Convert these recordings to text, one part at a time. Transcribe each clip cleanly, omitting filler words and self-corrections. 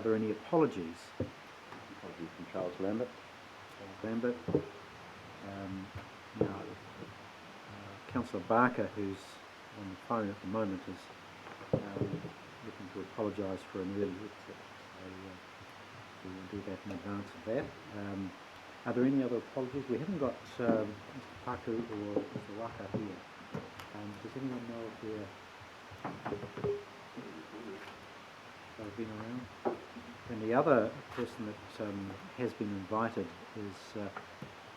there any apologies? Apologies from Charles Lambert. Now, Councillor Barker, who's on the phone at the moment, is looking to apologise for an early exit. So we will do that in advance of that. Are there any other apologies? We haven't got Mr. Paku or Mr. Waka here. Does anyone know if they've been around? And the other person that has been invited is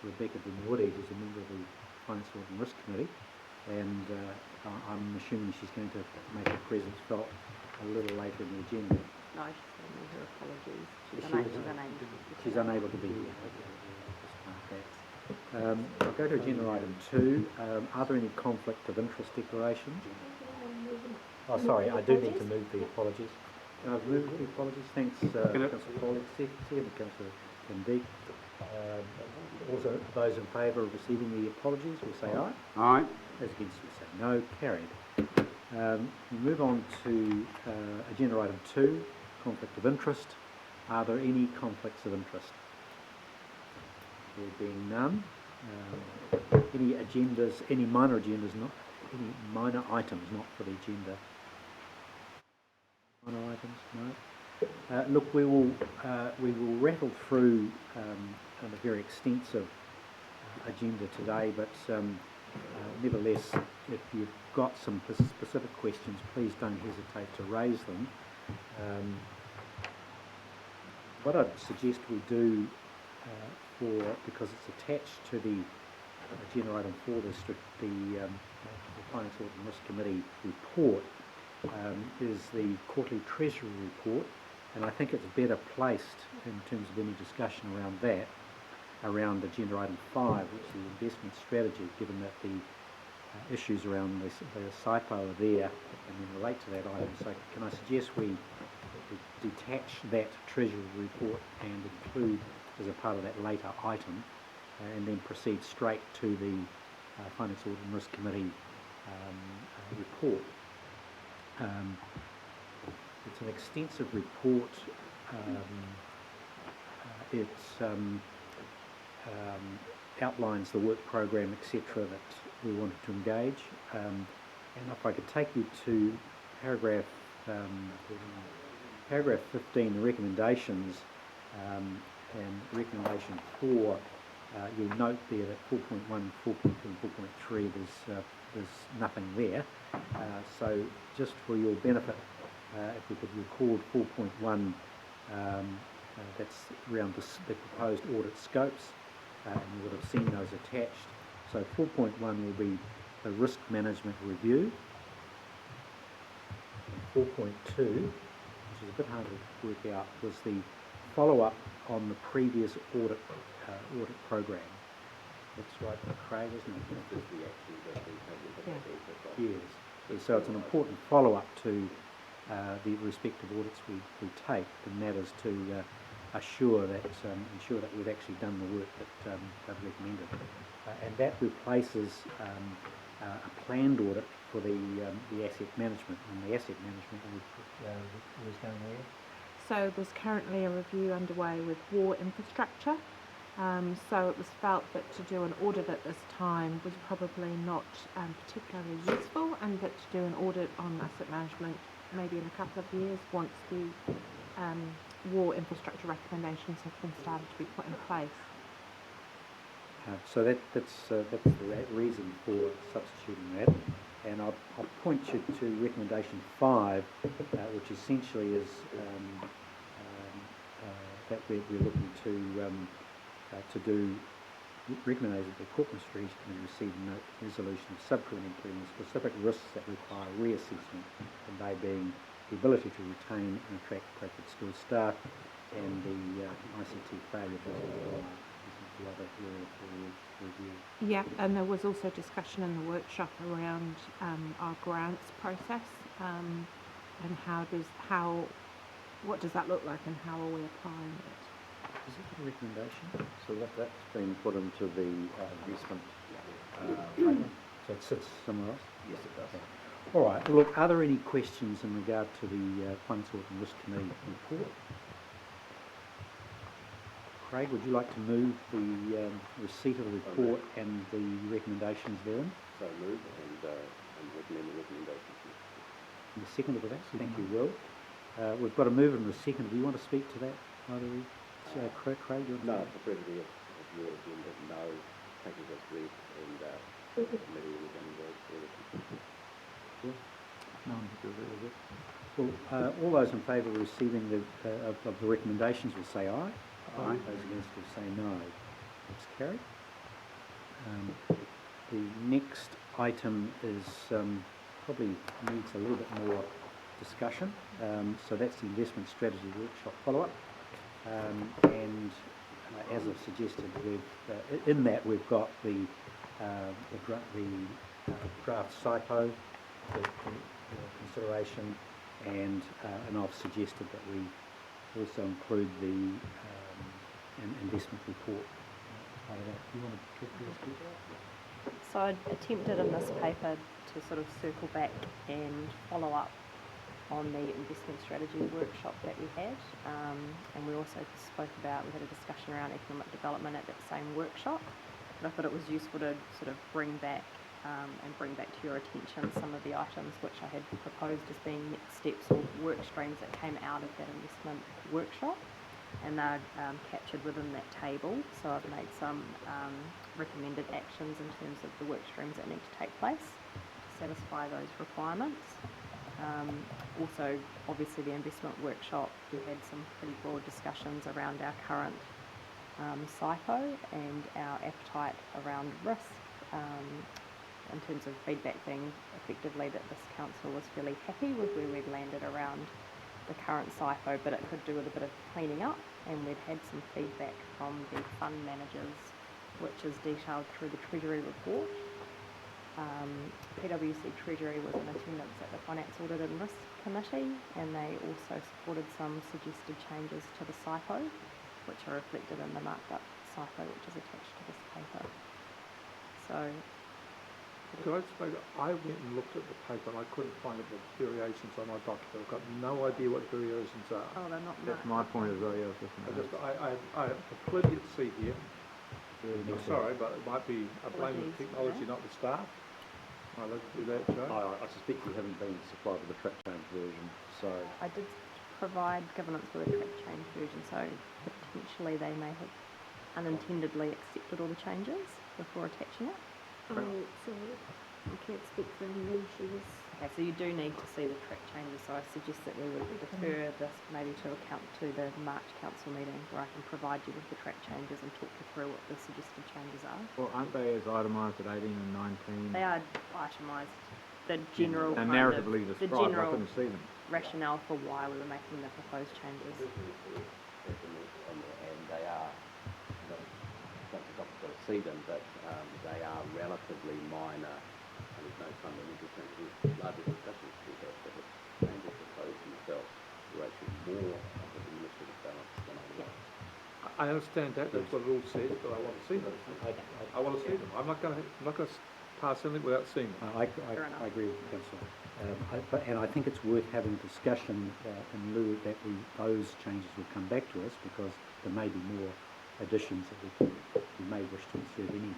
Rebecca Benwoody, who's a member of the Finance, Audit and Risk Committee, and I'm assuming she's going to make her presence felt a little later in the agenda. No, she's sending me her apologies. She's unable to be here. I'll go to agenda item 2. Are there any conflict of interest declarations? Oh, sorry, I do need to move the apologies. I've moved the apologies. Thanks, Councillor Foley, second, Councillor Indeed. Also, those in favour of receiving the apologies will say aye. Aye. As against will say no. Carried. We move on to agenda item 2, conflict of interest. Are there any conflicts of interest? There being none. Any agendas, any minor agendas, not any minor items not for the agenda. Minor items, no. Look, we will rattle through a very extensive agenda today, but nevertheless, if you've got some specific questions, please don't hesitate to raise them. What I'd suggest we do, because it's attached to the agenda item 4, the Finance, Audit and Risk Committee report, is the quarterly Treasury report, and I think it's better placed in terms of any discussion around that, around agenda item 5, which is the investment strategy, given that the issues around the SIPO are there and then relate to that item. So can I suggest we detach that Treasury report and include as a part of that later item, and then proceed straight to the Finance, Audit and Risk Committee report. It's an extensive report. It outlines the work program, etc., that we wanted to engage. And if I could take you to paragraph 15, the recommendations, and recommendation 4, you'll note there that 4.1, 4.2, and 4.3, there's nothing there. So just for your benefit, if we could record 4.1, that's around the proposed audit scopes, and you would have seen those attached. So 4.1 will be the risk management review. 4.2, which is a bit harder to work out, was the follow-up on the previous audit program. That's right, Craig, isn't it? Yes. So it's an important follow-up to the respective audits we take, and that is to ensure that we've actually done the work that they've recommended. And that replaces a planned audit for the asset management, and the asset management was done where? So there's currently a review underway with war infrastructure. So it was felt that to do an audit at this time was probably not particularly useful, and that to do an audit on asset management maybe in a couple of years once the war infrastructure recommendations have been started to be put in place. So that's the reason for substituting that, and I'll point you to recommendation 5, which essentially is that we're looking to do recommendation that the Corporate Strategy Committee receive a note resolution of subcommittee including the specific risks that require reassessment, and they being the ability to retain and attract appropriate skilled staff, and the ICT failure to the other area for review. Yeah, and there was also discussion in the workshop around our grants process, and what does that look like, and how are we applying it? Is it a recommendation? So that's been put into the investment. So it sits somewhere else? Yes, it does. Okay. All right. Well, look, are there any questions in regard to the Finance, Audit and Risk Committee report? Craig, would you like to move the receipt of the report and the recommendations therein? So move and recommend the recommendations. And the second of that? Thank you, Will. We've got a move and a second. Do you want to speak to that, either of you? Craig, do you want to No, say I prefer to be of your agenda. No, take it as read and committee will then go forward. No, well, all those in favour of receiving of the recommendations will say aye. Aye. Those against will say no. That's carried. The next item is probably needs a little bit more discussion. So that's the investment strategy workshop follow-up. And as I've suggested, in that we've got the draft SIPO for consideration, and I've suggested that we also include the investment report. Part of that. Do you want to talk to this? So I attempted in this paper to sort of circle back and follow up on the investment strategy workshop that we had, and we also we had a discussion around economic development at that same workshop, but I thought it was useful to sort of bring back to your attention some of the items which I had proposed as being next steps or work streams that came out of that investment workshop, and they're captured within that table. So I've made some recommended actions in terms of the work streams that need to take place to satisfy those requirements. Also, obviously, the investment workshop, we had some pretty broad discussions around our current SIPO and our appetite around risk, in terms of feedback being effectively that this council was fairly happy with where we'd landed around the current SIPO, but it could do with a bit of cleaning up, and we'd had some feedback from the fund managers, which is detailed through the Treasury report. PwC Treasury was in attendance at the Finance Audit and Risk Committee, and they also supported some suggested changes to the SIPO, which are reflected in the marked up SIPO which is attached to this paper. So, Could I just make, I went and looked at the paper and I couldn't find the variations on my document. I've got no idea what variations are. oh, they're not That's marked. my point as well, yeah. I was just I have plenty to see here. I'm sorry, but it might be a blame of Apologies for technology, that. not the staff. I'll let you do that, Joe. I suspect you haven't been supplied with the track change version, so I did provide governance with a track change version, so potentially they may have unintendedly accepted all the changes before attaching it. Oh, sorry. I can't speak for Lou. She was. Okay, so you do need to see the track changes, so I suggest that we would defer this maybe to account to the March council meeting, where I can provide you with the track changes and talk you through what the suggested changes are. Well, aren't they as itemised at 18 and 19? They are itemised. The general And kind of- narratively the described, I general couldn't see them. rationale for why we were making the proposed changes. and they are, not to see them, but they are relatively minor, and there's no fundamental changes, larger discussions to have, but the changes proposed themselves were actually more of the administrative balance than I Yeah. want. I understand that, that's what it all says, but I want to see them. I want to see them. I'm not going to pass anything without seeing them. I Fair enough. agree with the councillor. And I think it's worth having a discussion in lieu that those changes will come back to us, because there may be more additions that we may wish to insert anyway.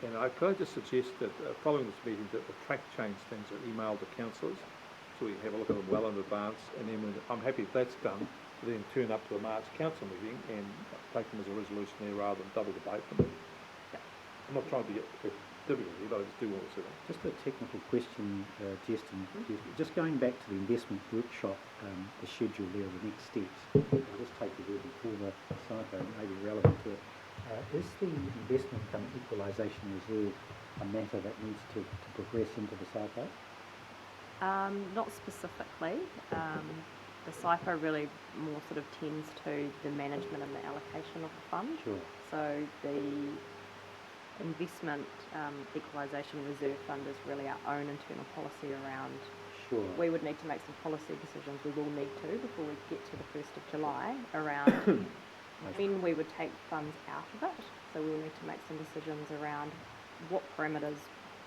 And could I just suggest that following this meeting, that the track change things are emailed to councillors, so we have a look at them well in advance, and then I'm happy if that's done, to then turn up to the March council meeting and take them as a resolution there rather than double debate them. I'm not trying to get difficult here, but I just do want to see them. Just a technical question, Justin. Just going back to the investment workshop, the schedule there, the next steps. I'll just take you there before the SIPO, may be relevant to it. Is the investment fund equalisation reserve a matter that needs to progress into the SIPO? Not specifically. The SIPO really more sort of tends to the management and the allocation of the fund. Sure. So the investment equalisation reserve fund is really our own internal policy around. Sure. We would need to make some policy decisions. We will need to before we get to the 1st of July around when we would take funds out of it. So we will need to make some decisions around what parameters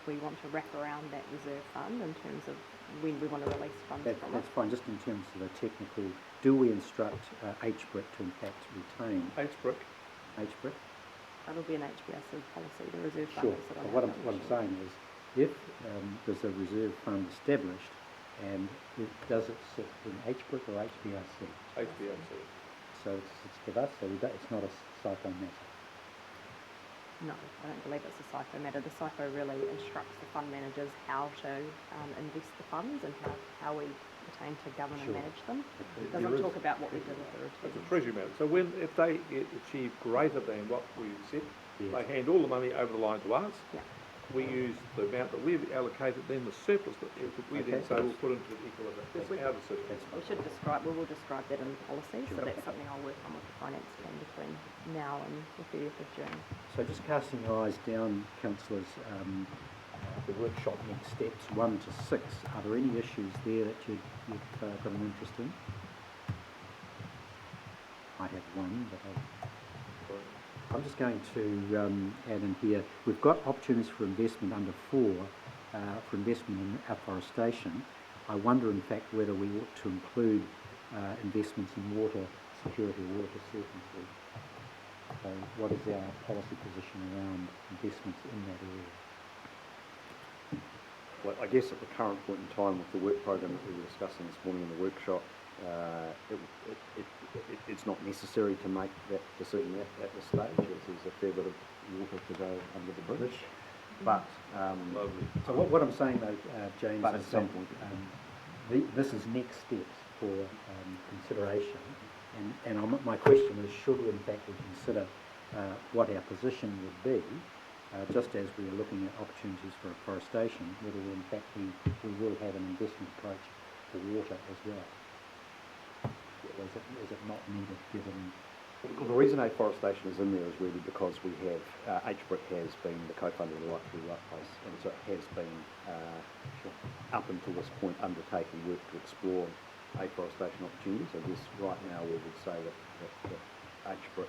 we want to wrap around that reserve fund in terms of when we want to release funds from it. That's fine. Just in terms of the technical, do we instruct HBRC to in fact retain? HBRC, HBRC? That'll be an HBRC policy, the reserve fund Sure. will sit on But our what I'm balance sheet. saying is, if there's a reserve fund established, and does it sit in HBRC or HBRC? HBRC. So it's with us, so it's not a SIFO matter. No, I don't believe it's a SIFO matter. The SIFO really instructs the fund managers how to invest the funds and how we pertain to govern Sure. and manage them. It There doesn't is- talk about what we do with the It's a returns. treasury matter. So if they achieve greater than what we set, Yes. they hand all the money over the line to us. Yeah. We use the amount that we've allocated, then the surplus that we then Okay. say we'll put into the equilibrium. That's our decision. We will describe that in the policy, so Sure. that's something I'll work on with the finance team between now and the 30th of June. So just casting your eyes down, councillors, the workshop next steps 1 to 6, are there any issues there that you've got an interest in? I have one, but I'm just going to add in here, we've got opportunities for investment under 4, for investment in afforestation. I wonder in fact whether we ought to include investments in water security, water certainty. So what is our policy position around investments in that area? Well, I guess at the current point in time with the work program that we were discussing this morning in the workshop, it's not necessary to make that decision at this stage, as there's a fair bit of water to go under the bridge. But Lovely. So what I'm saying though, James, But at is some that, point. this is next steps for consideration, and my question is, should we in fact consider what our position would be, just as we are looking at opportunities for afforestation, whether we in fact we will have an investment approach for water as well. Or is it not needed given? Well, the reason afforestation is in there is really because we have, HBRC has been the co-funder of the Right to the Right Place, and so it has been, up until this point, undertaking work to explore afforestation opportunities. I guess right now we would say that HBRC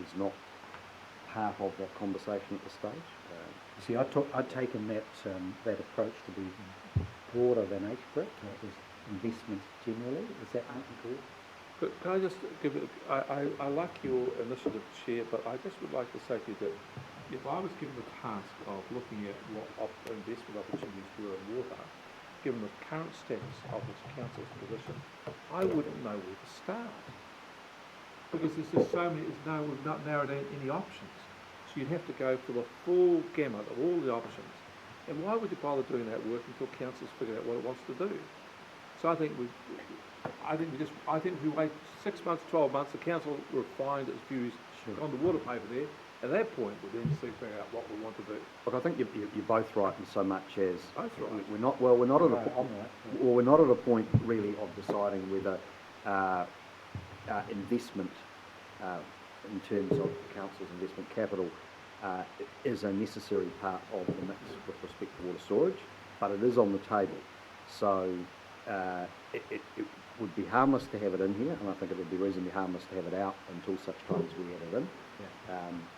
is not part of that conversation at this stage. You see, I'd taken that approach to be broader than HBRC, that was investments generally. Is that not correct? But can I just give it, I like your initiative, Chair, but I just would like to say to you that if I was given the task of looking at what investment opportunities were in water, given the current status of this council's position, I wouldn't know where to start. Because there's just so many, we've not narrowed down any options. So you'd have to go for the full gamut of all the options. And why would you bother doing that work until council's figured out what it wants to do? So I think if we wait 6 months, 12 months, the council refined its views on the water paper there. At that point, we'll then figure out what we want to do. Look, I think you're both right in so much as Both right. we're not at a I'm right. well, we're not at a point really of deciding whether investment in terms of the council's investment capital is a necessary part of the mix with respect to water storage, but it is on the table. So it would be harmless to have it in here, and I think it would be reasonably harmless to have it out until such time as we add it in.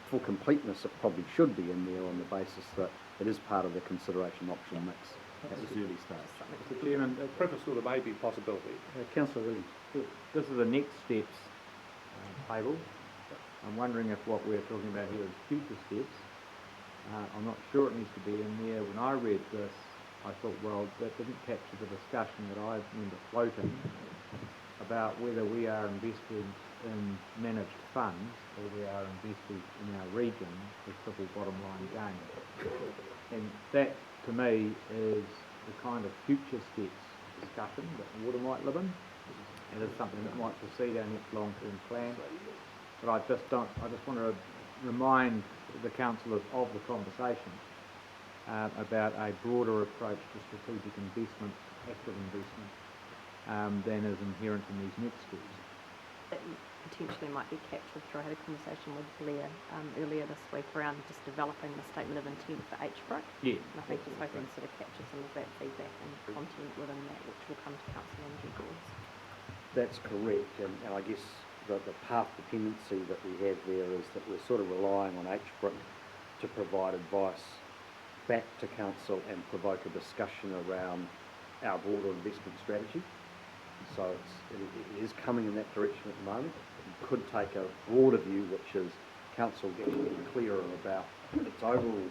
For completeness, it probably should be in there on the basis that it is part of the consideration option mix at this early stage. Mr Chairman, Preface to the maybe possibility. Councillor Williams. this is the next steps table. I'm wondering if what we're talking about here is future steps. I'm not sure it needs to be in there. When I read this, I thought, well, that didn't capture the discussion that I remember floating about whether we are invested in managed funds or we are invested in our region for triple bottom line gain. And that, to me, is the kind of future steps discussion that water might live in. It is something that might precede our next long-term plan. But I just want to remind the councillors of the conversation about a broader approach to strategic investment, active investment, than is inherent in these next steps. That potentially might be captured through. I had a conversation with Blair earlier this week around just developing the statement of intent for HBRC. Yeah. And I think just hoping to sort of capture some of that feedback and content within that, which will come to council in due course. That's correct, and I guess the path dependency that we have there is that we're sort of relying on HBRC to provide advice back to council and provoke a discussion around our broader investment strategy. So So it is coming in that direction at the moment. You could take a broader view, which is council getting clearer about its overall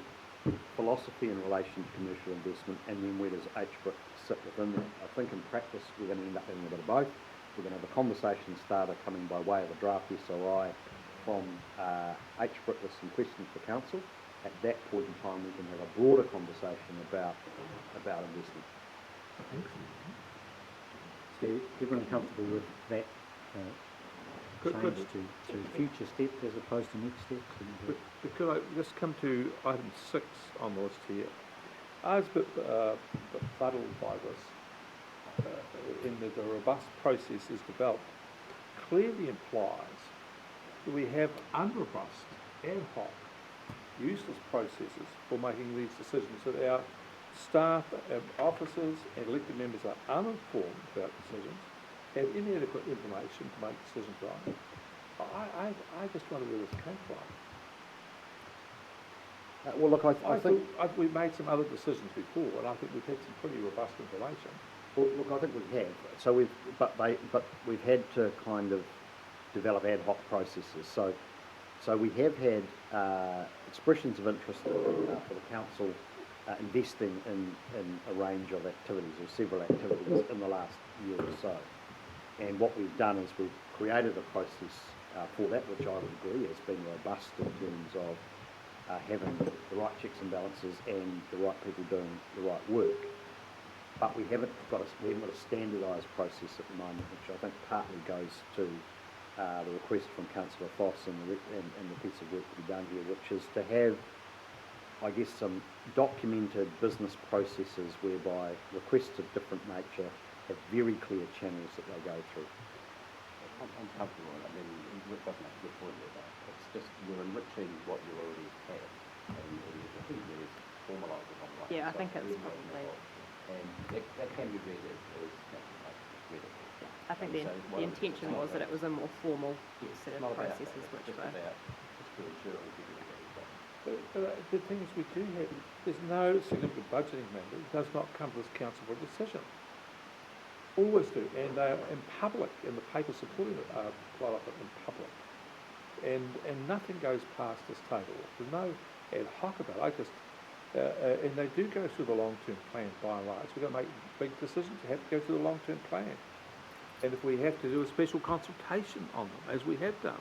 philosophy in relation to commercial investment, and then where does HBRC sit within that. I think in practice we're going to end up having a bit of both. We're going to have a conversation starter coming by way of a draft SOI from HBRC with some questions for council. At that point in time we can have a broader conversation about investment. So everyone comfortable with that change to future steps as opposed to next steps? But could I just come to item 6 on the list here? I was a bit fuddled by this, in that the robust process is developed clearly implies that we have unrobust, ad hoc, useless processes for making these decisions, that our staff, officers and elected members are uninformed about decisions, have inadequate information to make decisions right. I just wonder where this came from. Well, look, I think we've made some other decisions before, and I think we've had some pretty robust information. well, look, I think we have. So but we've had to kind of develop ad hoc processes. So we have had expressions of interest for the council investing in a range of activities, or several activities, in the last year or so. And what we've done is we've created a process for that, which I would agree has been robust in terms of having the right checks and balances and the right people doing the right work. But we haven't got a standardised process at the moment, which I think partly goes to the request from Councillor Foss and the piece of work to be done here, which is to have, I guess, some documented business processes whereby requests of different nature have very clear channels that they go through. I'm comfortable with that. I mean, Rick does make a good point there, but it's just you're enriching what you already have, and I think it is formalising on the right. Yeah, I think it's really probably. And that can be read as read it. I think the intention was that it was a more formal set of processes which were. Just to ensure we give you But the thing is, we do have, there's no significant budgeting matter. It does not come to this council for a decision. Always do, and they are in public, and the papers supporting it are quite often in public. And nothing goes past this table. There's no ad hoc about it. And they do go through the long-term plan by and large. We're going to make big decisions. We have to go through the long-term plan. And if we have to do a special consultation on them, as we have done,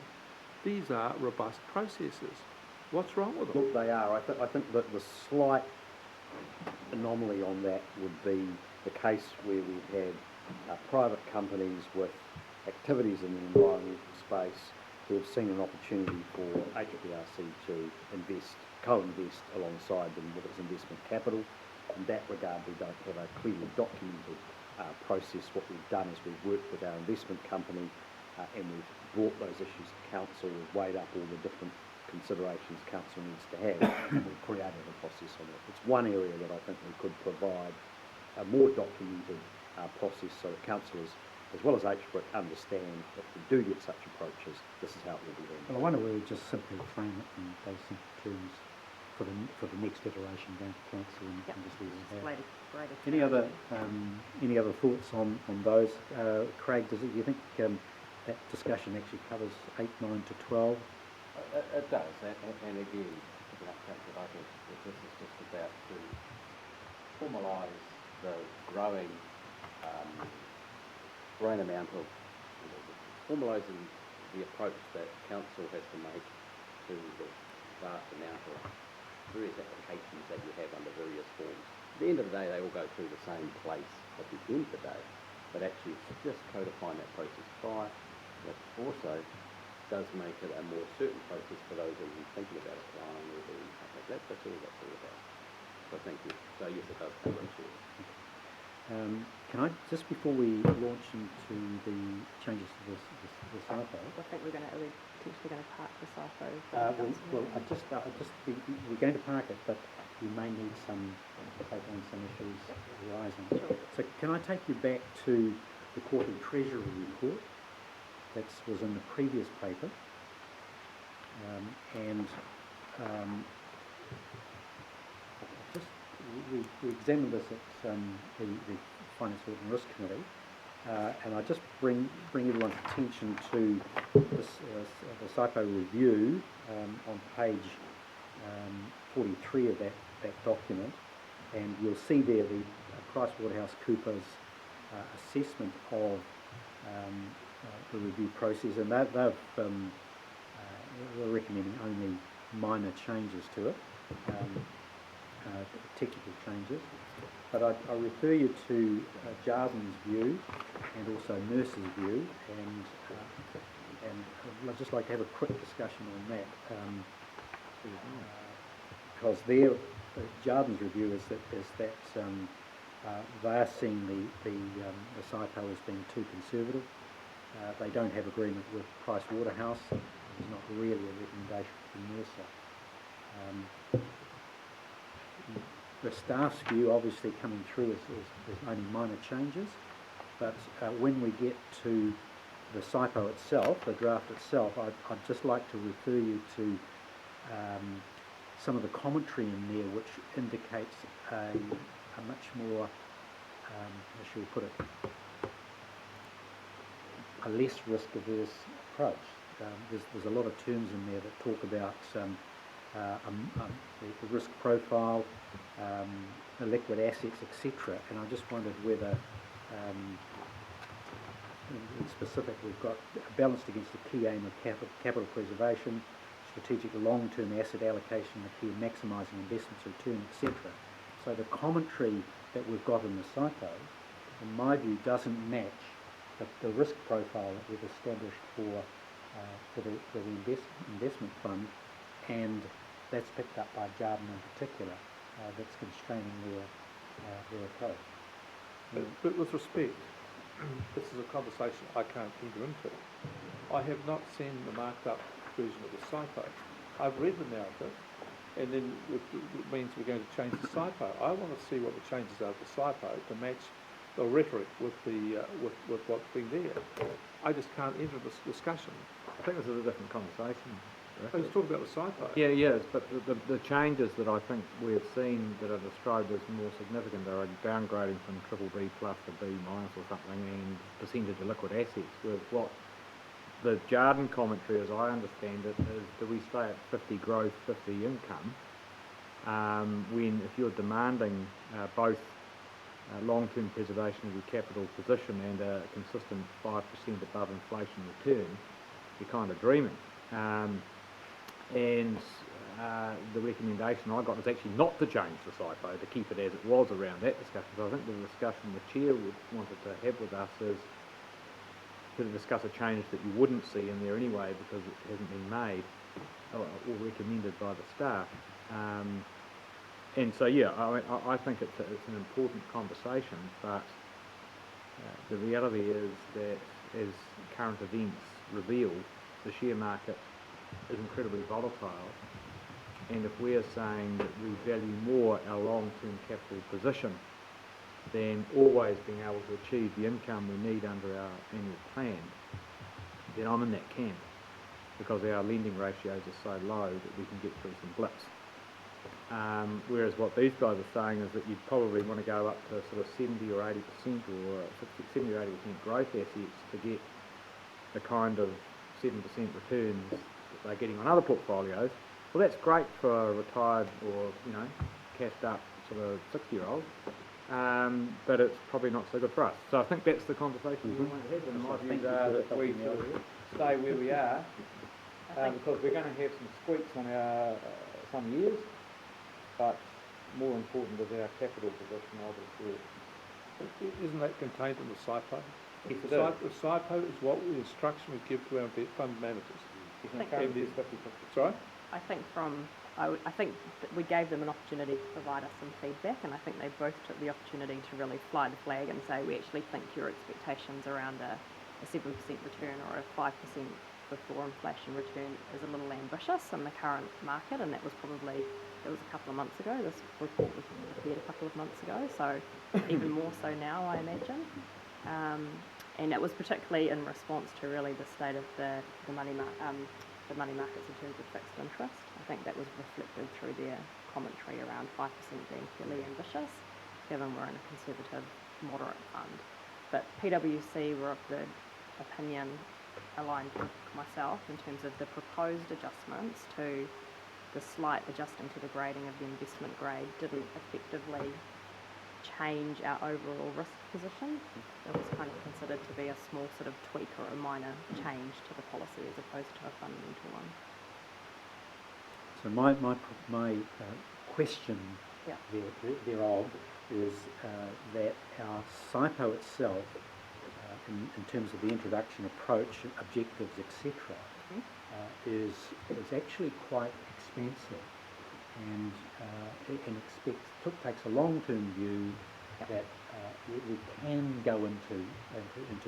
these are robust processes. What's wrong with them? Look, they are. I think that the slight anomaly on that would be the case where we've had private companies with activities in the environmental space who have seen an opportunity for HBRC to co-invest alongside them with its investment capital. In that regard, we don't have a clearly documented process. What we've done is we've worked with our investment company and we've brought those issues to council. We've weighed up all the different considerations council needs to have, and we've created a process on it. It's one area that I think we could provide a more documented process so that councillors, as well as HBRC, understand that if we do get such approaches, this is how it will be done. Well, I wonder whether we just simply frame it in those simple terms for the next iteration going to council and just leave it at that. Any other thoughts on those? Craig, do you think that discussion actually covers 8, 9 to 12? It does, and again, I think that this is just about to formalise the growing amount of, formalising the approach that council has to make to the vast amount of various applications that you have under various forms. At the end of the day, they all go through the same place at the end of the day, but actually just codifying that process prior, that also does make it a more certain process for those who are thinking about applying or doing something. That's all that's all about. So thank you. So yes, it does cover it. Can I, just before we launch into the changes to the SIFO? I think we're potentially going to park the SIFO. We're going to park it, but we may need to take on some issues arising. Sure. So can I take you back to the Quarterly Treasury report that was in the previous paper, we examined this at the Finance, Audit and Risk Committee, and I just bring everyone's attention to this, the SIPO review on page 43 of that document, and you'll see there the PricewaterhouseCoopers assessment of the review process, and they're recommending only minor changes to it, technical changes. But I refer you to Jarden's view and also Nurse's view, and I'd just like to have a quick discussion on that, because Jarden's review is that they are seeing the SIPO as being too conservative. They don't have agreement with Pricewaterhouse. There's not really a recommendation from NERSA. The staff's view, obviously coming through, is only minor changes, but when we get to the SIPO itself, the draft itself, I'd just like to refer you to some of the commentary in there which indicates a much more, how shall we put it, a less risk-averse approach. There's a lot of terms in there that talk about the risk profile, the liquid assets, etc. And I just wondered whether, in specific, we've got balanced against the key aim of capital preservation, strategic long-term asset allocation, the key of maximising investments return, etc. So the commentary that we've got in the SIPO, in my view, doesn't match the risk profile that we've established for the investment fund, and that's picked up by Jarden in particular, that's constraining their approach. But with respect, this is a conversation I can't enter into. I have not seen the marked up version of the SIPO. I've read the narrative, and then it means we're going to change the SIPO. I want to see what the changes are to the SIPO to match the rhetoric with what's been there. I just can't enter this discussion. I think this is a different conversation. I was talking about the SIPO. Yeah, yes, but the changes that I think we've seen that are described as more significant are downgrading from BBB plus to B minus or something, and percentage of liquid assets, with what the Jarden commentary, as I understand it, is do we stay at 50 growth, 50 income, when if you're demanding both long-term preservation of your capital position and a consistent 5% above inflation return, you're kind of dreaming. And the recommendation I got was actually not to change the SIPO, to keep it as it was around that discussion. So I think the discussion the Chair wanted to have with us is to discuss a change that you wouldn't see in there anyway because it hasn't been made or recommended by the staff. And so, yeah, I think it's an important conversation, but the reality is that as current events reveal, the share market is incredibly volatile, and if we're saying that we value more our long-term capital position than always being able to achieve the income we need under our annual plan, then I'm in that camp, because our lending ratios are so low that we can get through some blips. Whereas what these guys are saying is that you'd probably want to go up to sort of 70 or 80% or 70 or 80% growth assets to get the kind of 7% returns that they're getting on other portfolios. Well, that's great for a retired or, cashed up sort of 60-year-old, but it's probably not so good for us. So I think that's the conversation we want to have, and my views are that we sort of stay where we are, because we're going to have some squeaks on our some years, but more important is our capital position, I would have thought. Isn't that contained in the SIPO? Yes, it The SIPO is what the instruction we give to our fund managers. Sorry? I think that we gave them an opportunity to provide us some feedback, and I think they both took the opportunity to really fly the flag and say, we actually think your expectations around a 7% return or a 5% before inflation return is a little ambitious in the current market, and that was a couple of months ago. This report was prepared a couple of months ago, so even more so now, I imagine. And it was particularly in response to really the state of the money markets in terms of fixed interest. I think that was reflected through their commentary around 5% being fairly ambitious, given we're in a conservative, moderate fund. But PwC were of the opinion, aligned with myself, in terms of the proposed adjustments to the slight adjusting to the grading of the investment grade didn't effectively change our overall risk position. It was kind of considered to be a small sort of tweak or a minor change to the policy as opposed to a fundamental one. So my question Yeah. thereof is that our SIPO itself, in terms of the introduction approach, objectives, etc., is actually quite expensive, and takes a long-term view that we can go into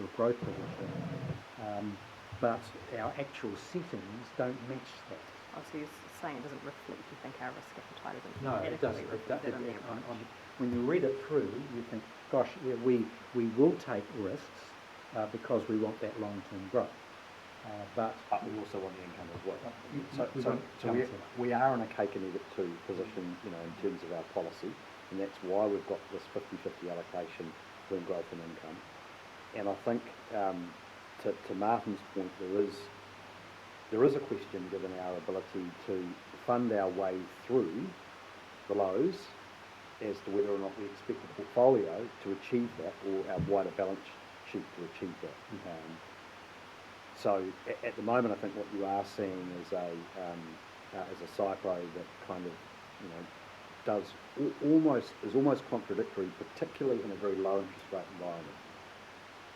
a growth position, but our actual settings don't match that. Oh, so you're saying it doesn't reflect, you think our risk appetite isn't No, it doesn't. adequately reflected in the approach? When you read it through, you think, gosh, yeah, we will take risks because we want that long-term growth. But we also want the income as well. we So want we are in a cake and eat it too position, in terms of our policy, and that's why we've got this 50-50 allocation between growth and income. And I think, to Martin's point, there is a question, given our ability to fund our way through the lows, as to whether or not we expect the portfolio to achieve that, or our wider balance sheet to achieve that. So at the moment, I think what you are seeing is a SIPO that kind of is almost contradictory, particularly in a very low interest rate environment.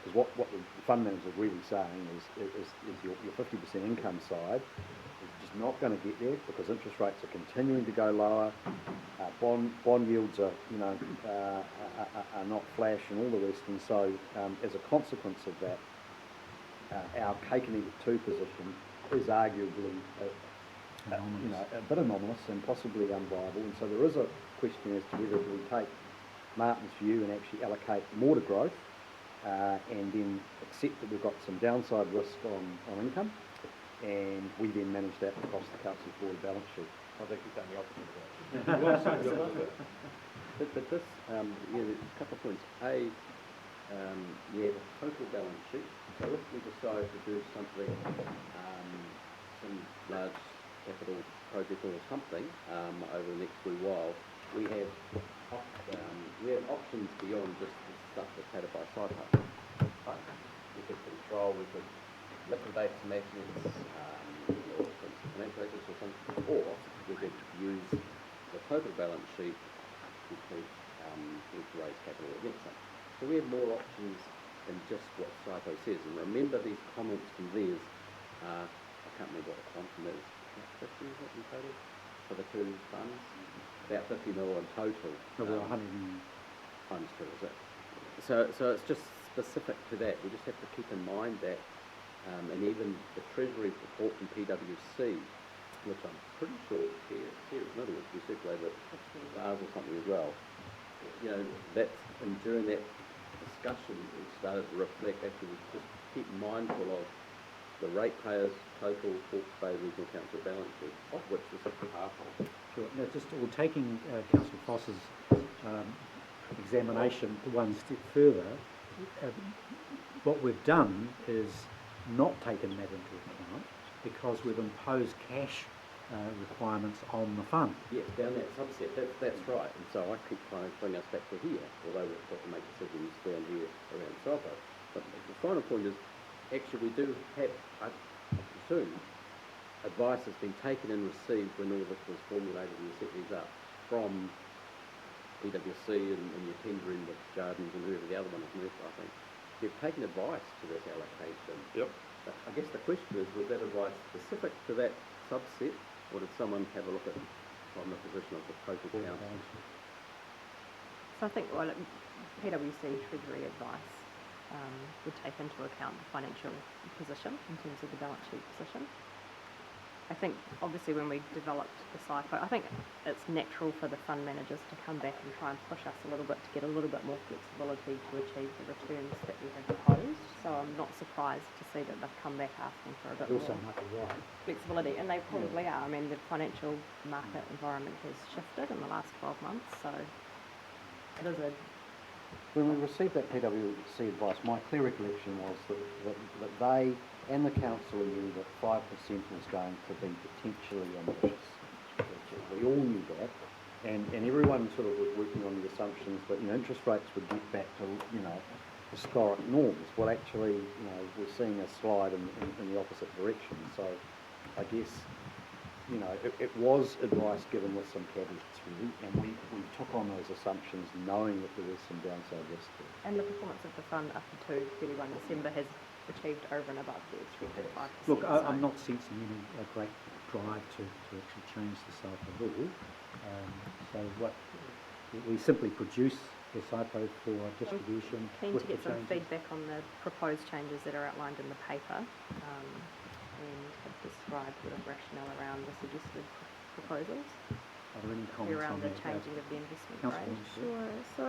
Because what the fund manager is really saying is your 50% income side is just not going to get there, because interest rates are continuing to go lower, bond yields are are not flash, and all the rest. And so as a consequence of that, our cake and eat it too position is arguably a bit anomalous and possibly unviable. And so there is a question as to whether we take Martin's view and actually allocate more to growth, and then accept that we've got some downside risk on income, and we then manage that across the council's board balance sheet. I think you've done the opposite of that. Well, same the opposite. But this, there's a couple of points. We have a total balance sheet. So if we decide to do something, some large capital project or something, over the next wee while, we have options beyond just the stuff that's headed by SIPO. We could control, we could liquidate some assets, or some financial assets or something, or we could use the total balance sheet to raise capital against them. So we have more options than just what SIPO says. And remember, these comments from theirs, I can't remember what the quantum is, 50 is it in total for the two funds? About 50 mil in total. Over 100 times two, is it? So it's just specific to that. We just have to keep in mind that, and even the Treasury report from PwC, which I'm pretty sure here, in other words, we circulated it ours or something as well. That's, and during that discussion, we started to reflect, actually, just keep mindful of the ratepayers' total Hawke's Bay Regional Council balance sheet, of which this is half of. Sure. Now, taking Councillor Foss's examination one step further, what we've done is not taken that into account, because we've imposed cash requirements on the fund. Yes, down that subset, that's right. And so I keep trying to bring us back to here, although we've got to make decisions down here around SIPO. But the final point is, actually we do have, I presume, advice has been taken and received when all this was formulated and you set these up from PwC and your tendering with Gardens and whoever the other one is, I think. They've taken advice to this allocation. Yep. But I guess the question is, was that advice specific to that subset, or did someone have a look at from the position of the total council? So I think, PwC Treasury advice would take into account the financial position in terms of the balance sheet position. I think, obviously, when we developed the SIPO, I think it's natural for the fund managers to come back and try and push us a little bit to get a little bit more flexibility to achieve the returns that we have proposed. So I'm not surprised to see that they've come back asking for a bit Also more might be right. flexibility, and they probably are. I mean, the financial market environment has shifted in the last 12 months, so it is a When we received that PwC advice, my clear recollection was that they and the council knew that 5% was going to be potentially ambitious. We all knew that, and everyone sort of was working on the assumptions that, you know, interest rates would get back to, you know, historic norms. Well, actually, you know, we're seeing a slide in the opposite direction. So I guess, you know, it was advice given with some caveats, really, and we took on those assumptions knowing that there was some downside risk there. And the performance of the fund up to 31 December has achieved over and above the expected 5%. Look, I'm not sensing a great drive to actually change the SIPO at all. So what we simply produce the SIPO for distribution. Keen with to get the some changes. feedback on the proposed changes that are outlined in the paper, and have described the rationale around the suggested proposals Are there any comments around on the that? changing of the investment Councillor rate. Winston? Sure. So,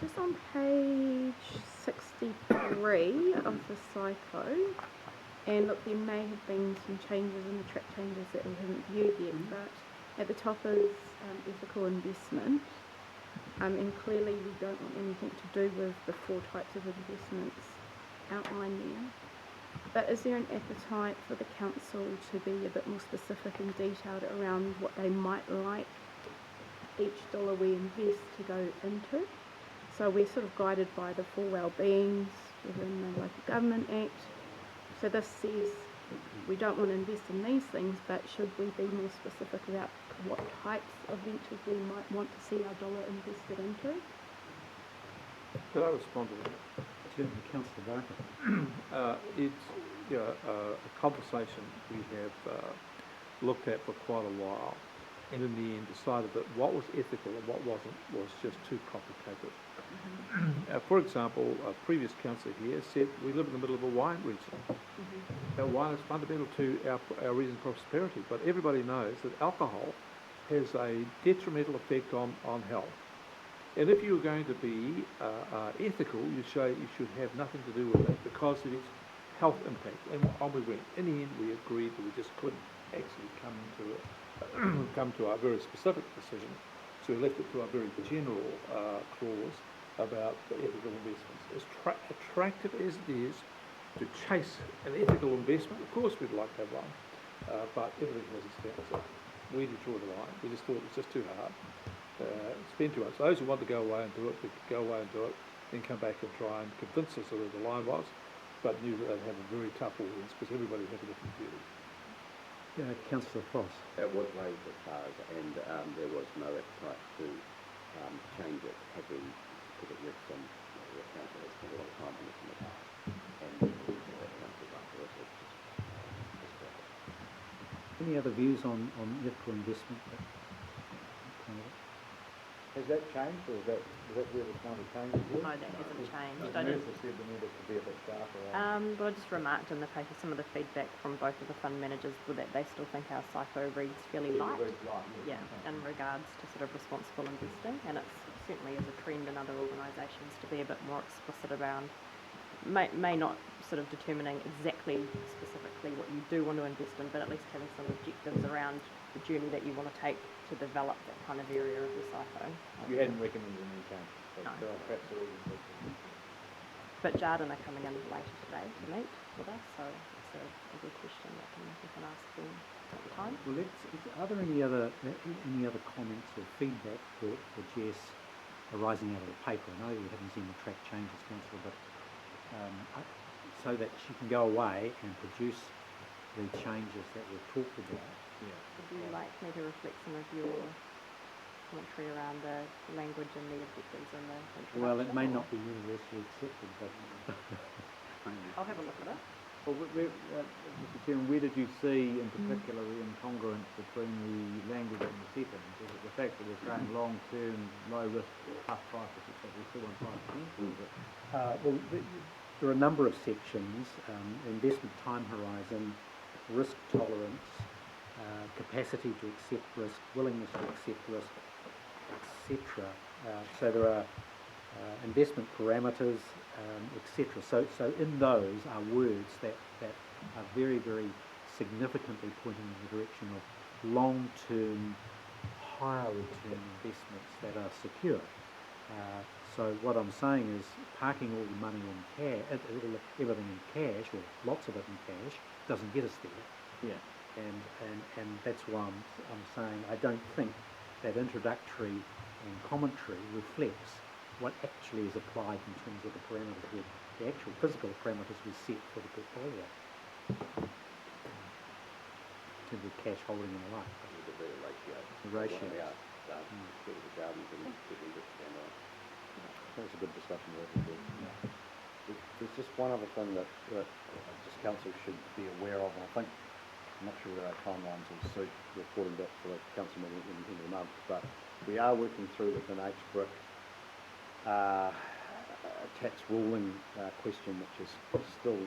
just on page 63 of the SIPO, and look, there may have been some changes in the track changes that we haven't viewed yet, but at the top is ethical investment, and clearly we don't want anything to do with the 4 types of investments outlined there. But is there an appetite for the council to be a bit more specific and detailed around what they might like each dollar we invest to go into? So we're sort of guided by the 4 well-beings within the Local Government Act. So this says we don't want to invest in these things, but should we be more specific about what types of ventures we might want to see our dollar invested into? Could I respond to that? Certainly, Councillor Barker. It's a conversation we have looked at for quite a while, and in the end decided that what was ethical and what wasn't was just too complicated. For example, a previous councillor here said we live in the middle of a wine region. Now, wine is fundamental to our region's prosperity, but everybody knows that alcohol has a detrimental effect on health. And if you're going to be ethical, you should have nothing to do with it because of its health impact. And on we went. In the end, we agreed that we just couldn't actually come to a very specific decision. So we left it to a very general clause about the ethical investments. As attractive as it is to chase an ethical investment, of course we'd like to have one, but everything has its downside. We did draw the line. We just thought it was just too hard. Spend too much. Those who want to go away and do it, could go away and do it, then come back and try and convince us of where the line was, but knew that they'd have a very tough audience because everybody had a different view. Councillor Foss. It was raised as far as, and there was no appetite to change it, because it rests on the council has spent a lot of time on this in the past, and that council afterwards has just got it. Any other views on ethical investment? Has that changed, or is that where the kind of change is? No, that hasn't changed. The I did, nurse said we needed to be a bit sharper. but I just remarked in the paper some of the feedback from both of the fund managers were that they still think our SIPO reads fairly light. Yeah, in regards to sort of responsible investing, and it's certainly is a trend in other organisations to be a bit more explicit around, may not sort of determining exactly specifically what you do want to invest in, but at least having some objectives around the journey that you want to take to develop that kind of area of the SIPO. You hadn't recommended any changes, but No. perhaps there was But Jarden are coming in later today to meet with us, so it's a good question that we can ask them at the time. Well, are there any other comments or feedback for Jess arising out of the paper? I know you haven't seen the track changes, Councillor, but so that she can go away and produce the changes that we've talked about. Would you like me to reflect some of your commentary around the language and the objectives and the introduction? Well, it may or- not be universally accepted, but I'll have a look at it. Well, Mr. Chairman, where did you see in particular the incongruence between the language and the settings? Is it the fact that we're saying long-term, low-risk, tough prices, that we still want 5%? well, there are a number of sections: investment time horizon, risk tolerance, capacity to accept risk, willingness to accept risk, etc. So there are investment parameters, etc. So in those are words that are very, very significantly pointing in the direction of long-term, higher return investments that are secure. So what I'm saying is parking all the money in cash, everything in cash, or lots of it in cash, doesn't get us there. Yeah. And that's why I'm saying I don't think that introductory and commentary reflects what actually is applied in terms of the parameters, the actual physical parameters we set for the portfolio, in terms of cash holding and the like. With the ratio. The ratio. What we are, get the gardens and getting this and That was a good discussion. There's just one other thing that just council should be aware of, and I think, I'm not sure whether our timelines will suit reporting back to the council meeting in the month, but we are working through with an HBRC tax ruling question, which is still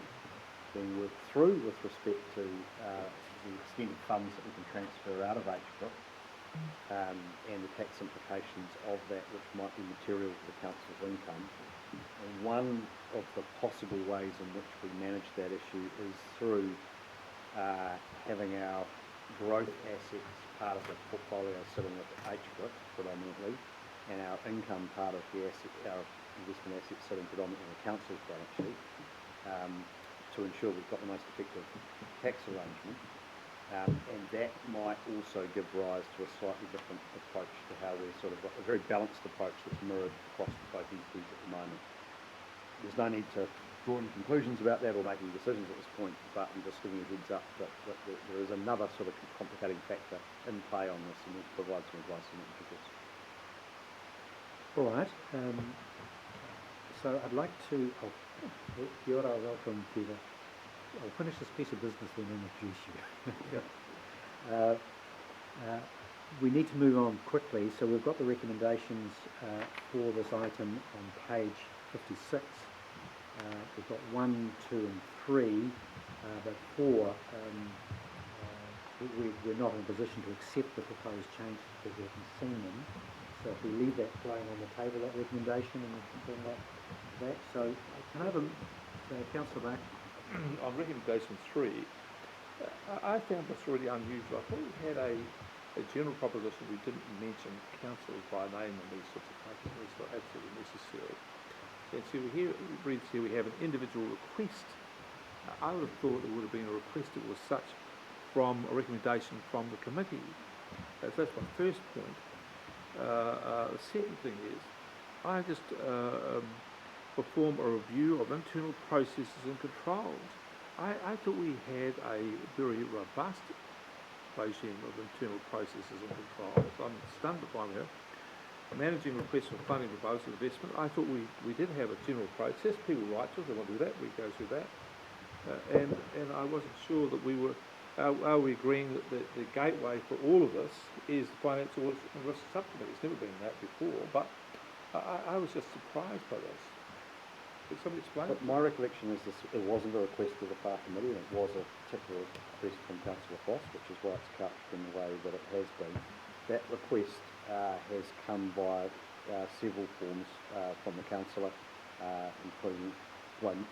being worked through with respect to the extended funds that we can transfer out of HBRC and the tax implications of that, which might be material to the council's income. And one of the possible ways in which we manage that issue is through having our growth assets part of the portfolio sitting with HBRC predominantly, and our income part of the asset, our investment assets sitting predominantly in the council's balance sheet, to ensure we've got the most effective tax arrangement. And that might also give rise to a slightly different approach to how we're sort of a very balanced approach that's mirrored across both entities at the moment. There's no need to draw any conclusions about that or make any decisions at this point, but I'm just giving you a heads up that there is another sort of complicating factor in play on this, and we'll provide some advice on that in due course. All right. So I'd like to, kia ora, welcome, Peter. I'll finish this piece of business then and introduce you. We need to move on quickly, so we've got the recommendations for this item on page 56. We've got 1, 2 and 3, but 4, we're not in a position to accept the proposed changes because we haven't seen them. So if we leave that flying on the table, that recommendation, and we confirm that. So can I have Councillor Buck? On recommendation 3, I found this really unusual. I thought we had a general proposition we didn't mention councils by name in these sorts of cases. It's not absolutely necessary. And so we reads here we have an individual request. I would have thought it would have been a request that was such from a recommendation from the committee. So that's my first point. The second thing is, I just perform a review of internal processes and controls. I thought we had a very robust regime of internal processes and controls. I'm stunned to find here. Managing requests for funding proposal investment, I thought we did have a general process. People write to us, they want to do that, we go through that. And I wasn't sure that we were, are we agreeing that the gateway for all of this is the Financial Audit and Risk Subcommittee? It's never been that before, but I was just surprised by this. Could somebody explain it? My recollection is it wasn't a request of the FAR committee, and it was a particular request from Councillor Frost, which is why it's couched in the way that it has been. That request has come by several forms from the councillor, including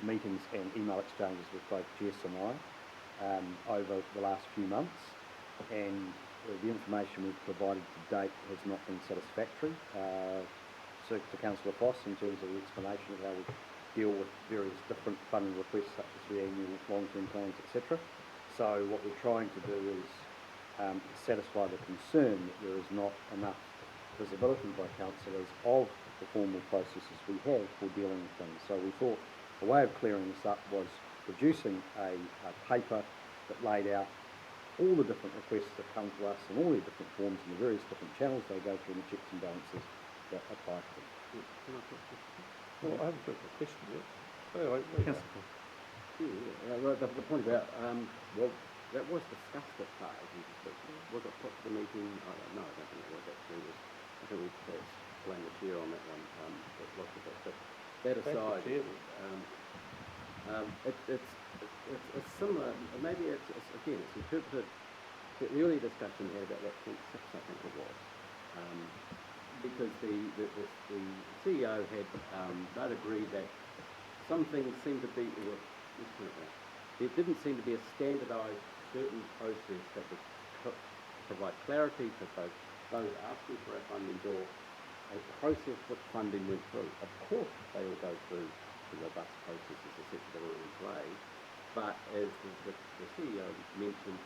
meetings and email exchanges with both Jess and I over the last few months, and the information we've provided to date has not been satisfactory to Councillor Frost in terms of the explanation of how we deal with various different funding requests such as the annual long-term plans, etc. So what we're trying to do is satisfy the concern that there is not enough visibility by councillors of the formal processes we have for dealing with things. So we thought a way of clearing this up was producing a paper that laid out all the different requests that come to us in all the different forms and the various different channels they go through, and the checks and balances that apply to them. Well, I haven't got a question yet. The point about, well, that was discussed at part of the discussion. Was it put to the meeting? No, I don't think it was actually. I think we perhaps blame the chair on that one. That looked at it. But that aside, it's similar. Maybe it's again, it's interpreted. The earlier discussion here about that 0.6, I think it was, because the CEO had they'd agreed that some things seemed to be, there didn't seem to be a standardised certain process that would provide clarity to both those asking for our funding or a process which funding went through. Of course, they all go through the robust processes, etc. that are in play, but as the CEO mentioned,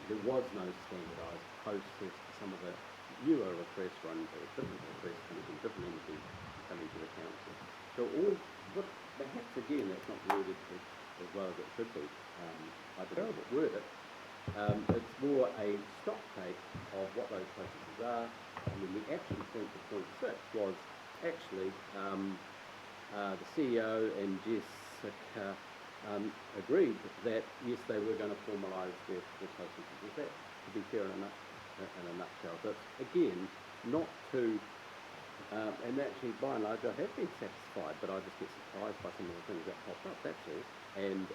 there was no standardised process for some of the newer requests run, different requests coming from different entities coming to the council. So all, what, perhaps again, that's not worded as well as it should be. I don't know what word it. It's more a stock take of what those processes are, and then the action point for point 6 was actually the CEO and Jessica agreed that yes, they were going to formalise their processes. Is that to be fair in a nutshell? So it's again not to, and actually by and large I have been satisfied, but I just get surprised by some of the things that pop up. That's all. And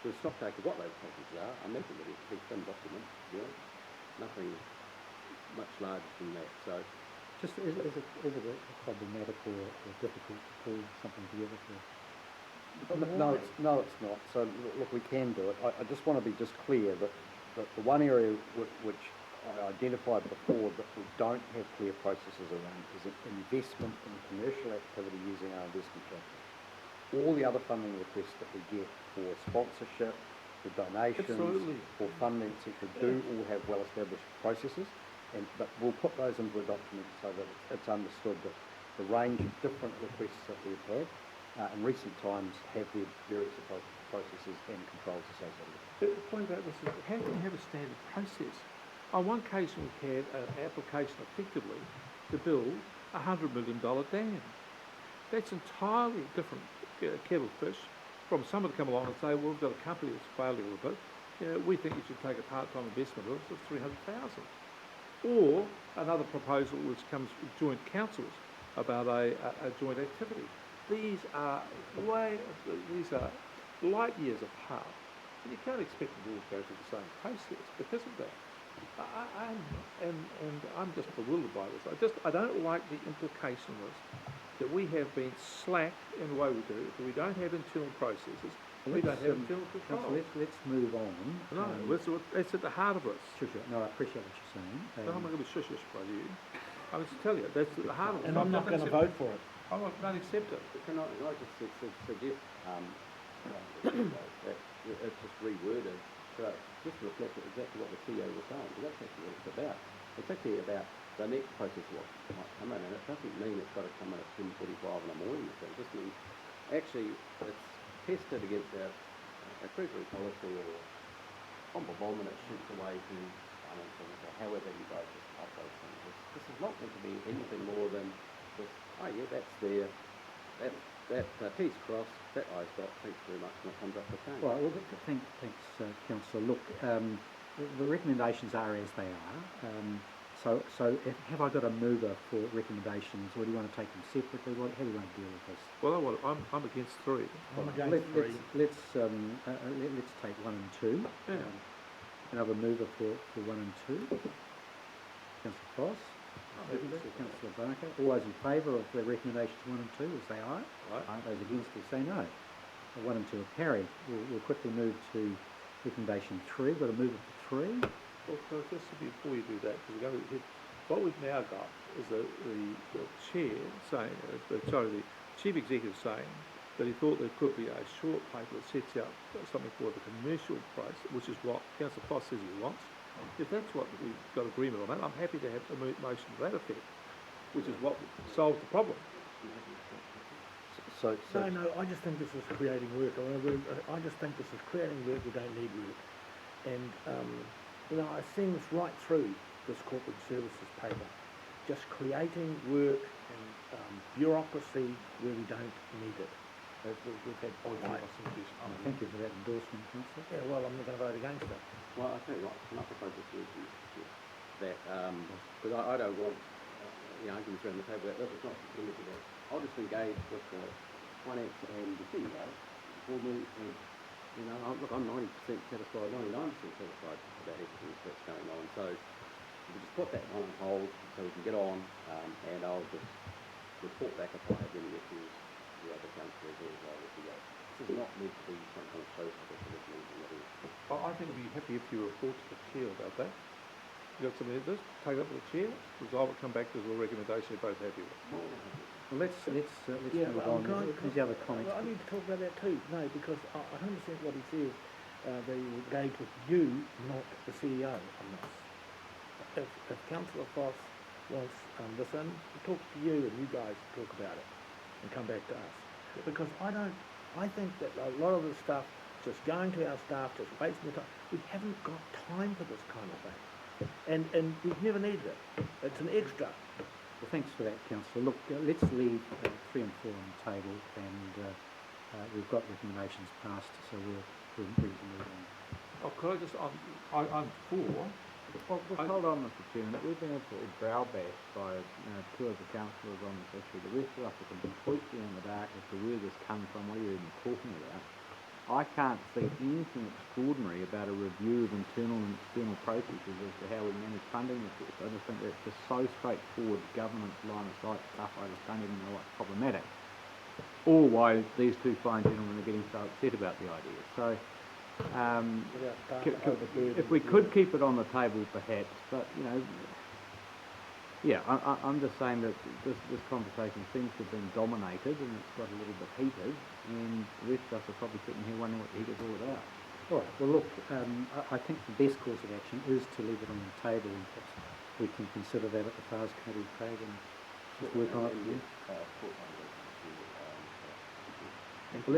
the stock take of what those processes are, I'm making it a big thin document, really. Nothing much larger than that. So Just is it problematic or difficult to pull something together for? No, it's not. So look, we can do it. I just want to be just clear that the one area which I identified before that we don't have clear processes around is investment in commercial activity using our investment capital. All the other funding requests that we get for sponsorship, for donations, Absolutely. for funding, etc., do all have well-established processes, but we'll put those into a document so that it's understood that the range of different requests that we've had in recent times have their various processes and controls associated with it. The point about this is, how can you have a standard process? On one occasion we had an application effectively to build a $100 million dam. That's entirely different kettle of fish from someone to come along and say, well, we've got a company that's failed a little bit, we think you should take a part-time investment of $300,000. Or another proposal which comes from joint councils about a joint activity. These are light years apart, and you can't expect them all to go through the same process because of that. I'm just bewildered by this. I don't like the implication of this, that we have been slack in the way we do it, that we don't have internal processes, we don't have internal control. Let's move on. No, that's at the heart of it. Sure. No, I appreciate what you're saying. No, I'm not going to be shush by you. I was to tell you, that's at the heart of it. And I'm not going to vote for it. I don't accept it. can I just suggest that it's just reworded to just reflect exactly what the CEO was saying, because that's actually what it's about. It's actually about the next process what might come in, and it doesn't mean it's got to come in at 10:45 in the morning. It just means actually it's tested against our treasury policy or on and it shoots away to financing or however you guys just type those things. This is not going to be anything more than just, oh yeah, that's there, that T's crossed, that I's got, thanks very much, and it comes up the same. Right, well, thanks, Councillor. Look, the recommendations are as they are. So have I got a mover for recommendations, or do you want to take them separately? How do you want to deal with this? Well, I'm against 3. I'm against 3. Let's take 1 and 2. Yeah. Another mover for 1 and 2. Councillor Cross. Councillor Barker. All those in favour of the recommendations 1 and 2 will say aye. Aye. Those against will say no. 1 and 2 are carried. We'll quickly move to recommendation 3. Got a mover for 3. Well, just before you do that, because we're going to hit, what we've now got is the chair saying, the chief executive saying that he thought there could be a short paper that sets out something called the commercial price, which is what Councillor Foss says he wants. If that's what we've got agreement on that, I'm happy to have a motion to that effect, which is what solves the problem. No, I just think this is creating work. I just think this is creating work. We don't need work. And, I've seen this right through this corporate services paper. Just creating work and bureaucracy where we don't need it. We've had Thank you for that endorsement, Councillor. Yeah, well, I'm not going to vote against it. Well, I'll tell you what, can I propose a solution that, because I don't want arguments around the table, that it's not limited to that. I'll just engage with the finance and the CEO for me, and, look, I'm 90% satisfied, 99% satisfied about everything that's going on, so we'll just put that one on hold so we can get on, and I'll just report back if I have any issues with the other councillors or with the This is not meant to be some kind of process for this meeting at all. I think we'd be happy if you report to the chair about that. You got something like this? Take it up with the chair, resolve it, come back to the recommendation you're both happy with. Well, let's Yeah, move well, on. can I- Who's the other comments? Well, I need to talk about that too. No, because I understand what he says. They engage with you, not the CEO on this. If Councillor Foss wants this in, talk to you and you guys talk about it and come back to us. Because I think that a lot of the stuff, just going to our staff, just wasting the time, we haven't got time for this kind of thing. And we've never needed it. It's an extra. Well, thanks for that, Councillor. Look, let's leave 3 and 4 on the table, and we've got recommendations passed, so we're ready to move on. Oh, could I just, I'm for, Well, hold on, Mr. Chairman. We've been absolutely browbashed by 2 of the councillors on this issue. The rest of us are completely in the dark as to where this comes from, what you're even talking about. I can't see anything extraordinary about a review of internal and external processes as to how we manage funding. I just think that's just so straightforward governance line of sight stuff. I just don't even know what's problematic. Or why these 2 fine gentlemen are getting so upset about the idea. So, if we could keep it on the table perhaps, but yeah, I'm just saying that this conversation seems to have been dominated and it's got a little bit heated, and the rest of us are probably sitting here wondering what the heat is all about. All right, well, look, I think the best course of action is to leave it on the table, and perhaps we can consider that at the FARS committee, Craig, and just work on it. can I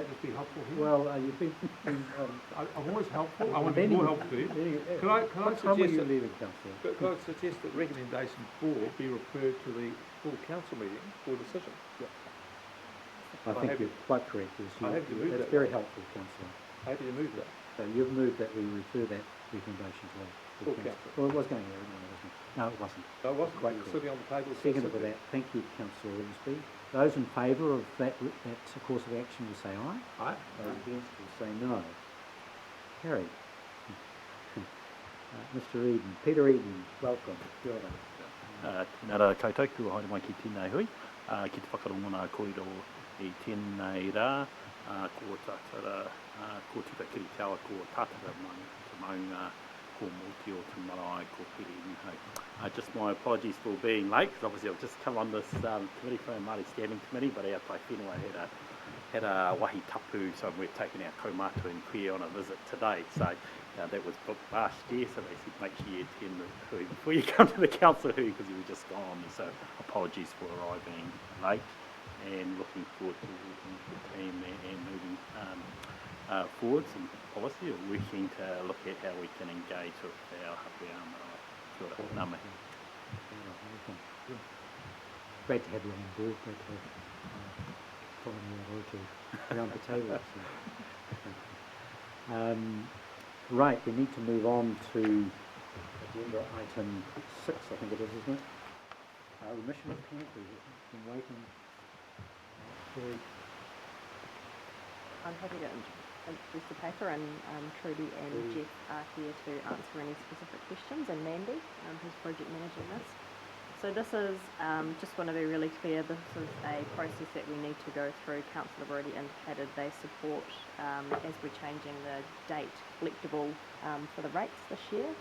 just be helpful here? Well, you've been I'm always helpful, I want to be more helpful to you. Can I what time were suggest you that, leaving, Councillor? could I suggest that recommendation 4 be referred to the full council meeting for decision? I think you're quite correct. I have to move That's that. very helpful, Councillor. Happy to move that. So you've moved that we refer that recommendation to the Full council. council. Well, it was going there anyway, wasn't it? No, it wasn't. So it wasn't Quite it was correct. sitting on the table. Second for that. Thank you, Councillor Ormsby. Those in favour of that course of action will say aye. Aye. Those against will say no. Carried. Mr. Eden. Peter Eden, welcome. Kia ora. Nā rā koutou, kua haere mai ki tēnei hui. Ki te whakarongona koiro i tēnei rā, ko tātara, ko tika kiri tawa, ko tātara te maunga, ko mōti o te marae, ko Peter Eden hau. Just my apologies for being late, because obviously I've just come on this committee from the Māori Standing Committee, but our tai whenua had a wahi tapu, so we're taking our kaumātua and queer on a visit today. So that was booked last year, so they said make sure you attend the hui before you come to the council hui, because he was just gone. So apologies for arriving late, and looking forward to working with the team and moving forwards in policy, or working to look at how we can engage with our hapu marae. Kia ora, nā mihi. Great to have you on board. Great to have following you around the table. Right, we need to move on to agenda item 6, I think it is, isn't it? Remission of penalties. We've been waiting. I'm happy to introduce the paper, and Trudy and Jeff are here to answer any specific questions, and Mandy, who's project managing this. So this is, just want to be really clear, this is a process that we need to go through. Council have already indicated they support, as we're changing the date collectible for the rates this year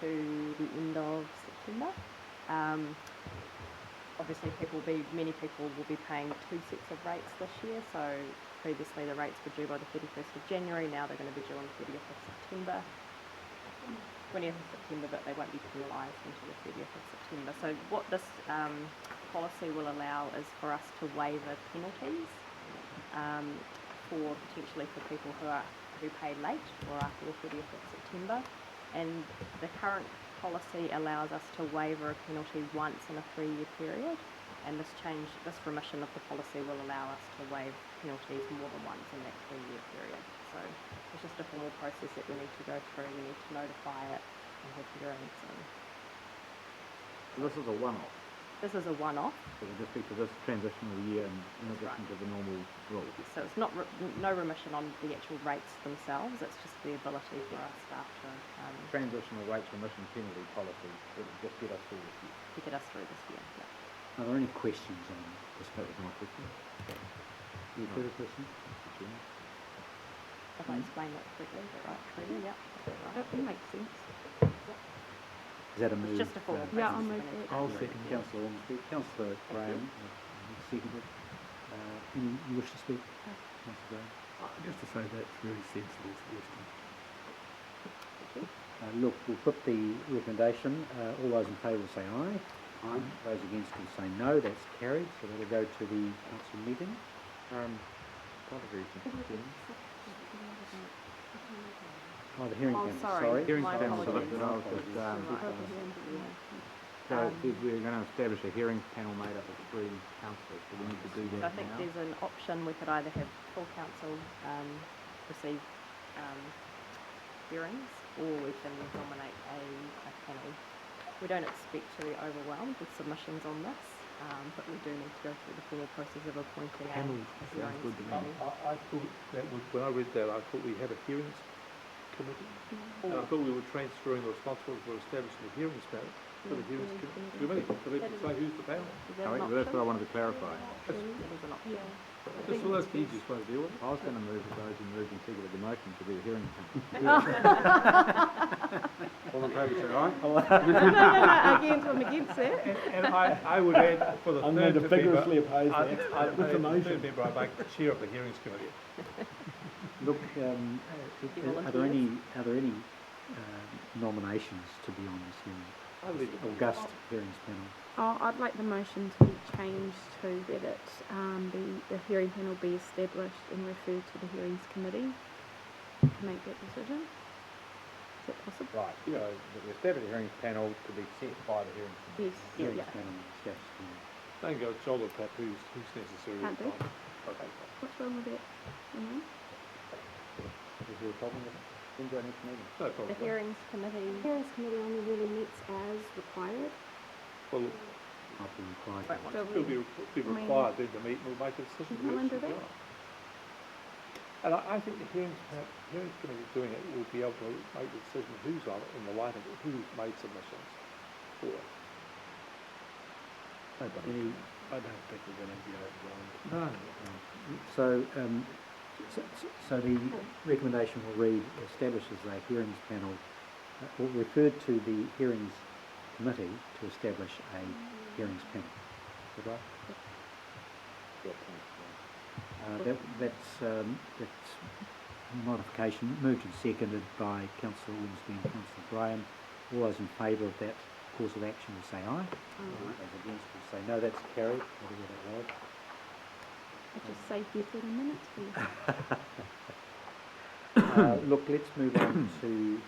to the end of September. Obviously many people will be paying 2 sets of rates this year, so previously the rates were due by the 31st of January, now they're going to be due on the 30th of September. 20th of September, but they won't be penalised until the 30th of September. So what this policy will allow is for us to waiver penalties potentially for people who pay late or after the 30th of September. And the current policy allows us to waiver a penalty once in a 3-year period, and this remission of the policy will allow us to waive penalties more than once in that 3-year period. So it's just a formal process that we need to go through. We need to notify it and have hearings. So this is a one-off. This is a one-off. So it'll just be for this transitional year in addition to the normal rules. So it's not no remission on the actual rates themselves. It's just the ability for our staff to Transitional rates remission penalty policy that will just get us through this year. to get us through this year. Yeah. Are there any questions on this? That was my question. Any further questions? If I explain that correctly, is that right, Trudy? Yeah. That's right. That makes sense. Is that a move? It's just a formal Yeah, process. I'll for move the that. next I'll year. second Councillor Ormsby. Councillor Graham, seconded. Any you wish to speak? Councillor Graham. Just to say that's very sensible suggestion. Look, we'll put the recommendation. All those in favour will say aye. Aye. Those against will say no. That's carried. So that'll go to the council meeting. Contribution. Oh, the hearing Oh, panel. sorry. Hearing My panel, so apologies. that I was just, so we're going to establish a hearing panel made up of 3 councillors, so we need to do So I that think now. there's an option, we could either have full council receive hearings, or we can nominate a panel. We don't expect to be overwhelmed with submissions on this, but we do need to go through the formal process of appointing a Panel sounds hearings good to me. committee. I thought that would, when I read that, I thought we had a hearings committee. And I thought we were transferring the responsibility for establishing the hearings panel to the hearings committee. So they can say who's the panel. Is that Oh, an well, that's what I option? wanted to clarify. That is an option. Just, well, that's the easiest way to deal with it. I was going to move that those who moved and seconded the motion to be the hearing panel. All in favour, say aye. No, against, I'm against that. And I would add for the I'm going third to member, vigorously oppose that. With the the motion. third member, I make the chair of the hearings committee. Look, are there any volunteers? nominations to be on this hearing? I leave it. August hearings panel. Oh, I'd like the motion to be changed to that it, the hearing panel be established and referred to the hearings committee to make that decision. Is that possible? Right, so we establish a hearings panel to be set by the hearings committee. Yes. Hearings Yeah. panel established in Don't go shoulder tap who's necessary. Can't do. Okay. What's wrong with that? Is there a problem with it? When's our next meeting? No The problem. hearings committee, Hearings committee only really meets as required. Well, I'll be required. won't want So it'll be required then to meet and we'll make a decision. Can we do that? And I think the hearings committee doing it will be able to make the decision who's on it in the light of who's made submissions for it. I don't think we're going to be overwhelmed. No. So the recommendation will read, establishes a hearings panel, or referred to the hearings committee to establish a hearings panel. Is that right? That's modification, moved and seconded by Councillor Ormsby and Councillor Graham. All those in favour of that course of action will say aye. Those against will say no. That's carried. Whatever that was. I just saved you 30 minutes for you. Look, let's move on to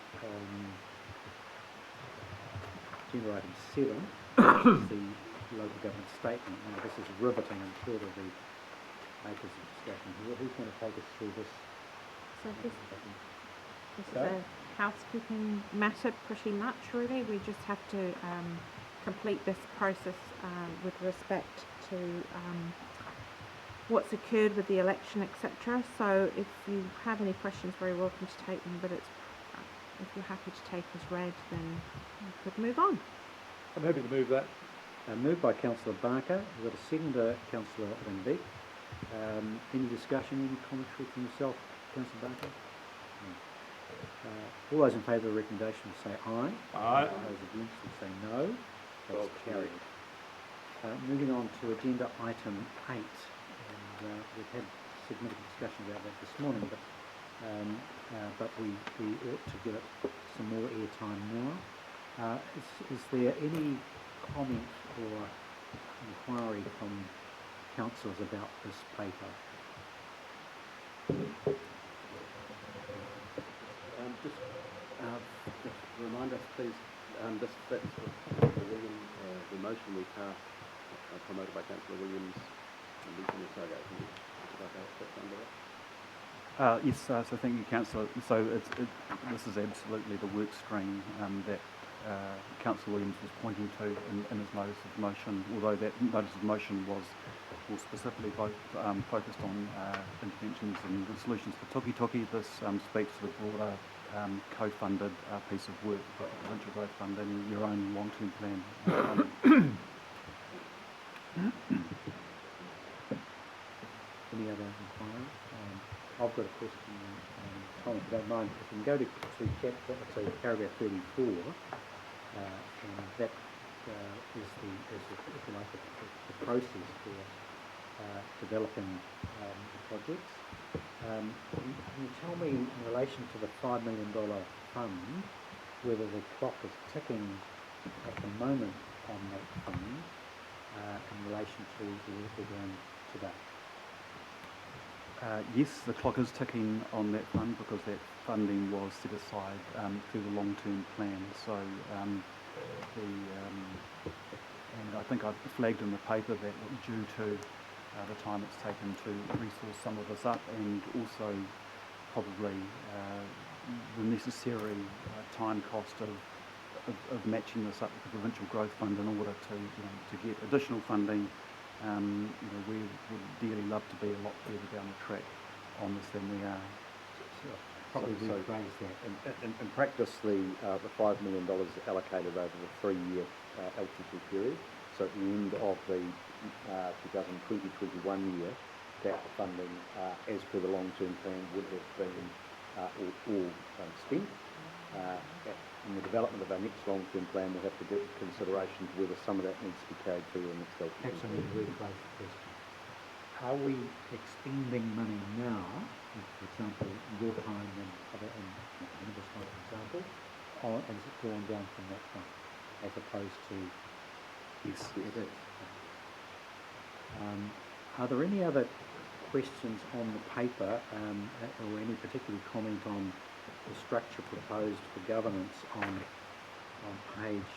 agenda item 7, which is the local government statement. Now, this is riveting. I'm sure there'll be acres of discussion here. Who's going to take us through this? So this is a housekeeping matter pretty much really. We just have to complete this process with respect to what's occurred with the election, etc. So if you have any questions, very welcome to take them, but it's if you're happy to take as read, then we could move on. I'm happy to move that. Moved by Councillor Barker. We've got a seconder, Councillor Ringbeck. Any discussion, any commentary from yourself, Councillor Barker? All those in favour of the recommendation will say aye. Aye. Those against will say no. That's carried. Moving on to agenda item 8. And, we've had significant discussion about that this morning, but we ought to give it some more airtime now. Is there any comment or inquiry from councillors about this paper? Just remind us, please, that's the motion we passed, promoted by Councillor Williams a week or so ago. Can you talk about that, what's under that? Yes, so thank you, Councillor. So this is absolutely the work stream that Councillor Williams was pointing to in his notice of motion, although that notice of motion was more specifically focused on interventions and solutions for tuki-tuki. This speaks to the broader co-funded piece of work, the provincial growth fund and your own long-term plan. Any other inquiries? I've got a question, Tom, if you don't mind. If we can go to paragraph 34, and that is if you like, the process for developing the projects. Can you tell me, in relation to the $5 million fund, whether the clock is ticking at the moment on that fund in relation to the work we're doing today? Yes, the clock is ticking on that fund because that funding was set aside through the long-term plan. So and I think I've flagged in the paper that due to the time it's taken to resource some of this up, and also probably the necessary time cost of matching this up with the Provincial Growth Fund in order to get additional funding. We would dearly love to be a lot further down the track on this than we are. Probably So- rephrase that. In practice, the $5 million is allocated over the 3-year LTP period. So at the end of the 2020-21 year, that funding, as per the long-term plan, would have been all spent. In the development of our next long-term plan, we'll have to give consideration to whether some of that needs to be carried through the next LTP. Perhaps I need to rephrase the question. Are we expending money now, for example, your time and other, and this one, for example, or is it drawn down from that fund, as opposed to? Yes, it is. Are there any other questions on the paper, or any particular comment on the structure proposed for governance on page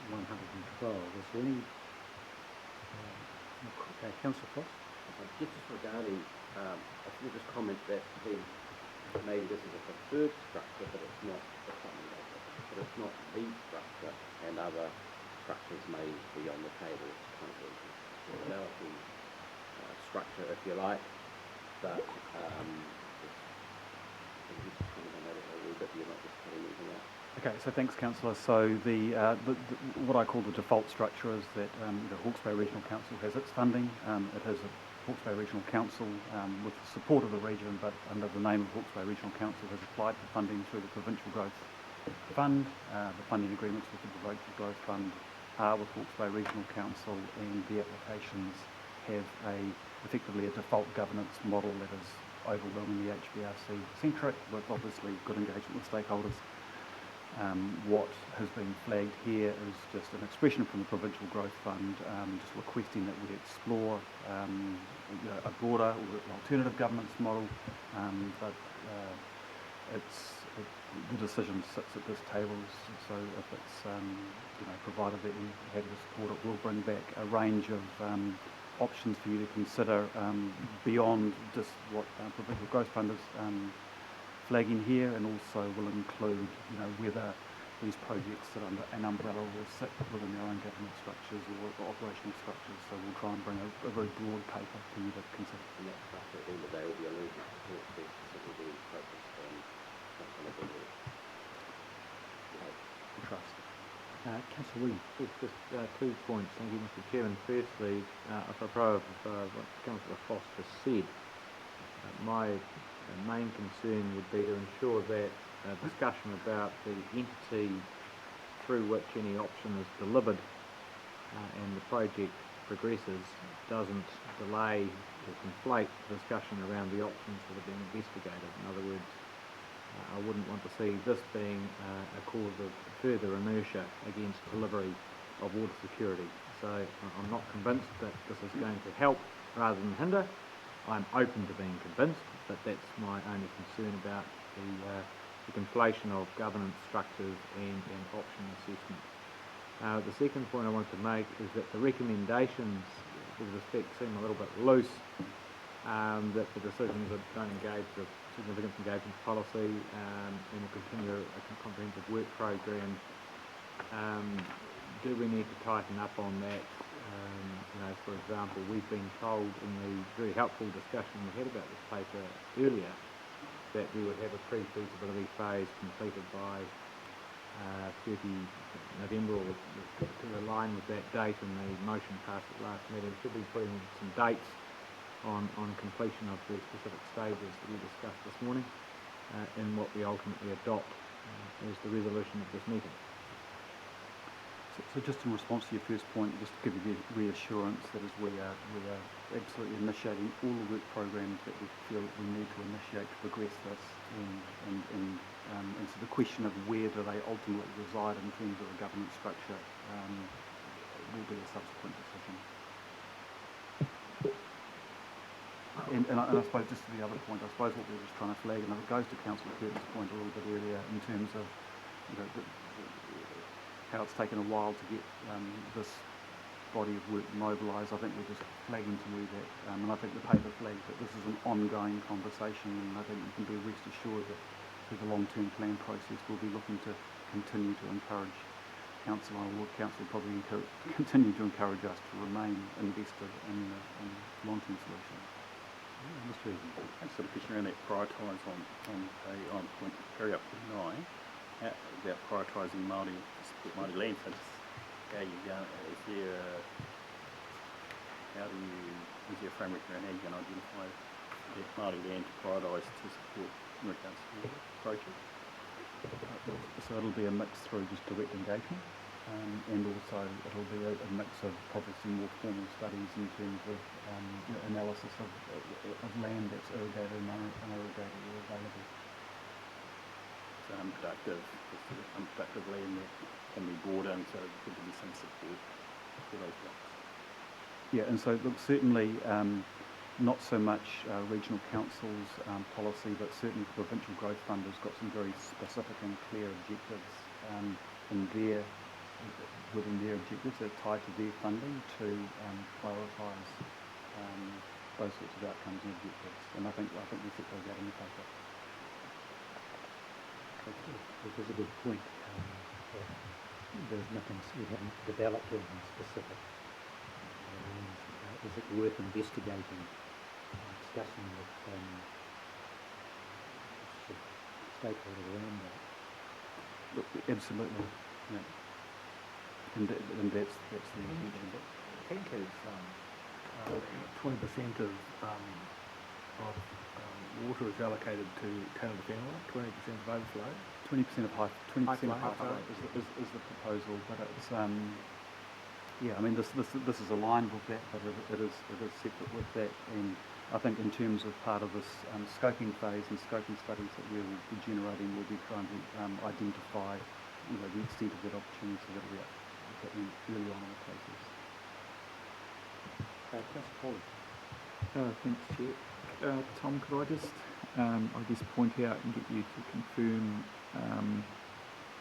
112? Is there any? Councillor Foss? Just regarding, I think just comment that maybe this is a preferred structure, but it's not the structure, and other structures may be on the table. It's kind of a personality structure, if you like, but just comment on that a little bit. You're not just putting anything out. Okay, so thanks, Councillor. So the what I call the default structure is that the Hawke's Bay Regional Council has its funding. It has a Hawke's Bay Regional Council with the support of the region, but under the name of Hawke's Bay Regional Council, has applied for funding through the Provincial Growth Fund. The funding agreements with the Provincial Growth Fund are with Hawke's Bay Regional Council, and the applications have effectively a default governance model that is overwhelmingly HBRC centric, with obviously good engagement with stakeholders. What has been flagged here is just an expression from the Provincial Growth Fund, just requesting that we explore a broader or alternative governance model, but the decision sits at this table, so if it's provided that you have the support, it will bring back a range of options for you to consider beyond just what Provincial Growth Fund is flagging here, and also will include whether these projects sit under an umbrella or sit within their own government structures or operational structures. So we'll try and bring a very broad paper for you to consider. And that structure at the end of the day will be alluded to specifically focused on sustainability. Trust. Councillor Williams. Just 2 points. Thank you, Mr. Chairman. Firstly, apropos of what Councillor Foss just said, my main concern would be to ensure that discussion about the entity through which any option is delivered and the project progresses doesn't delay or conflate the discussion around the options that are being investigated. In other words, I wouldn't want to see this being a cause of further inertia against delivery of water security. So I'm not convinced that this is going to help rather than hinder. I'm open to being convinced, but that's my only concern about the conflation of governance structures and option assessment. The second point I want to make is that the recommendations with respect seem a little bit loose, that the decisions that don't engage with significant engagement policy and will continue a comprehensive work program. Do we need to tighten up on that? For example, we've been told in the very helpful discussion we had about this paper earlier that we would have a pre-feasibility phase completed by 30 November, or to align with that date, and the motion passed at last meeting. Should be putting some dates on completion of the specific stages that we discussed this morning in what we ultimately adopt as the resolution of this meeting. So just in response to your first point, just to give you the reassurance that is we are absolutely initiating all the work programs that we feel that we need to initiate to progress this, and so the question of where do they ultimately reside in terms of the governance structure will be a subsequent decision. And I suppose just to the other point, I suppose what we were just trying to flag, and it goes to Councillor Curtin's point a little bit earlier in terms of how it's taken a while to get this body of work mobilised. I think we're just flagging to you that, and I think the paper flags that this is an ongoing conversation, and I think you can be rest assured that through the long-term plan process we'll be looking to continue to encourage Council, or Council will probably continue to encourage us to remain invested in long-term solutions. Mr. Egan, thanks for the question around that prioritise on point carry up to 9. About prioritising Māori to support Māori land. So just how you go, is there a framework around how you're going to identify that Māori land to prioritise to support in regards to the project? So it'll be a mix through just direct engagement, and also it'll be a mix of probably some more formal studies in terms of analysis of land that's irrigated and unirrigated or available. So unproductive land that can be brought in, so there could be some support for those blocks. Yeah, and so look, certainly not so much regional councils policy, but certainly the Provincial Growth Fund has got some very specific and clear objectives within their objectives that are tied to their funding to prioritise those sorts of outcomes and objectives. And I think we set those out in the paper. Which is a good point. There's nothing, we haven't developed anything specific. Is it worth investigating, discussing with stakeholders around that? Look, absolutely. Yeah. And that's the intention. I think is 20% of water is allocated to Tana Whenua, 20% of overflow. 20% of high flow is the proposal, but it's yeah. I mean, this is aligned with that, but it is separate with that. And I think in terms of part of this scoping phase and scoping studies that we'll be generating, we'll be trying to identify the extent of that opportunity so that we're getting early on in the process. Councillor Foley. Thanks, Chair. Tom, could I just point out and get you to confirm,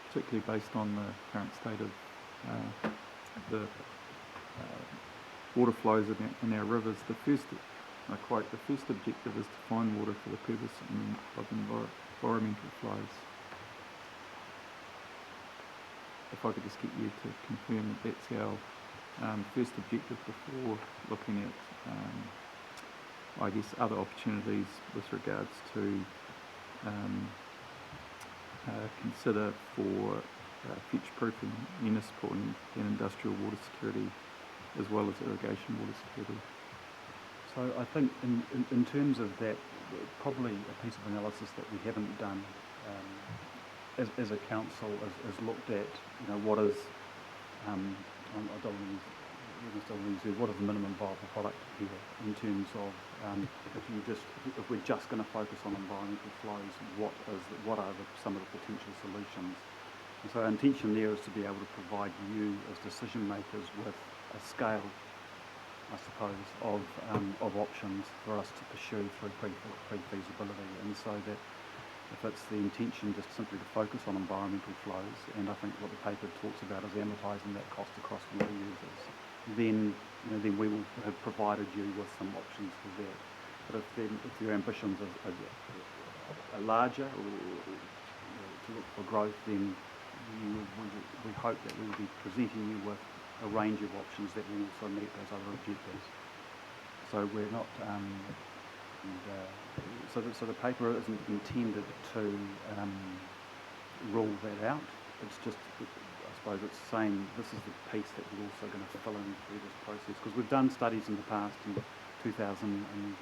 particularly based on the current state of the water flows in our rivers, I quote, the first objective is to find water for the purpose of environmental flows. If I could just get you to confirm that that's our first objective before looking at I guess other opportunities with regards to consider for future-proofing municipal and industrial water security as well as irrigation water security. So I think in terms of that, probably a piece of analysis that we haven't done as a council is looked at, what is, what is the minimum viable product here in terms of if we're just going to focus on environmental flows, what are some of the potential solutions? And so our intention there is to be able to provide you as decision makers with a scale, I suppose, of options for us to pursue through pre-feasibility, and so that if it's the intention just simply to focus on environmental flows, and I think what the paper talks about is amortising that cost across water users, then we will have provided you with some options for that. But if your ambitions are larger or to look for growth, then we hope that we will be presenting you with a range of options that will also meet those other objectives. So we're not, so the paper isn't intended to rule that out. It's just, I suppose it's saying this is the piece that we're also going to fill in through this process, because we've done studies in the past in 2010,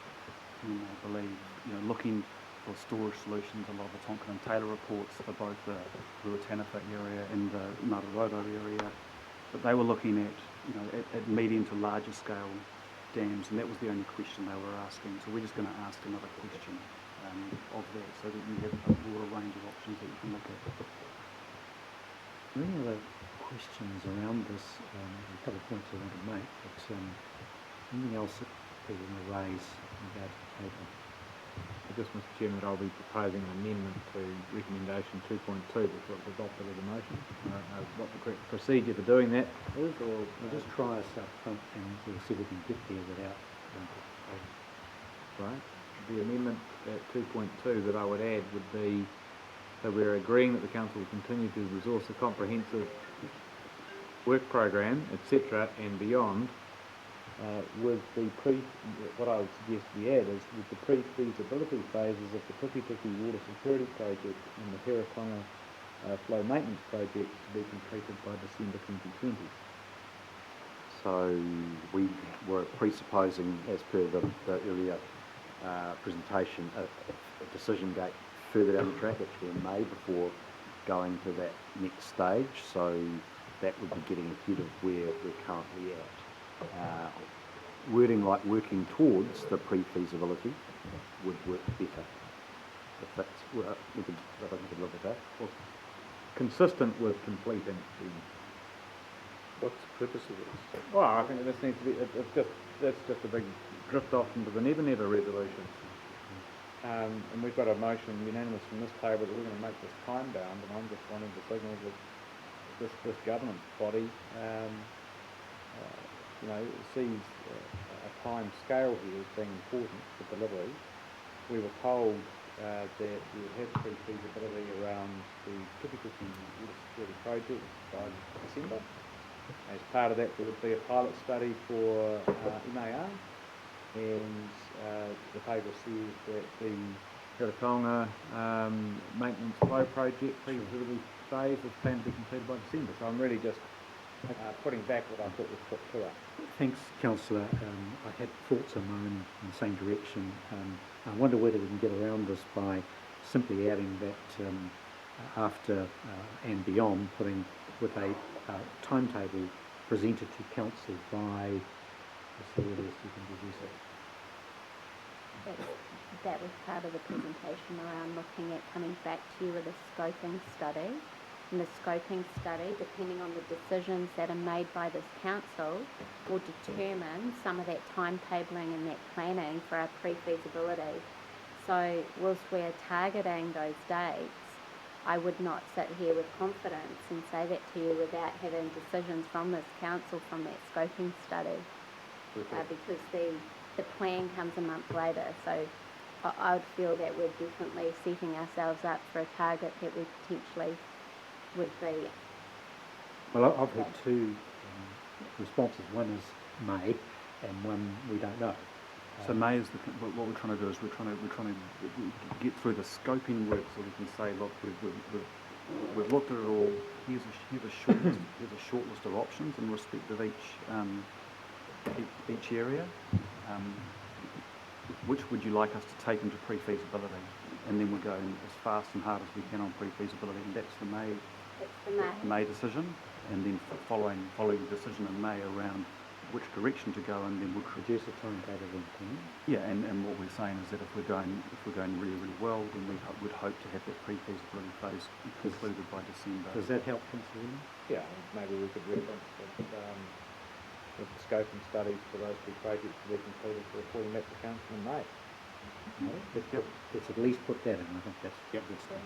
I believe, looking for storage solutions. A lot of the Tonkin and Taylor reports for both the Ruataniwha area and the Mataroto area but they were looking at, at medium to larger scale dams, and that was the only question they were asking. So we're just going to ask another question of that, so that you have a broader range of options that you can look at. Are there any other questions around this? A couple of points I want to make, but anything else that people want to raise about the paper? Just, Mr Chairman, I'll be proposing an amendment to recommendation 2.2 before it's adopted as a motion. I don't know what the correct procedure for doing that is, or We'll just try us up front and we'll see if we can get there without. right. The amendment at 2.2 that I would add would be that we're agreeing that the council will continue to resource a comprehensive work program, etc., and beyond, with the what I would suggest we add is with the pre-feasibility phases of the Tukituki Water Security Project and the Hiratonga Flow Maintenance Project to be completed by December 2020. So we were presupposing, as per the earlier presentation, a decision date further down the track, actually in May, before going to that next stage. So that would be getting ahead of where we're currently at. Wording like working towards the pre-feasibility would work better. If that's, I think we could look at that. Well, consistent with completing the... What's the purpose of this? Well, I think this needs to be, that's just a big drift off into the never resolution. And we've got a motion unanimous from this table that we're going to make this time bound, and I'm just wanting to signal that this governance body, sees a time scale here as being important for delivery. We were told that we would have pre-feasibility around the Tukituki Water Security Project by December. As part of that, there would be a pilot study for MAR, and the paper says that the Hiratonga Maintenance Flow Project pre-feasibility phase is planned to be completed by December. So I'm really just putting back what I thought was put to us. Thanks, Councillor. I had thoughts of mine in the same direction. I wonder whether we can get around this by simply adding that after and beyond, putting with a timetable presented to council by the earliest you can produce it. That was part of the presentation around looking at coming back to you with a scoping study. And the scoping study, depending on the decisions that are made by this council, will determine some of that timetabling and that planning for our pre-feasibility. So whilst we're targeting those dates, I would not sit here with confidence and say that to you without having decisions from this council from that scoping study, because the plan comes a month later. So I would feel that we're definitely setting ourselves up for a target that we potentially would be. Well, I've had two responses. One is May, and one we don't know. So May is what we're trying to do is we're trying to get through the scoping work, so we can say, look, we've looked at it all. Here's a short list of options in respect of each area. Which would you like us to take into pre-feasibility? And then we're going as fast and hard as we can on pre-feasibility, and that's the May decision. And then following the decision in May around which direction to go, and then we'll produce a timetable in time. Yeah, and what we're saying is that if we're going really, really well, then we would hope to have that pre-feasibility phase concluded by December. Does that help, Councillor? Yeah, maybe we could reference that with the scoping studies for those two projects to be completed for reporting back to council in May. Let's at least put that in. I think that's good stuff.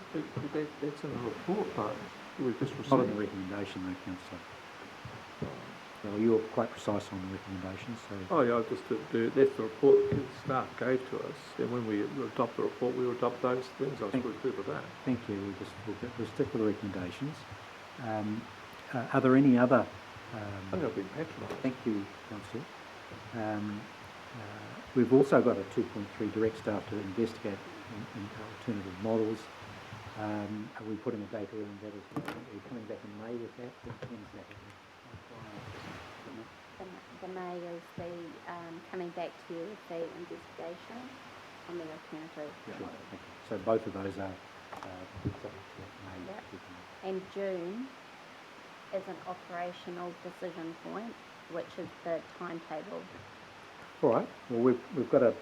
That's in the report, though. We've just received. Not in the recommendation, though, Councillor. Well, you were quite precise on the recommendations. So. Oh yeah, that's the report that staff gave to us, and when we adopt the report, we adopt those things. I was pretty clear with that. Thank you. We'll stick with the recommendations. Are there any other? I think I've been patronised. Thank you, Councillor. We've also got a 2.3 direct staff to investigate alternative models. Are we putting a date around that as well? Are we coming back in May with that? When's that happening? The May is the coming back to you with the investigation on the alternative. Sure. Okay. So both of those are subject to May. Yep. And June is an operational decision point, which is the timetable. All right. Well, we've got the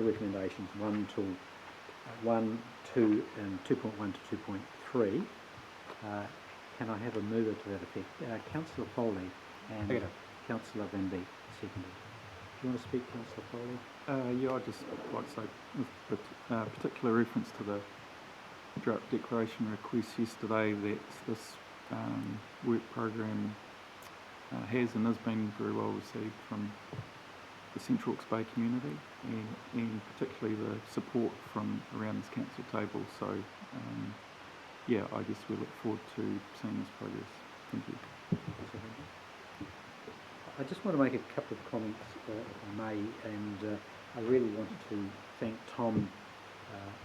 recommendations 1 to 1, 2, and 2.1 to 2.3. Can I have a mover to that effect? Councillor Foley and Councillor Van Beek, seconded. Do you want to speak, Councillor Foley? Yeah, I'd just like to say, with particular reference to the drought declaration request yesterday, that this work program has and has been very well received from the Central Hawke's Bay community, and particularly the support from around this council table. So, yeah, I guess we look forward to seeing this progress. Thank you. I just want to make a couple of comments, if I may, and I really wanted to thank Tom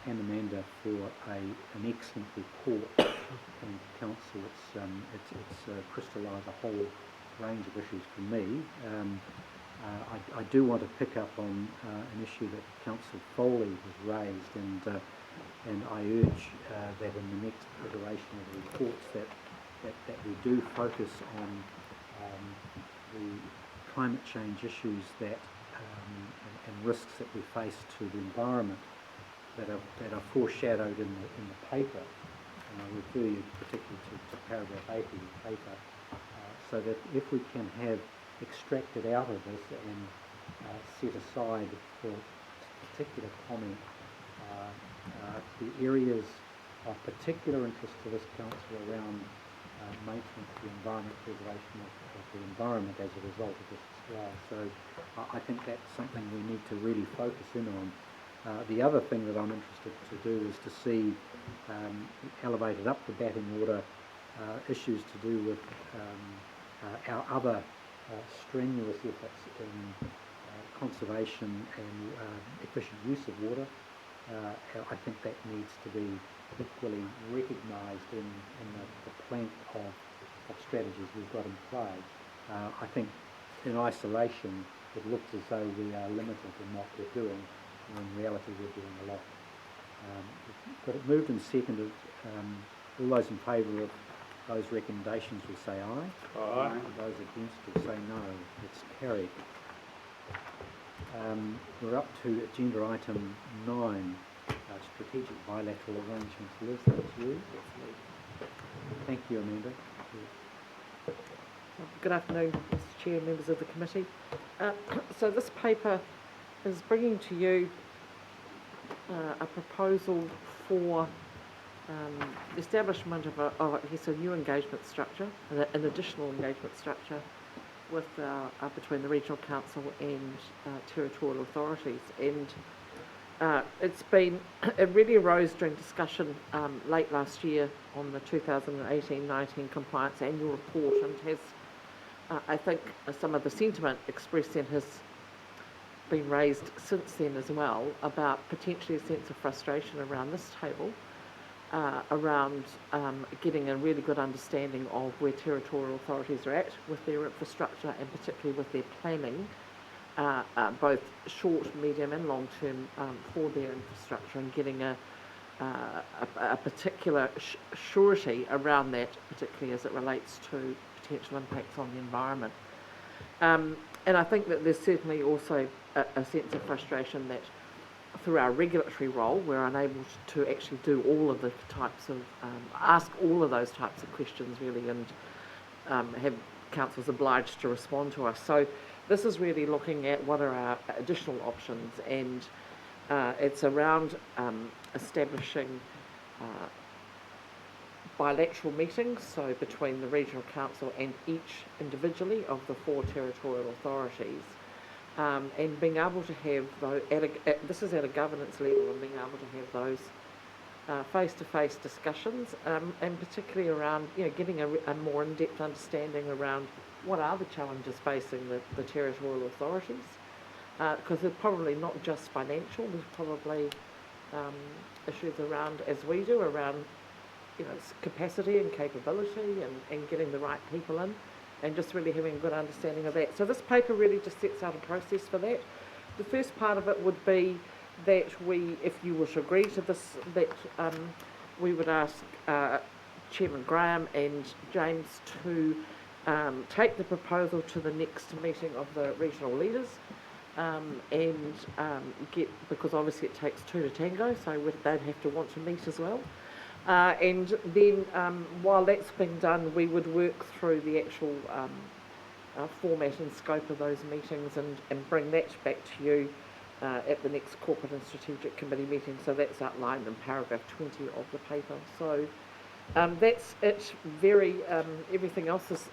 and Amanda for an excellent report from Council. It's crystallised a whole range of issues for me. I do want to pick up on an issue that Councillor Foley has raised, and I urge that in the next iteration of the reports that we do focus on the climate change issues that and risks that we face to the environment that are foreshadowed in the paper. And I refer you particularly to paragraph 80 of the paper, so that if we can have extracted out of this and set aside for particular comment the areas of particular interest to this council around maintenance of the environment, preservation of the environment as a result of this as well. So I think that's something we need to really focus in on. The other thing that I'm interested to do is to see elevated up the batting order issues to do with our other strenuous efforts in conservation and efficient use of water. I think that needs to be equally recognised in the plank of strategies we've got in play. I think in isolation it looks as though we are limited in what we're doing, when in reality we're doing a lot. But it moved and seconded. All those in favour of those recommendations will say aye. Aye. And those against will say no. It's carried. We're up to agenda item 9, strategic bilateral arrangements. Liz, that's you. Thank you, Amanda. Good afternoon, Mr Chair, members of the committee. So this paper is bringing to you a proposal for the establishment of a new engagement structure, an additional engagement structure with between the Regional Council and territorial authorities. And it really arose during discussion late last year on the 2018-19 compliance annual report, and has, I think, some of the sentiment expressed then has been raised since then as well, about potentially a sense of frustration around this table, around getting a really good understanding of where territorial authorities are at with their infrastructure, and particularly with their planning, both short, medium and long term for their infrastructure, and getting a particular surety around that, particularly as it relates to potential impacts on the environment. And I think that there's certainly also a sense of frustration that through our regulatory role we're unable to actually do all of the types of, ask all of those types of questions really, and have councils obliged to respond to us. So this is really looking at what are our additional options, and it's around establishing bilateral meetings, so between the Regional Council and each individually of the 4 territorial authorities, and being able to have those, this is at a governance level, and being able to have those face-to-face discussions, and particularly around, getting a more in-depth understanding around what are the challenges facing the territorial authorities, because they're probably not just financial, there's probably issues around, as we do, around capacity and capability, and getting the right people in, and just really having a good understanding of that. So this paper really just sets out a process for that. The first part of it would be that we, if you were to agree to this, that we would ask Chairman Graham and James to take the proposal to the next meeting of the regional leaders and because obviously it takes two to tango, so they'd have to want to meet as well. And then while that's being done, we would work through the actual format and scope of those meetings and bring that back to you at the next Corporate and Strategic Committee meeting. So that's outlined in paragraph 20 of the paper. So that's it. Everything else has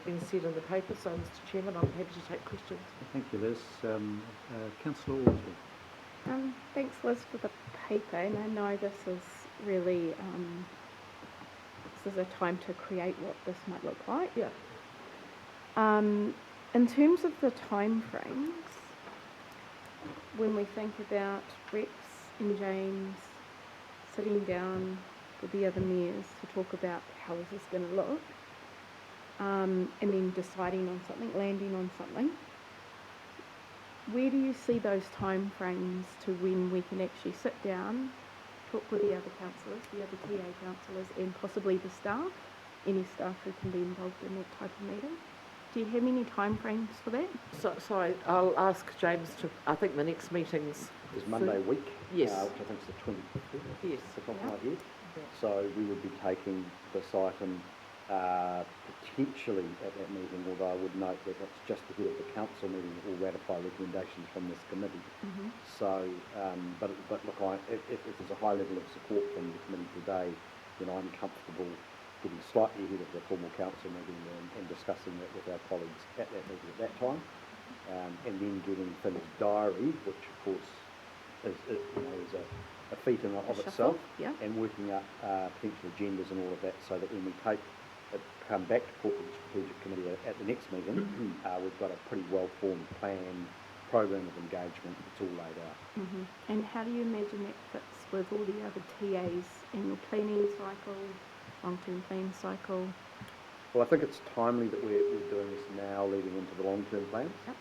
been said in the paper. So, Mr. Chairman, I'm happy to take questions. Thank you, Liz. Councillor Orsley. Thanks, Liz, for the paper, and I know this is really this is a time to create what this might look like. Yeah. In terms of the time frames, when we think about Rex and James sitting down with the other mayors to talk about how is this going to look, and then deciding on something, landing on something, where do you see those time frames to when we can actually sit down, talk with the other councillors, the other TA councillors, and possibly the staff, any staff who can be involved in that type of meeting? Do you have any time frames for that? So I'll ask James to, I think the next meeting's... Is Monday week, yes. which I think is the 25th, yes. off the top of my head. So we would be taking this item potentially at that meeting, although I would note that that's just ahead of the council meeting that will ratify recommendations from this committee. Mm-hmm. So, but look, if there's a high level of support from the committee today, then I'm comfortable getting slightly ahead of the formal council meeting and discussing that with our colleagues at that meeting at that time, and then getting things diary, which of course is a feat in of itself, yeah. and working out potential agendas and all of that, so that when we come back to Corporate and Strategic Committee at the next meeting, we've got a pretty well-formed plan, program of engagement, it's all laid out. Mm-hmm. And how do you imagine that fits with all the other TAs in your planning cycle, long-term plan cycle? Well, I think it's timely that we're doing this now, leading into the long-term plans. Yep.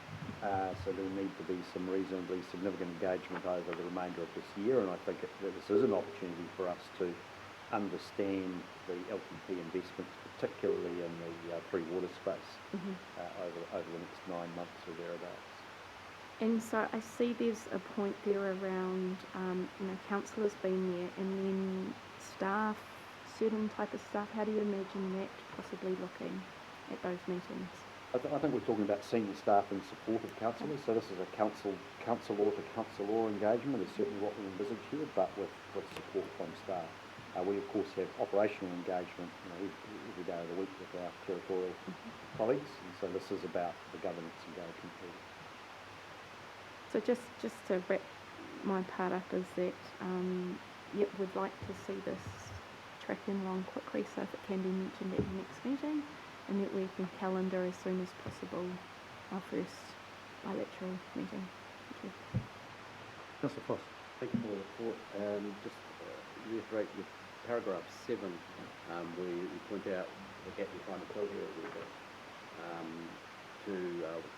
So there'll need to be some reasonably significant engagement over the remainder of this year, and I think that this is an opportunity for us to understand the LTP investments, particularly in the free water space, over the next 9 months or thereabouts. And so I see there's a point there around, councillors being there, and then staff, certain type of staff. How do you imagine that possibly looking at those meetings? I think we're talking about senior staff in support of councillors, so this is a councillor to councillor engagement is certainly what we envisage here, but with support from staff. We of course have operational engagement every day of the week with our territorial colleagues, and so this is about the governance engagement here. So just to wrap my part up is that we'd like to see this tracking along quickly, so if it can be mentioned at the next meeting, and that we can calendar as soon as possible our first bilateral meeting. Thank you. Councillor Foss. Thank you for the report. Just reiterate with paragraph 7, where you point out the gap you're trying to fill here a little bit, to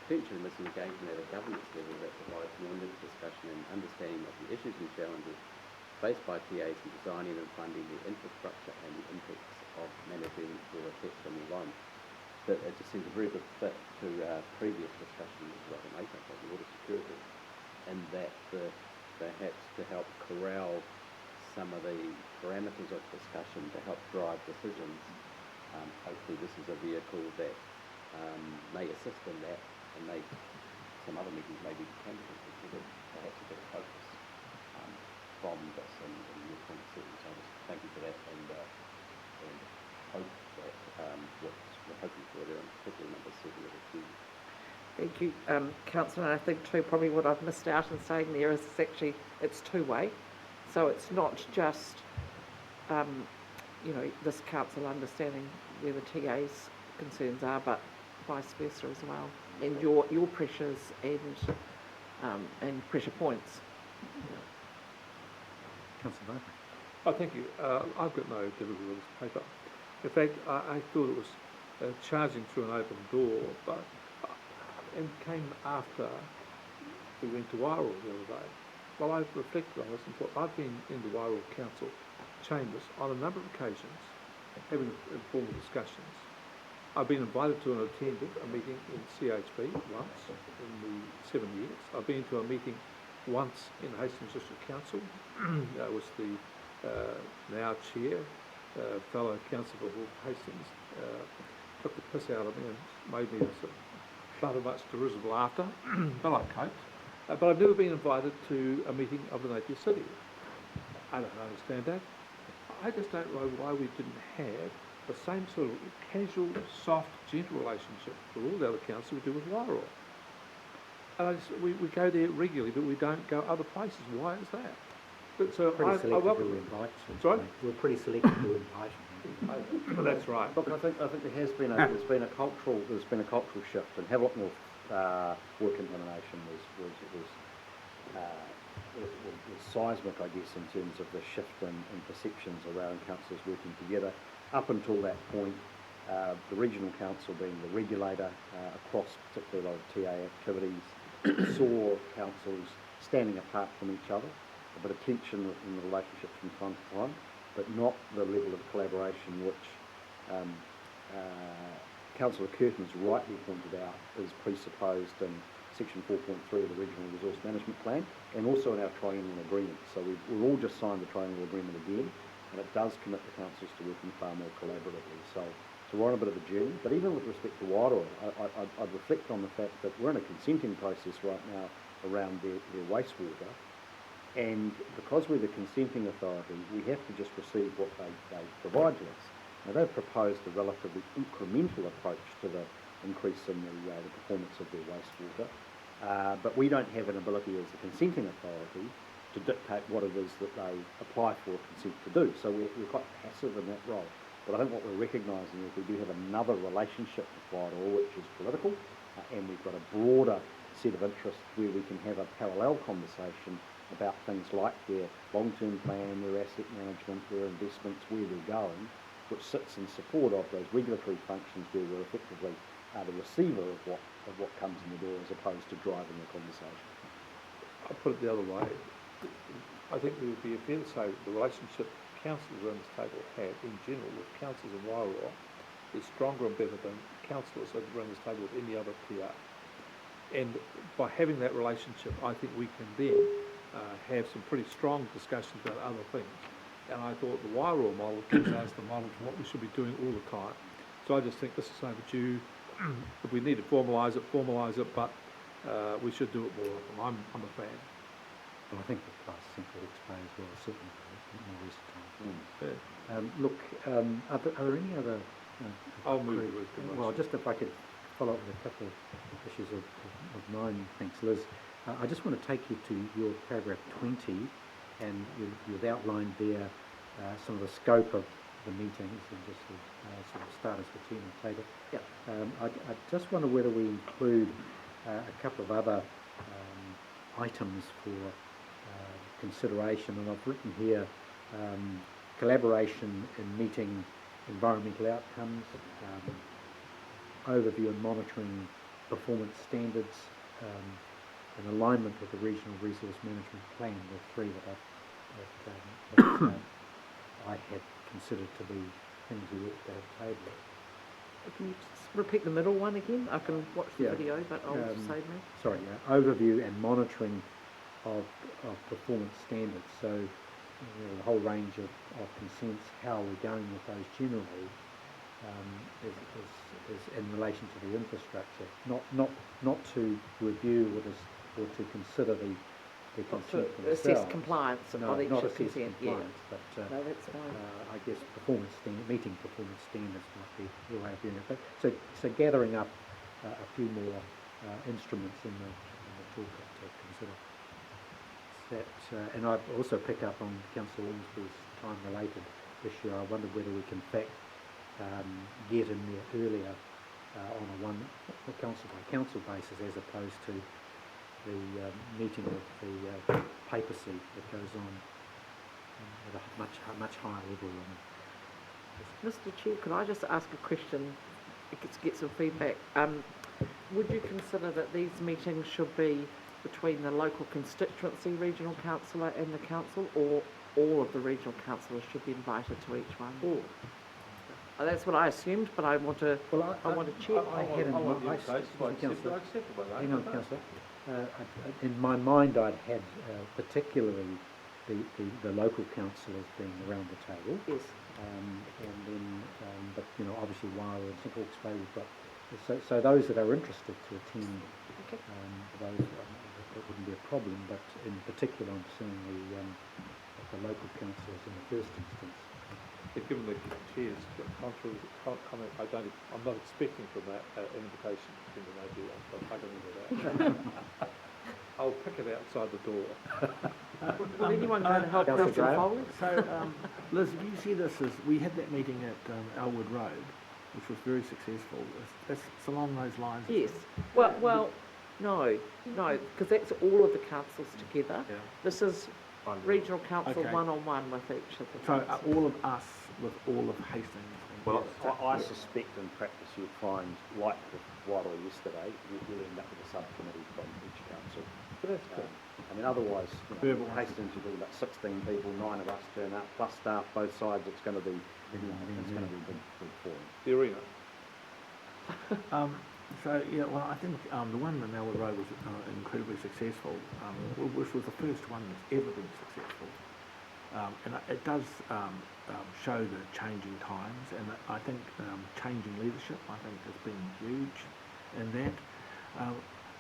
potential missing engagement at a governance level that provides more in-depth discussion and understanding of the issues and challenges faced by TAs in designing and funding the infrastructure and the impacts of managing the effects on the environment. But it just seems a very good fit to previous discussions about the makeup of the water security, and that perhaps to help corral some of the parameters of discussion to help drive decisions. Hopefully this is a vehicle that may assist in that, and some other meetings maybe can consider perhaps a bit of focus from this and your point of view. So I just thank you for that, and hope that what we're hoping for there, and particularly number 7 of the queue. Thank you, Councillor. And I think too, probably what I've missed out in saying there is it's two-way. So it's not just, this council understanding where the TA's concerns are, but vice versa as well, and your pressures and pressure points. Councillor Barker. Oh, thank you. I've got no difficulty with this paper. In fact, I thought it was charging through an open door, but and came after we went to Wairoa the other day. Well, I've reflected on this and thought I've been in the Wairoa Council chambers on a number of occasions having informal discussions. I've been invited to and attended a meeting in CHB once in the 7 years. I've been to a meeting once in Hastings District Council. That was the now chair, fellow councillor for Hastings, took the piss out of me and made me utter much derisive laughter, but I coped. But I've never been invited to a meeting of the Napier City. I don't understand that. I just don't know why we didn't have the same sort of casual, soft, gentle relationship with all the other councils we do with Wairoa. And we go there regularly, but we don't go other places. Why is that? But so Pretty I selective welcome who it. invites them. Sorry? We're pretty selective who invites them. Well, that's right. Look, I think there has been there's been a cultural shift, and Havelock North work implementation was seismic, I guess, in terms of the shift in perceptions around councils working together. Up until that point, the regional council being the regulator across particularly a lot of TA activities, saw councils standing apart from each other, a bit of tension in the relationships from time to time, but not the level of collaboration which Councillor Curtin's rightly pointed out is presupposed in Section 4.3 of the Regional Resource Management Plan, and also in our triennial agreement. So we've all just signed the triennial agreement again, and it does commit the councils to working far more collaboratively. So we're on a bit of a journey, but even with respect to Wairoa, I'd reflect on the fact that we're in a consenting process right now around their wastewater, and because we're the consenting authority, we have to just receive what they provide to us. Now, they've proposed a relatively incremental approach to the increase in the performance of their wastewater, but we don't have an ability as a consenting authority to dictate what it is that they apply for consent to do. So we're quite passive in that role. But I think what we're recognising is we do have another relationship with Wairoa, which is political, and we've got a broader set of interests where we can have a parallel conversation about things like their long-term plan, their asset management, their investments, where they're going, which sits in support of those regulatory functions where we're effectively the receiver of what comes in the door as opposed to driving the conversation. I'll put it the other way. I think it would be fair to say that the relationship councillors around this table have in general with councillors in Wairoa is stronger and better than councillors around this table with any other PR. And by having that relationship, I think we can then have some pretty strong discussions about other things. And I thought the Wairoa model gives us the model for what we should be doing all the time. So I just think this is overdue. If we need to formalise it, but we should do it more often. I'm a fan. Well, I think the plus simple explain as well, certainly in more recent times. Yeah. Look, are there any other... I'll move it. Well, just if I could follow up with a couple of issues of mine, thanks Liz. I just want to take you to your paragraph 20, and you've outlined there some of the scope of the meetings and just the sort of status of the team and table. Yeah. I just wonder whether we include a couple of other items for consideration, and I've written here collaboration in meeting environmental outcomes, overview and monitoring performance standards, and alignment with the Regional Resource Management Plan, the three that I had considered to be things we ought to have tabled. Can you just repeat the middle one again? I can watch the video, but I'll save me. Sorry, overview and monitoring of performance standards. So a whole range of consents, how we're going with those generally is in relation to the infrastructure, not to review or to consider the consent themselves. Assess compliance No, of each not assess consent. compliance, but No, that's fine. I guess meeting performance standards might be the way of doing it. But so gathering up a few more instruments in the toolkit to consider. And I also pick up on Councillor Ormsby's time-related issue. I wonder whether we can in fact get in there earlier on a council-by-council basis, as opposed to the meeting of the papacy that goes on at a much higher level. Mr. Chair, could I just ask a question to get some feedback? Would you consider that these meetings should be between the local constituency regional councillor and the council, or all of the regional councillors should be invited to each one? That's what I assumed, but I want to. Well, I want to check. I had in mind, I excuse me, Councillor. acceptable, Hang on, Councillor. In my mind, I'd had particularly the local councillors being around the table. Yes. And then, but you know, obviously, while in St Hawke's Bay, we've got so those that are interested to attend, Okay. those that wouldn't be a problem. But in particular, I'm seeing the local councillors in the first instance. Given the chair's contrary comment, I'm not expecting from that an invitation to the idea. I don't know that. I'll pick it outside the door. Will anyone go to help Councillor Councillor Graham? Foley? So, Liz, you see this as, we had that meeting at Elwood Road, which was very successful. It's along those lines. Yes. Well, no, because that's all of the councils together. Yeah. This is regional council Okay. one-on-one with each of the So councils. all of us with all of Hastings. Well, I suspect in practice you'll find, like with Wairau yesterday, you'll end up with a subcommittee from each council. That's good. I mean, otherwise, Verbal. Hastings, you've got about 16 people, 9 of us turn up, plus staff both sides, it's going to be, it's going to be a big forum. The arena. So, yeah, well, I think the one in Elwood Road was incredibly successful, which was the first one that's ever been successful. And it does show the changing times, and I think changing leadership, I think, has been huge in that.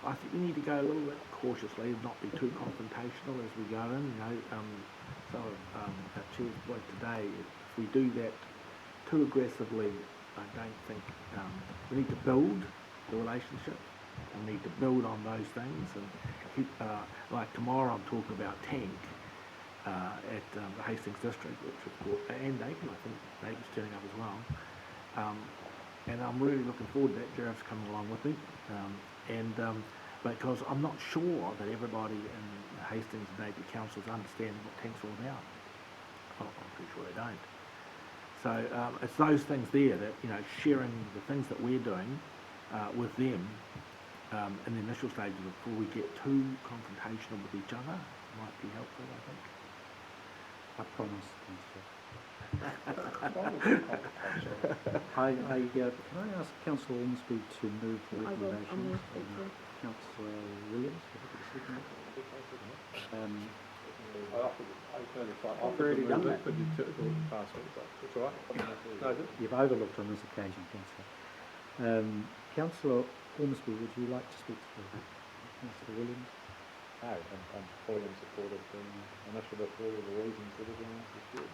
I think we need to go a little bit cautiously, not be too confrontational as we go in. You know, so our chair's point today, if we do that too aggressively, I don't think we need to build the relationship. We need to build on those things, and keep, like tomorrow I'm talking about tank at the Hastings district, which of course, and Nathan, I think Nathan's turning up as well. And I'm really looking forward to that. Jareth's coming along with me, because I'm not sure that everybody in Hastings and Napier councils understand what tank's all about. Well, I'm pretty sure they don't. So it's those things there that, you know, sharing the things that we're doing with them in the initial stages before we get too confrontational with each other might be helpful, I think. I promise, can I ask Councillor Ormsby to move the I will, recommendations? I'm going to and speak to Councillor Williams, if you could second it. I've already done that. But you took it past me, but it's all right. No, You've overlooked on this occasion, Councillor. Councillor Ormsby, would you like to speak to Councillor Williams? No, I'm fully in support of the initiative for all of the reasons that everyone else has shared.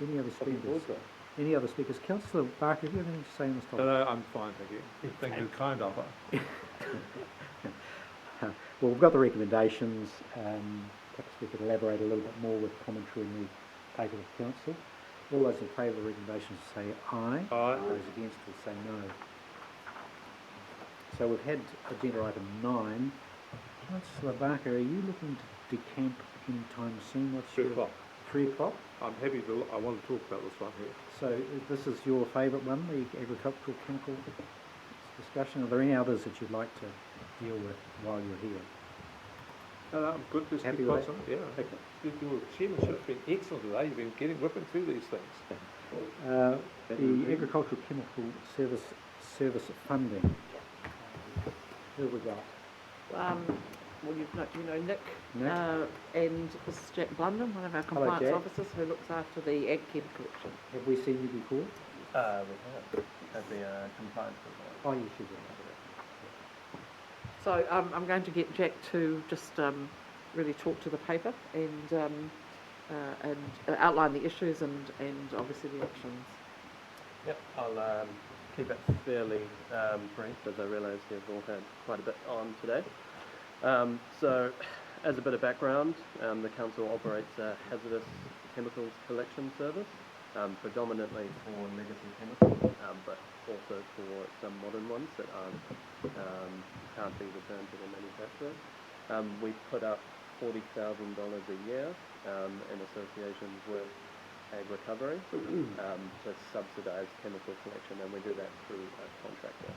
Any other Looking speakers? forward to it. Any other speakers? Councillor Barker, have you anything to say on this topic? No, I'm fine, thank you. Thank you, kind offer. Well, we've got the recommendations. Perhaps we could elaborate a little bit more with commentary in the paper of council. All those in favour of the recommendations say aye. Aye. Those against will say no. So we've had agenda item 9. Councillor Barker, are you looking to decamp any time soon? What's 3 your- o'clock. 3 o'clock? I'm happy to, I want to talk about this one here. So this is your favourite one, the agricultural chemical discussion. Are there any others that you'd like to deal with while you're here? No, I'm good. Just Happy keep with on, that? yeah. Okay. Your chairmanship's been excellent today. You've been whipping through these things. The agricultural chemical service funding. Who have we got? Well, you know Nick, Nick? and Mrs. Jack Blunden, one of our Hello, compliance Jack. officers who looks after the ag chem collection. Have we seen you before? We have at the compliance report. Oh, you should. So I'm going to get Jack to just really talk to the paper and outline the issues and obviously the actions. Yep, I'll keep it fairly brief as I realise you've all had quite a bit on today. So, as a bit of background, the Council operates a hazardous chemicals collection service, predominantly for legacy chemicals, but also for some modern ones that can't be returned to the manufacturer. We put up $40,000 a year in association with Agrichemical to subsidise chemical collection, and we do that through a contractor.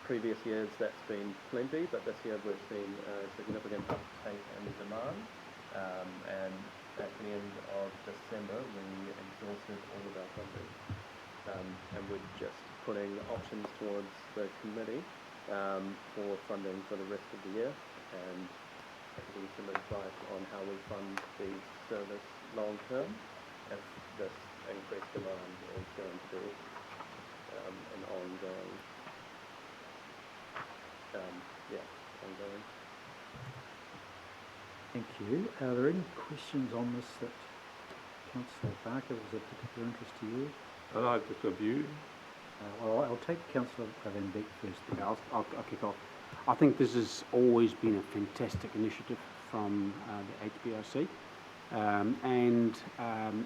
Previous years that's been plenty, but this year we've seen a significant uptake in demand, and at the end of December we exhausted all of our funding. and we're just putting options towards the committee for funding for the rest of the year, and giving some advice on how we fund the service long term if this increased demand is going to be an ongoing. Ongoing. Thank you. Are there any questions on this that Councillor Barker was of particular interest to you? And I've just a view. Well, I'll take Councillor Van Beek first. Yeah, I'll kick off. I think this has always been a fantastic initiative from the HBRC, and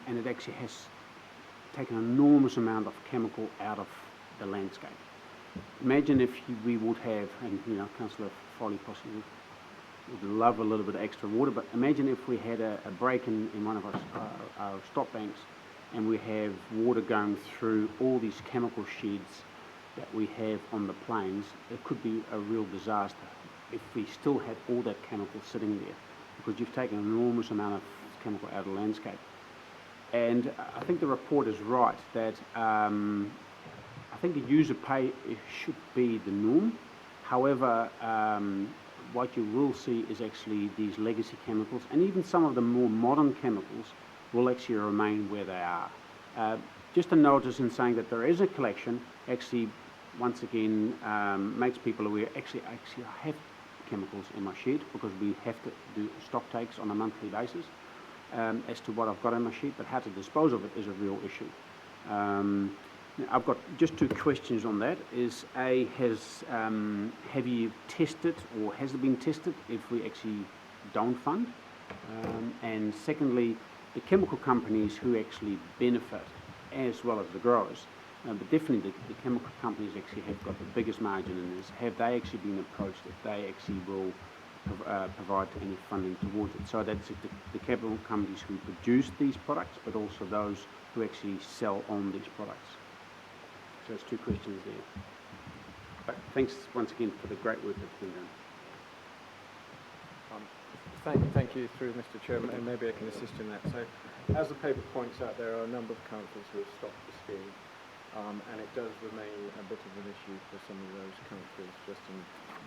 it actually has taken an enormous amount of chemical out of the landscape. Imagine if we would have, and Councillor Foley possibly would love a little bit of extra water, but imagine if we had a break in one of our stop banks, and we have water going through all these chemical sheds that we have on the plains. It could be a real disaster if we still had all that chemical sitting there, because you've taken an enormous amount of chemical out of the landscape. And I think the report is right that I think the user pay should be the norm. However, what you will see is actually these legacy chemicals, and even some of the more modern chemicals will actually remain where they are. Just a notice in saying that there is a collection actually once again makes people aware, actually I have chemicals in my shed, because we have to do stock takes on a monthly basis as to what I've got in my shed, but how to dispose of it is a real issue. I've got just two questions on that. Is A, have you tested, or has it been tested if we actually don't fund? And secondly, the chemical companies who actually benefit, as well as the growers, but definitely the chemical companies actually have got the biggest margin in this. Have they actually been approached if they actually will provide any funding towards it? So that's the chemical companies who produce these products, but also those who actually sell on these products. So there's two questions there. But thanks once again for the great work that's been done. Thank you through Mr. Chairman, and maybe I can assist in that. So, as the paper points out, there are a number of councils who have stopped the scheme, and it does remain a bit of an issue for some of those councils, just in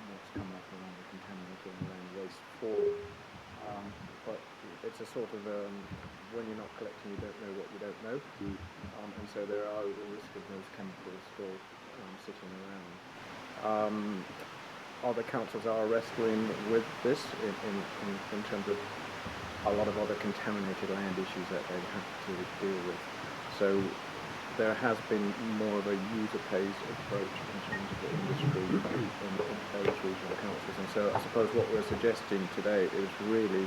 what's coming up around the contaminated and around waste fall. But it's a sort of, when you're not collecting, you don't know what you don't know, and so there are the risk of those chemicals still sitting around. Other councils are wrestling with this in terms of a lot of other contaminated land issues that they have to deal with. So there has been more of a user pays approach in terms of the industry in those regional councils. And so I suppose what we're suggesting today is really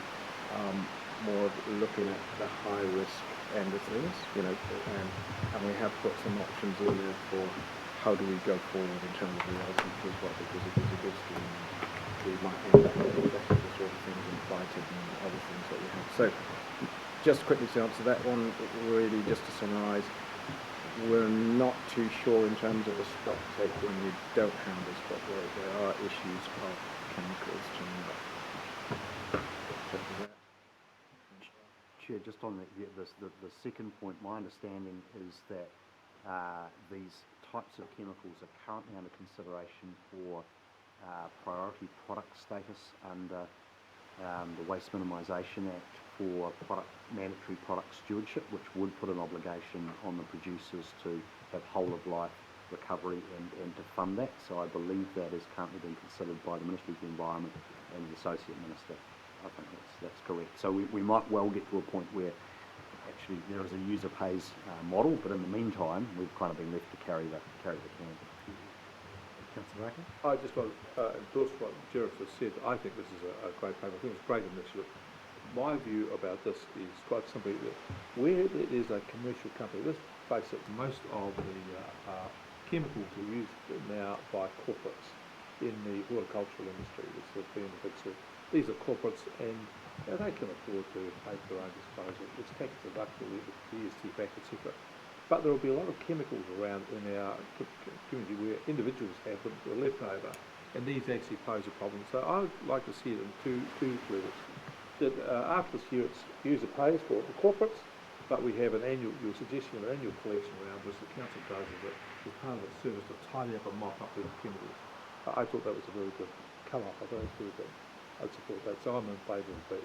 more of looking at the high risk end of things, and we have put some options in there for how do we go forward in terms of the LCP as well, because it is a good scheme. We might end up with the sort of things in fighting and other things that we have. So just quickly to answer that one, really just to summarise, we're not too sure in terms of the stock take when you don't handle stock work. There are issues of chemicals turning up. Chair, just on the second point, my understanding is that these types of chemicals are currently under consideration for priority product status under the Waste Minimisation Act for mandatory product stewardship, which would put an obligation on the producers to have whole of life recovery and to fund that. So I believe that is currently being considered by the Ministry of the Environment and the Associate Minister. I think that's correct. So we might well get to a point where actually there is a user pays model, but in the meantime we've kind of been left to carry the can. Councillor Barker? I just want to endorse what Gerard has said. I think this is a great paper. I think it's a great initiative. My view about this is quite simply that where there is a commercial company, let's face it, most of the chemicals are used now by corporates in the horticultural industry, which has been the big sort. These are corporates, and they can afford to pay for their own disposal. It's tax deductible, the EST back, etc. But there will be a lot of chemicals around in our community where individuals have them, they're left over, and these actually pose a problem. So I would like to see it in two levels. That after this year, it's user pays for the corporates, but we have an annual, your suggestion of an annual collection round, which the council does as part of its service to tidy up and mop up the chemicals. I thought that was a very good come-up. I thought it was very good. I'd support that, so I'm in favour of B.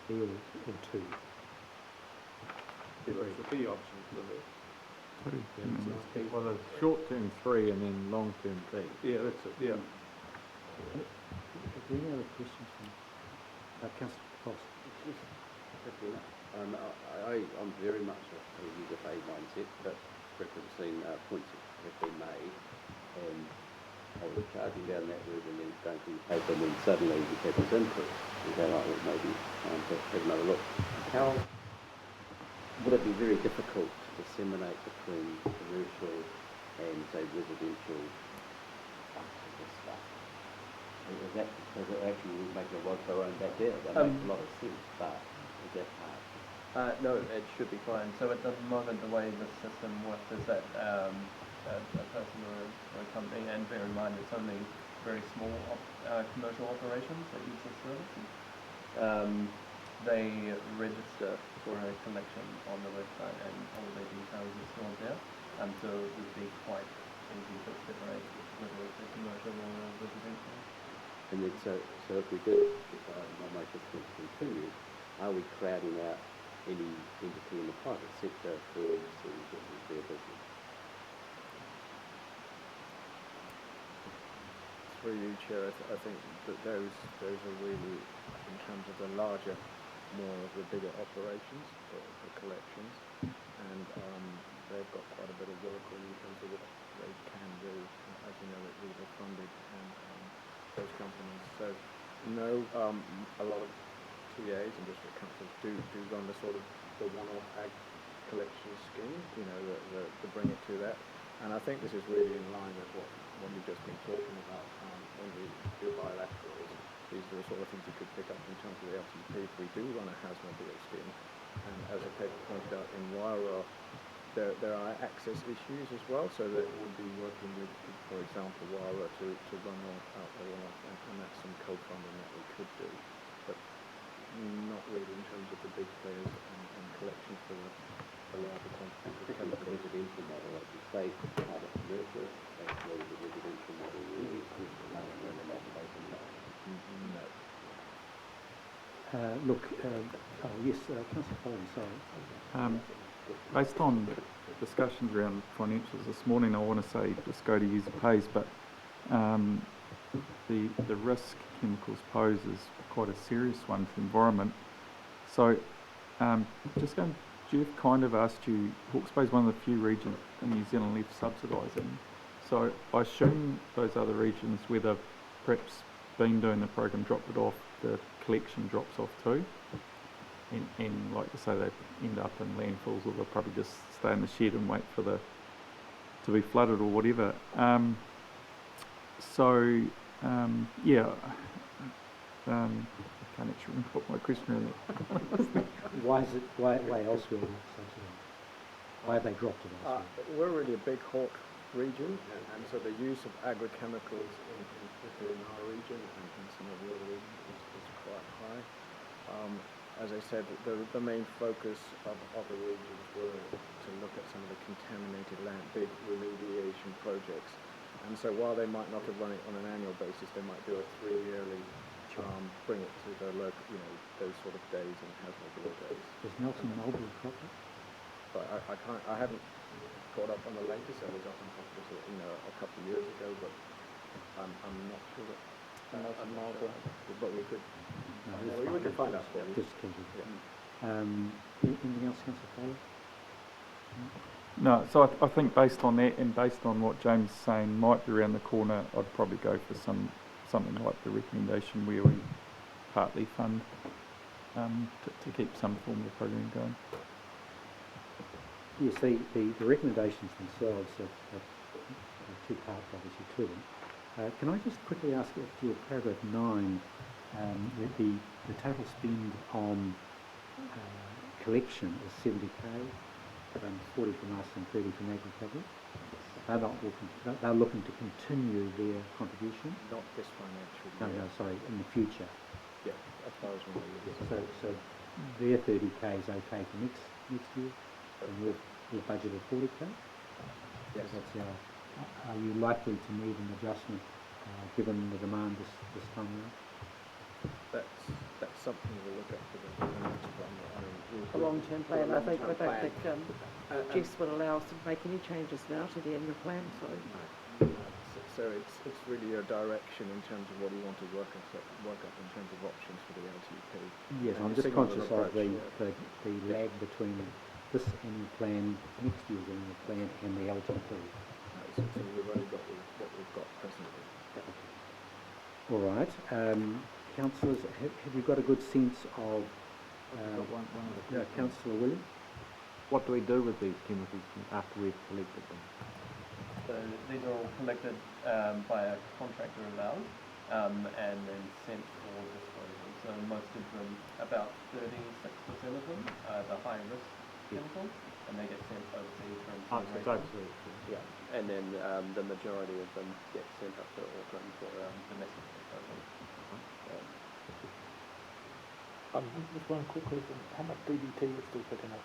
B or two. Yeah, it's the B option, isn't it? Well, there's short-term 3 and then long-term B. Yeah, that's it, yeah. Are there any other questions from Councillor Foster? I'm very much a user pay mindset, but referencing points that have been made, and I was charging down that route and then going through the paper, and then suddenly we had this input. We go, oh, well, maybe to have another look. How would it be very difficult to disseminate between commercial and, say, residential stuff? Does it actually make a lot go around back there? That makes a lot of sense, but is that hard? No, it should be fine. So at the moment, the way the system works is that a person or a company, and bear in mind it's only very small commercial operations that use this service, they register for a collection on the website and all their details are stored there. So it would be quite easy to separate whether it's a commercial or a residential. And then so if we did decide my motion to continue, are we crowding out any entity in the private sector for their business? Through you, Chair, I think that those are really, in terms of the larger, more of the bigger operations, the collections, and they've got quite a bit of work in terms of what they can do. As you know, it's either funded and those companies. So, no, a lot of TAs and district councils do run the sort of the one-off ag collection scheme, you know, the bring it to that. And I think this is really in line with what we've just been talking about when we do bilaterals. These are the sort of things you could pick up in terms of the LTP if we do run a hazmobile scheme. And as the paper pointed out in Waira, there are access issues as well, so that we'll be working with, for example, Waira to run out the one-off, and that's some co-funding that we could do. But not really in terms of the big players and collection for the larger quantities of chemicals. The residential model, like you say, part of commercial, actually the residential model really is No. Yes, Councillor Foley, sorry. Based on discussions around financials this morning, I want to say just go to user pays, but the risk chemicals pose is quite a serious one to the environment. So just going, Jeff kind of asked you, Hawke's Bay is one of the few regions in New Zealand left subsidising. So I assume those other regions where they've perhaps been doing the program dropped it off, the collection drops off too. And like you say, they end up in landfills, or they'll probably just stay in the shed and wait for to be flooded or whatever. Yeah, I can't actually remember what my question really was. Why else will it subsidise? Why have they dropped it elsewhere? We're really a big hawk region, and so the use of agrochemicals particularly in our region and some of the other regions is quite high. As I said, the main focus of the regions were to look at some of the contaminated land, big remediation projects. And so while they might not have run it on an annual basis, they might do a 3-yearly bring it to the local, you know, those sort of days and hazmobile days. Does Nelson Mulberry crop it? But I haven't caught up on the latest. I was up in hospital, you know, a couple of years ago, but I'm not sure that Nelson Mulberry, but we could. No, we could find out for you. Just anything else, Councillor Foley? No, so I think based on that and based on what James is saying might be around the corner, I'd probably go for something like the recommendation where we partly fund to keep some form of program going. Yes, the recommendations themselves are two parts, obviously, to them. Can I just quickly ask if your paragraph 9, the total spend on collection is 70k, 40 from us and 30 from Agrichemical. They're looking to continue their contribution. Not this financial year. No, sorry, in the future. Yeah, as far as we know. So their 30k is okay for next year, and we've budgeted 40k. Yes. That's our, are you likely to need an adjustment given the demand this time around? That's something we'll look at for the next one. I mean, A long-term plan, I think. I don't think And- Jess would allow us to make any changes now to the annual plan, so. So it's really a direction in terms of what you want to work up in terms of options for the LTP. Yes, And I'm you just signalled conscious an of approach, the lag between this annual plan, next year's annual plan, and the LTP. So we've only got what we've got presently. All right, councillors, have you got a good sense of, One other Councillor Williams? What do we do with these chemicals after we've collected them? So these are all collected by a contractor of ours and then sent for disposal. So most of them, about 36% of them, are the high risk chemicals, and they get sent overseas for incineration. Yeah. And then the majority of them get sent up to Auckland for domestic disposal. Just one quick question. How much DDT are you still picking up?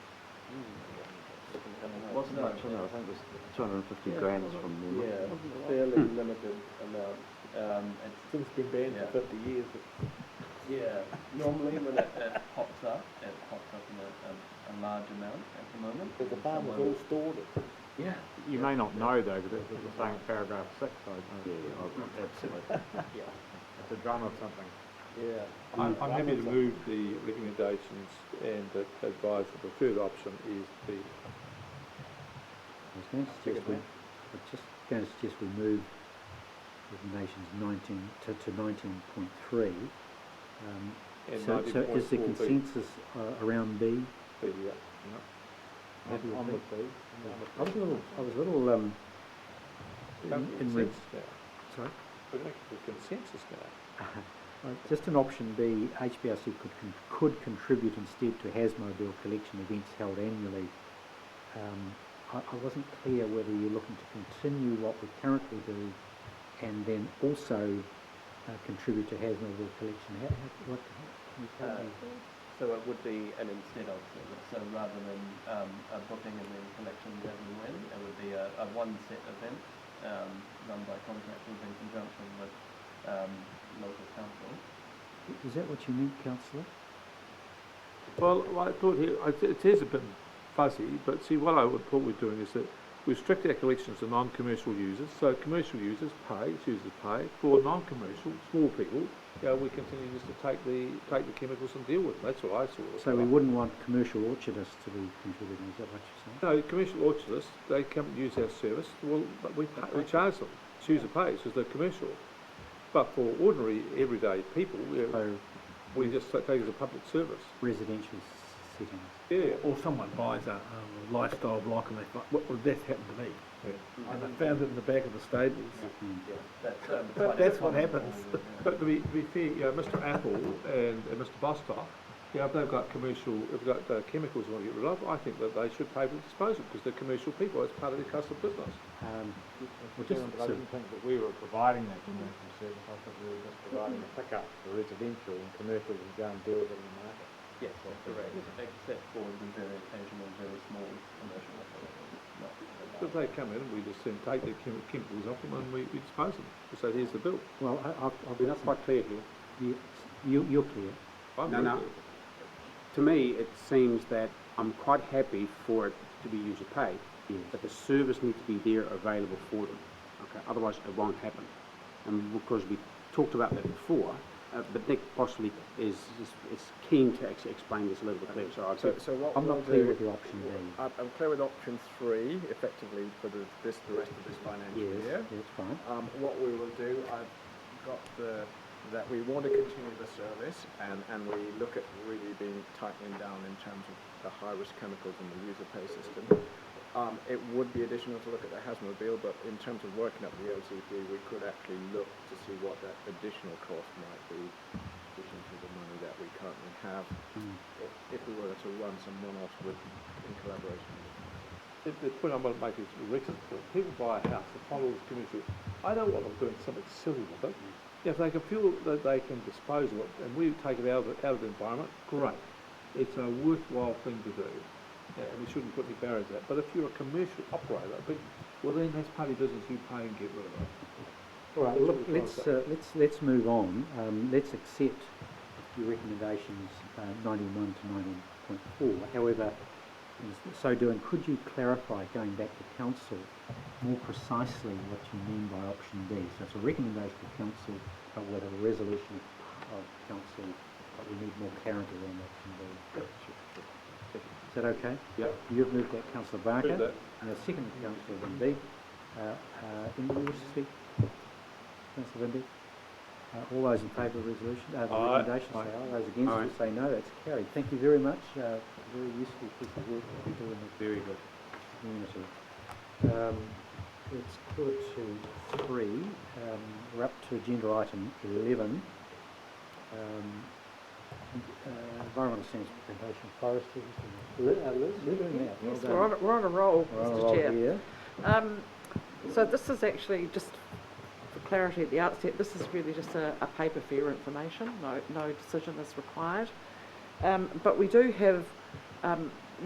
Wasn't much, I think it was 250 grams from memory. Yeah, fairly limited amount. Since it's been banned for 50 years. Yeah, normally when it pops up in a large amount at the moment. Because the farmers all stored it. Yeah. You may not know though, because it's the same paragraph 6. Absolutely. Yeah. It's a drum of something. Yeah. I'm happy to move the recommendations and advise that the third option is the I was just going to suggest we move recommendations 19 to 19.3. And So is the 19.4B. consensus around B? Yeah. Happy with On B? with these. I was a little in Consensus now. sorry. We're making the consensus now. Just in option B, HBRC could contribute instead to Hasmobile collection events held annually. I wasn't clear whether you're looking to continue what we currently do and then also contribute to Hasmobile collection. What can you tell me? So it would be an instead of service. So rather than a booking and then collection as and when, it would be a one set event run by contractors in conjunction with local council. Is that what you mean, Councillor? Well, I thought here, it is a bit fuzzy, but see, what I would thought we're doing is that we restrict our collections to non-commercial users. So commercial users pay, users pay. For non-commercial, small people, we continue just to take the chemicals and deal with them. That's what I saw. So we wouldn't want commercial orchardists to be contributing, is that what you're saying? No, commercial orchardists, they come and use our service. Well, but we charge them. User pays because they're commercial. But for ordinary, everyday people, we just take it as a public service. Residential settings. Yeah. Or someone buys a lifestyle block and they find, well, that's happened to me. Yeah. And they found it in the back of the stables. That's, That's what happens. But to be fair, Mr. Apple and Mr. Bostock, if they've got chemicals they want to get rid of, I think that they should pay for disposal because they're commercial people. It's part of their cost of business. I didn't think that we were providing that commercial service. I thought we were just providing a pickup for residential and commercial would go and deal with it in the market. Yes, that's correct. Except for the very occasional, very small commercial operators. Because they come in and we just then take their chemicals off them and we dispose them. We say, here's the bill. Well, I've been quite clear here. You're clear. No. To me, it seems that I'm quite happy for it to be user paid, but the service needs to be there available for them. Okay, otherwise it won't happen. And because we talked about that before, but Nick possibly is keen to actually explain this a little bit clearer. So what I'm not clear with your option B. I'm clear with option 3, effectively for the rest of this financial year. Yes, fine. What we will do, I've got that we want to continue the service and we look at really being tightening down in terms of the high-risk chemicals in the user pay system. It would be additional to look at the Hasmobile, but in terms of working up the LCP, we could actually look to see what that additional cost might be in addition to the money that we currently have if we were to run some one-offs in collaboration. The point I'm going to make is Rex's point. People buy a house that follows commercial. I don't want them doing something silly with it. If they can feel that they can dispose of it and we take it out of the environment, great. it's a worthwhile thing to do, and we shouldn't put any barriers out. But if you're a commercial operator, well then that's part of your business you pay and get rid of it. All right, look, let's move on. Let's accept your recommendations 91 to 19.4. However, in so doing, could you clarify, going back to council, more precisely what you mean by option B? So it's a recommendation of council, but with a resolution of council, but we need more clarity on option B. Yep, sure. Is that okay? Yep. You've moved that, Councillor Barker. Move that. And a second, Councillor Vindy. Anyone wish to speak? Councillor Vindy? All those in favour of the resolution, the recommendation, say aye. Those against will say no. That's carried. Thank you very much. Very useful piece of work that we do in this very good community. Let's put it to 3. We're up to agenda item 11. Environmental standards presentation, forestry. Liz, you're doing that. Yes, Well done. we're on a roll, We're on a Mr. roll Chair. here. So this is actually just for clarity at the outset. This is really just a paper for your information. No decision is required. But we do have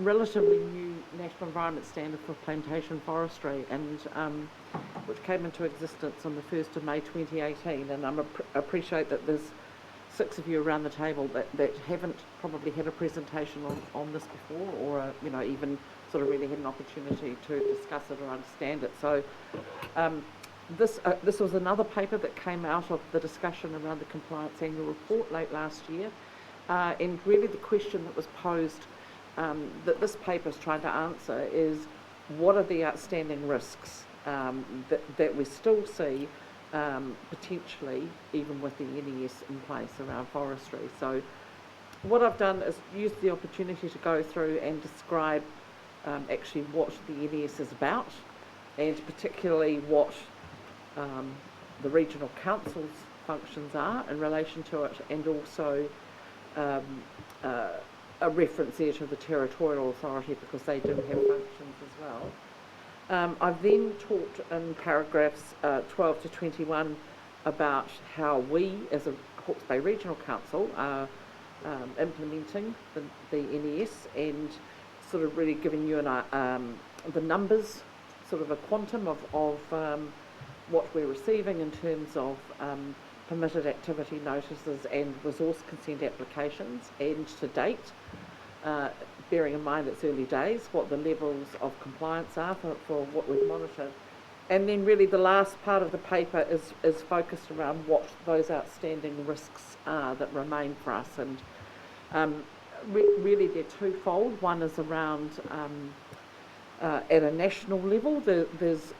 relatively new national environment standard for plantation forestry, and which came into existence on the 1st of May 2018. And I appreciate that there's 6 of you around the table that haven't probably had a presentation on this before, or even sort of really had an opportunity to discuss it or understand it. So this was another paper that came out of the discussion around the compliance annual report late last year, and really the question that was posed that this paper is trying to answer is, what are the outstanding risks that we still see potentially even with the NES in place around forestry. So what I've done is used the opportunity to go through and describe actually what the NES is about, and particularly what the regional council's functions are in relation to it, and also a reference there to the territorial authority, because they do have functions as well. I've then talked in paragraphs 12 to 21 about how we as a Hawke's Bay Regional Council are implementing the NES, and sort of really giving you the numbers, sort of a quantum of what we're receiving in terms of permitted activity notices and resource consent applications, and to date, bearing in mind it's early days, what the levels of compliance are for what we've monitored. And then really the last part of the paper is focused around what those outstanding risks are that remain for us. And really they're twofold. One is around at a national level, there's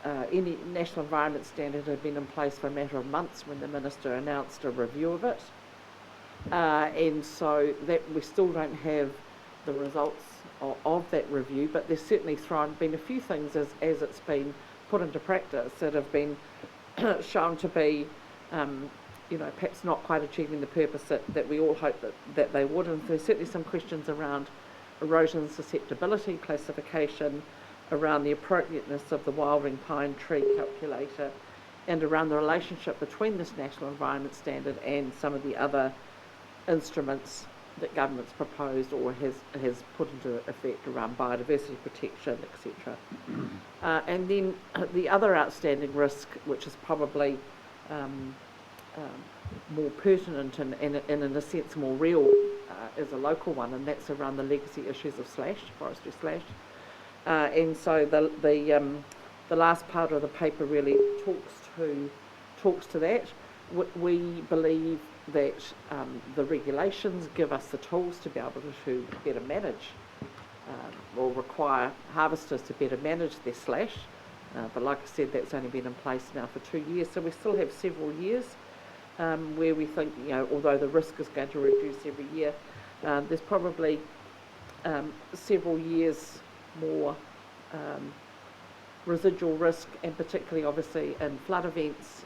any national environment standard had been in place for a matter of months when the Minister announced a review of it. And so that we still don't have the results of that review, but there's certainly been a few things as it's been put into practice that have been shown to be, perhaps not quite achieving the purpose that we all hope that they would. And there's certainly some questions around erosion susceptibility classification, around the appropriateness of the wilding pine tree calculator, and around the relationship between this national environment standard and some of the other instruments that government's proposed or has put into effect around biodiversity protection, etc. And then the other outstanding risk, which is probably more pertinent and in a sense more real, is a local one, and that's around the legacy issues of forestry slash. And so the last part of the paper really talks to that. We believe that the regulations give us the tools to be able to better manage or require harvesters to better manage their slash. But like I said, that's only been in place now for 2 years, so we still have several years where we think, although the risk is going to reduce every year, there's probably several years more residual risk, and particularly obviously in flood events,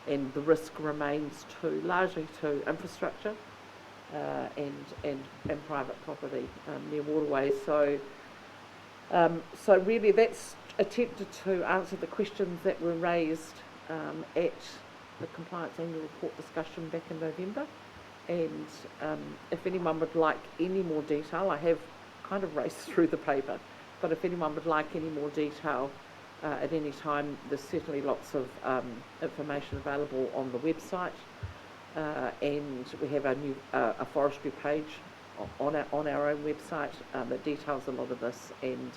and the risk remains largely to infrastructure and private property near waterways. So really that's attempted to answer the questions that were raised at the Compliance Annual Report discussion back in November, And if anyone would like any more detail, I have kind of raced through the paper, but if anyone would like any more detail at any time, there's certainly lots of information available on the website, and we have a new a forestry page on our own website that details a lot of this. And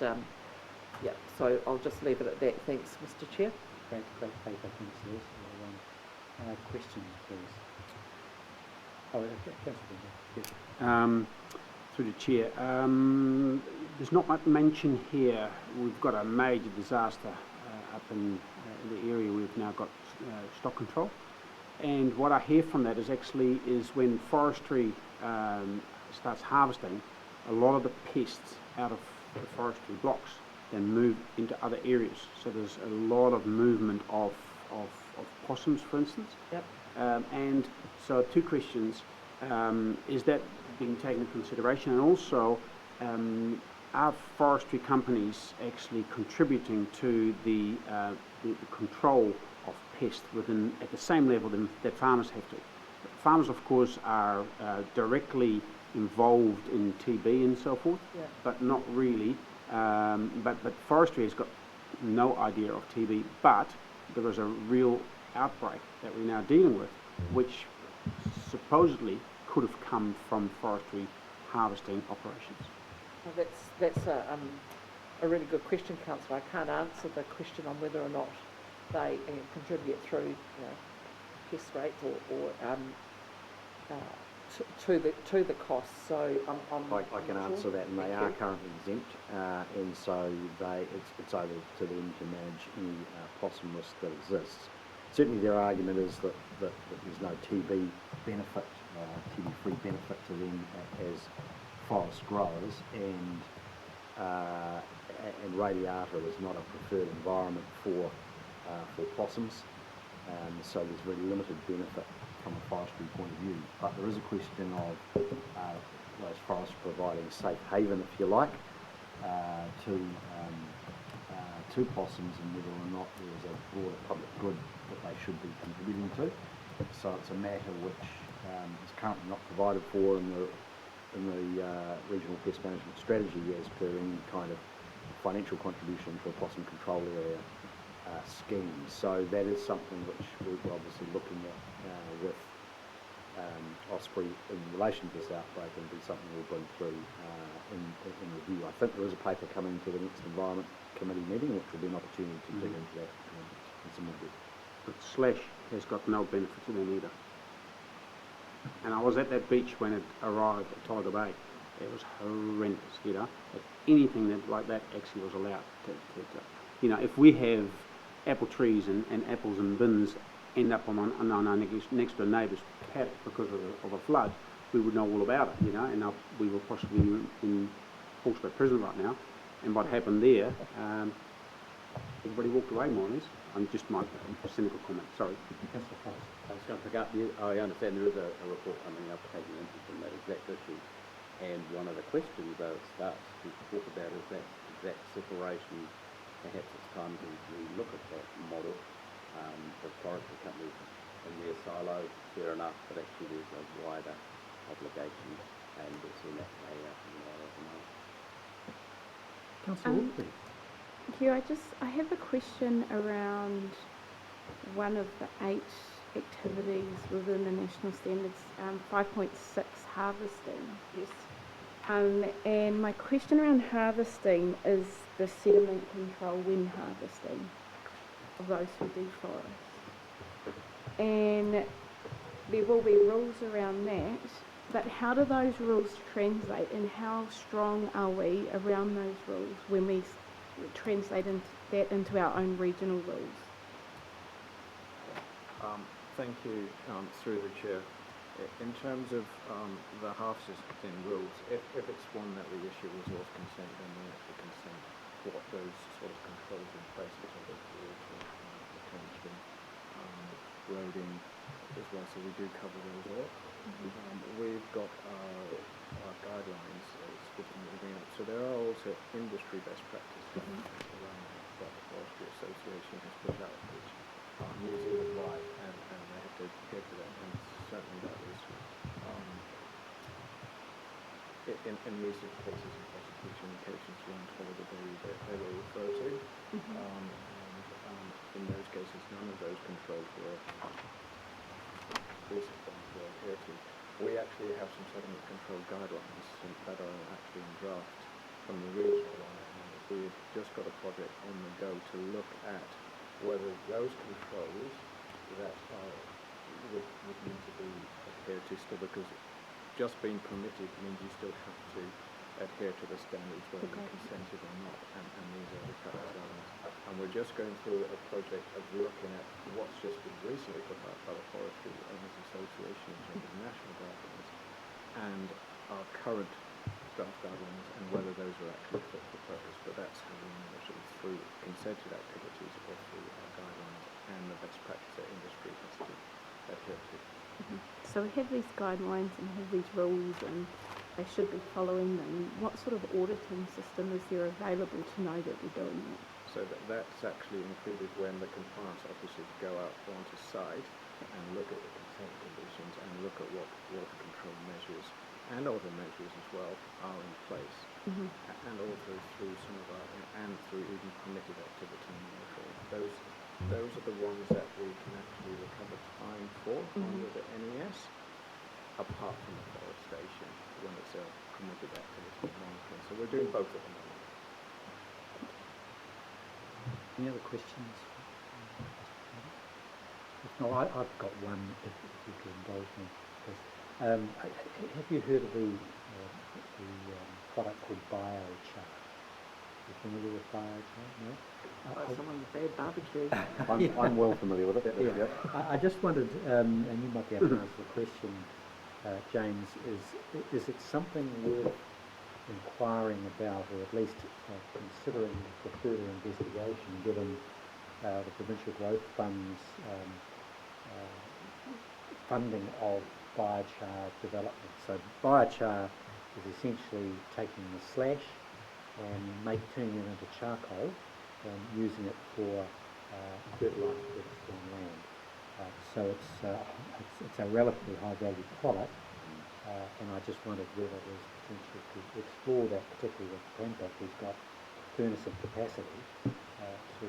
yeah, so I'll just leave it at that. Thanks, Mr. Chair. Great paper, thanks, Liz. Questions, please. Oh, Councillor. Through the Chair, there's not much mention here. We've got a major disaster up in the area. We've now got stock control, and what I hear from that is when forestry starts harvesting, a lot of the pests out of the forestry blocks then move into other areas. So there's a lot of movement of possums, for instance. Yep. And so 2 questions. Is that being taken into consideration? And also, are forestry companies actually contributing to the control of pests at the same level that farmers have to? Farmers, of course, are directly involved in TB and so forth, yeah, but not really. But forestry has got no idea of TB, but there is a real outbreak that we're now dealing with, which supposedly could have come from forestry harvesting operations. Well, that's a really good question, Councillor. I can't answer the question on whether or not they contribute through pest rates or to the costs. So I can answer that, and they are currently exempt, and so it's over to them to manage any possum risk that exists. Certainly, their argument is that there's no TB benefit, TB-free benefit to them as forest growers, and Radiata is not a preferred environment for possums, so there's very limited benefit from a forestry point of view. But there is a question of those forests providing safe haven, if you like, to possums, and whether or not there's a broader public good that they should be contributing to. So it's a matter which is currently not provided for in the regional pest management strategy as per any kind of financial contribution to a possum control area scheme. So that is something which we're obviously looking at with Osprey in relation to this outbreak, and be something we'll bring through in review. I think there is a paper coming to the next Environment Committee meeting, which will be an opportunity to dig into that in some more depth. But Slash has got no benefit to them either. And I was at that beach when it arrived at Tiger Bay. It was horrendous, you know. Anything like that actually was allowed to if we have apple trees and apples and bins end up on our next to a neighbour's paddock because of a flood, we would know all about it, and we were possibly in Hawke's Bay Prison right now. And what happened there, everybody walked away more or less. I'm just my cynical comment, sorry. I was going to pick up, I understand there is a report coming up taking interest in that exact issue, and one of the questions that it starts to talk about is that exact separation. Perhaps it's time to look at that model. The forestry companies in their silo, fair enough, but actually there's a wider obligation, and we've seen that play out in a lot of them. Councillor Walkley. Thank you. I have a question around one of the 8 activities within the national standards, 5.6 harvesting. Yes. And my question around harvesting is the sediment control when harvesting of those who deforest. And there will be rules around that, but how do those rules translate, and how strong are we around those rules when we translate that into our own regional rules? Thank you, through the Chair. In terms of the harvesting rules, if it's one that we issue resource consent, then we actually consent what those sort of controls in place, which I think retention, grading as well, so we do cover those all. We've got our guidelines split in the agreement, so there are also industry best practices around that the Forestry Association has put out, which are New Zealand wide, and they have to adhere to that, and certainly that is in recent cases of prosecution cases around holiday that they will refer to. And in those cases, none of those controls were adhered to. We actually have some settlement control guidelines that are actually in draft from the regional one, and we've just got a project on the go to look at whether those controls that would need to be adhered to still, because just being permitted means you still have to adhere to the standards whether you consented or not, and these are the practice guidelines. And we're just going through a project of looking at what's just been recently put out by the Forestry Owners Association in terms of national guidelines and our current draft guidelines, and whether those are actually fit for purpose. But that's having sort of through consented activities or through our guidelines and the best practice that industry has to adhere to. So we have these guidelines and have these rules, and they should be following them. What sort of auditing system is there available to know that we're doing that? So that's actually included when the compliance officers go out onto site and look at the consent conditions and look at what water control measures and other measures as well are in place, and also through some of our, and through even permitted activity monitoring. Those are the ones that we can actually recover time for under the NES, apart from the forestation when it's a permitted activity monitoring. So we're doing both at the moment. Any other questions? If not, I've got one, if you could indulge me. Have you heard of the product called biochar? You familiar with biochar? No? Someone with bad barbecue. I'm well familiar with it. Yeah. I just wondered, and you might be able to answer the question, James, is it something worth inquiring about, or at least considering for further investigation, given the Provincial Growth Fund's funding of biochar development? So biochar is essentially taking the slash and turning it into charcoal and using it for fertiliser purposes on land. So it's a relatively high value product, and I just wondered whether there's potential to explore that, particularly with Plantation, who's got furnace of capacity, to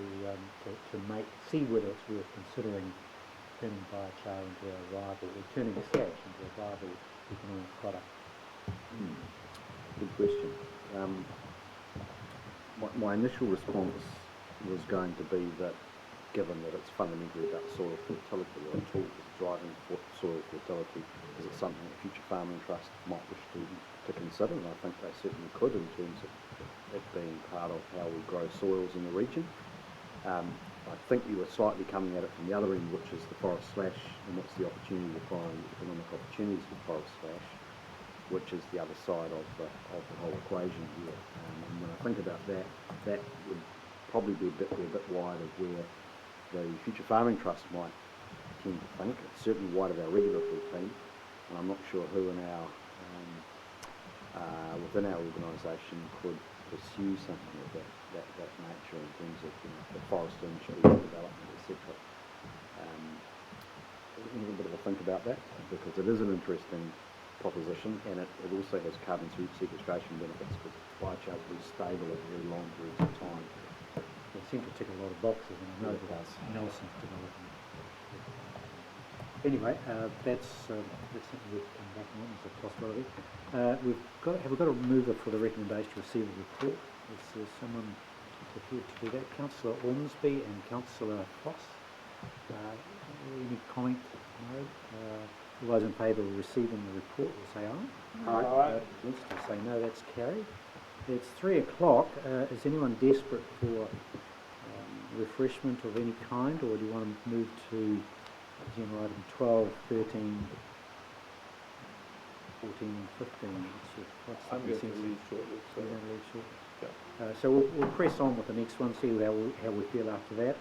see whether it's worth considering turning biochar into a viable, or turning slash into a viable economic product. Good question. My initial response was going to be that, given that it's fundamentally about soil fertility, or a tool that's driving soil fertility, is it something that Future Farming Trust might wish to consider? And I think they certainly could, in terms of it being part of how we grow soils in the region. I think you were slightly coming at it from the other end, which is the forest slash, and what's the opportunity to find economic opportunities with forest slash, which is the other side of the whole equation here. And when I think about that, that would probably be a bit wide of where the Future Farming Trust might tend to think. It's certainly wide of our regulatory team, and I'm not sure who in our within our organisation could pursue something of that nature in terms of the forest industry development, etc. We need a bit of a think about that, because it is an interesting proposition, and it also has carbon sequestration benefits, because biochar is very stable over very long periods of time. It seems to tick a lot of boxes, and I know that Nelson's developing. Anyway, that's something we've come back on as a possibility. Have we got a mover for the recommendation to receive the report? Is there someone prepared to do that? Councillor Ormsby and Councillor Foss. Any comment? No. All those in favour of receiving the report will say aye. Aye. Against will say no. That's carried. It's 3 o'clock. Is anyone desperate for refreshment of any kind, or do you want to move to agenda item 12, 13, 14, 15? I'm going to leave shortly. So you're going to leave shortly? Yeah. So we'll press on with the next one, see how we feel after that.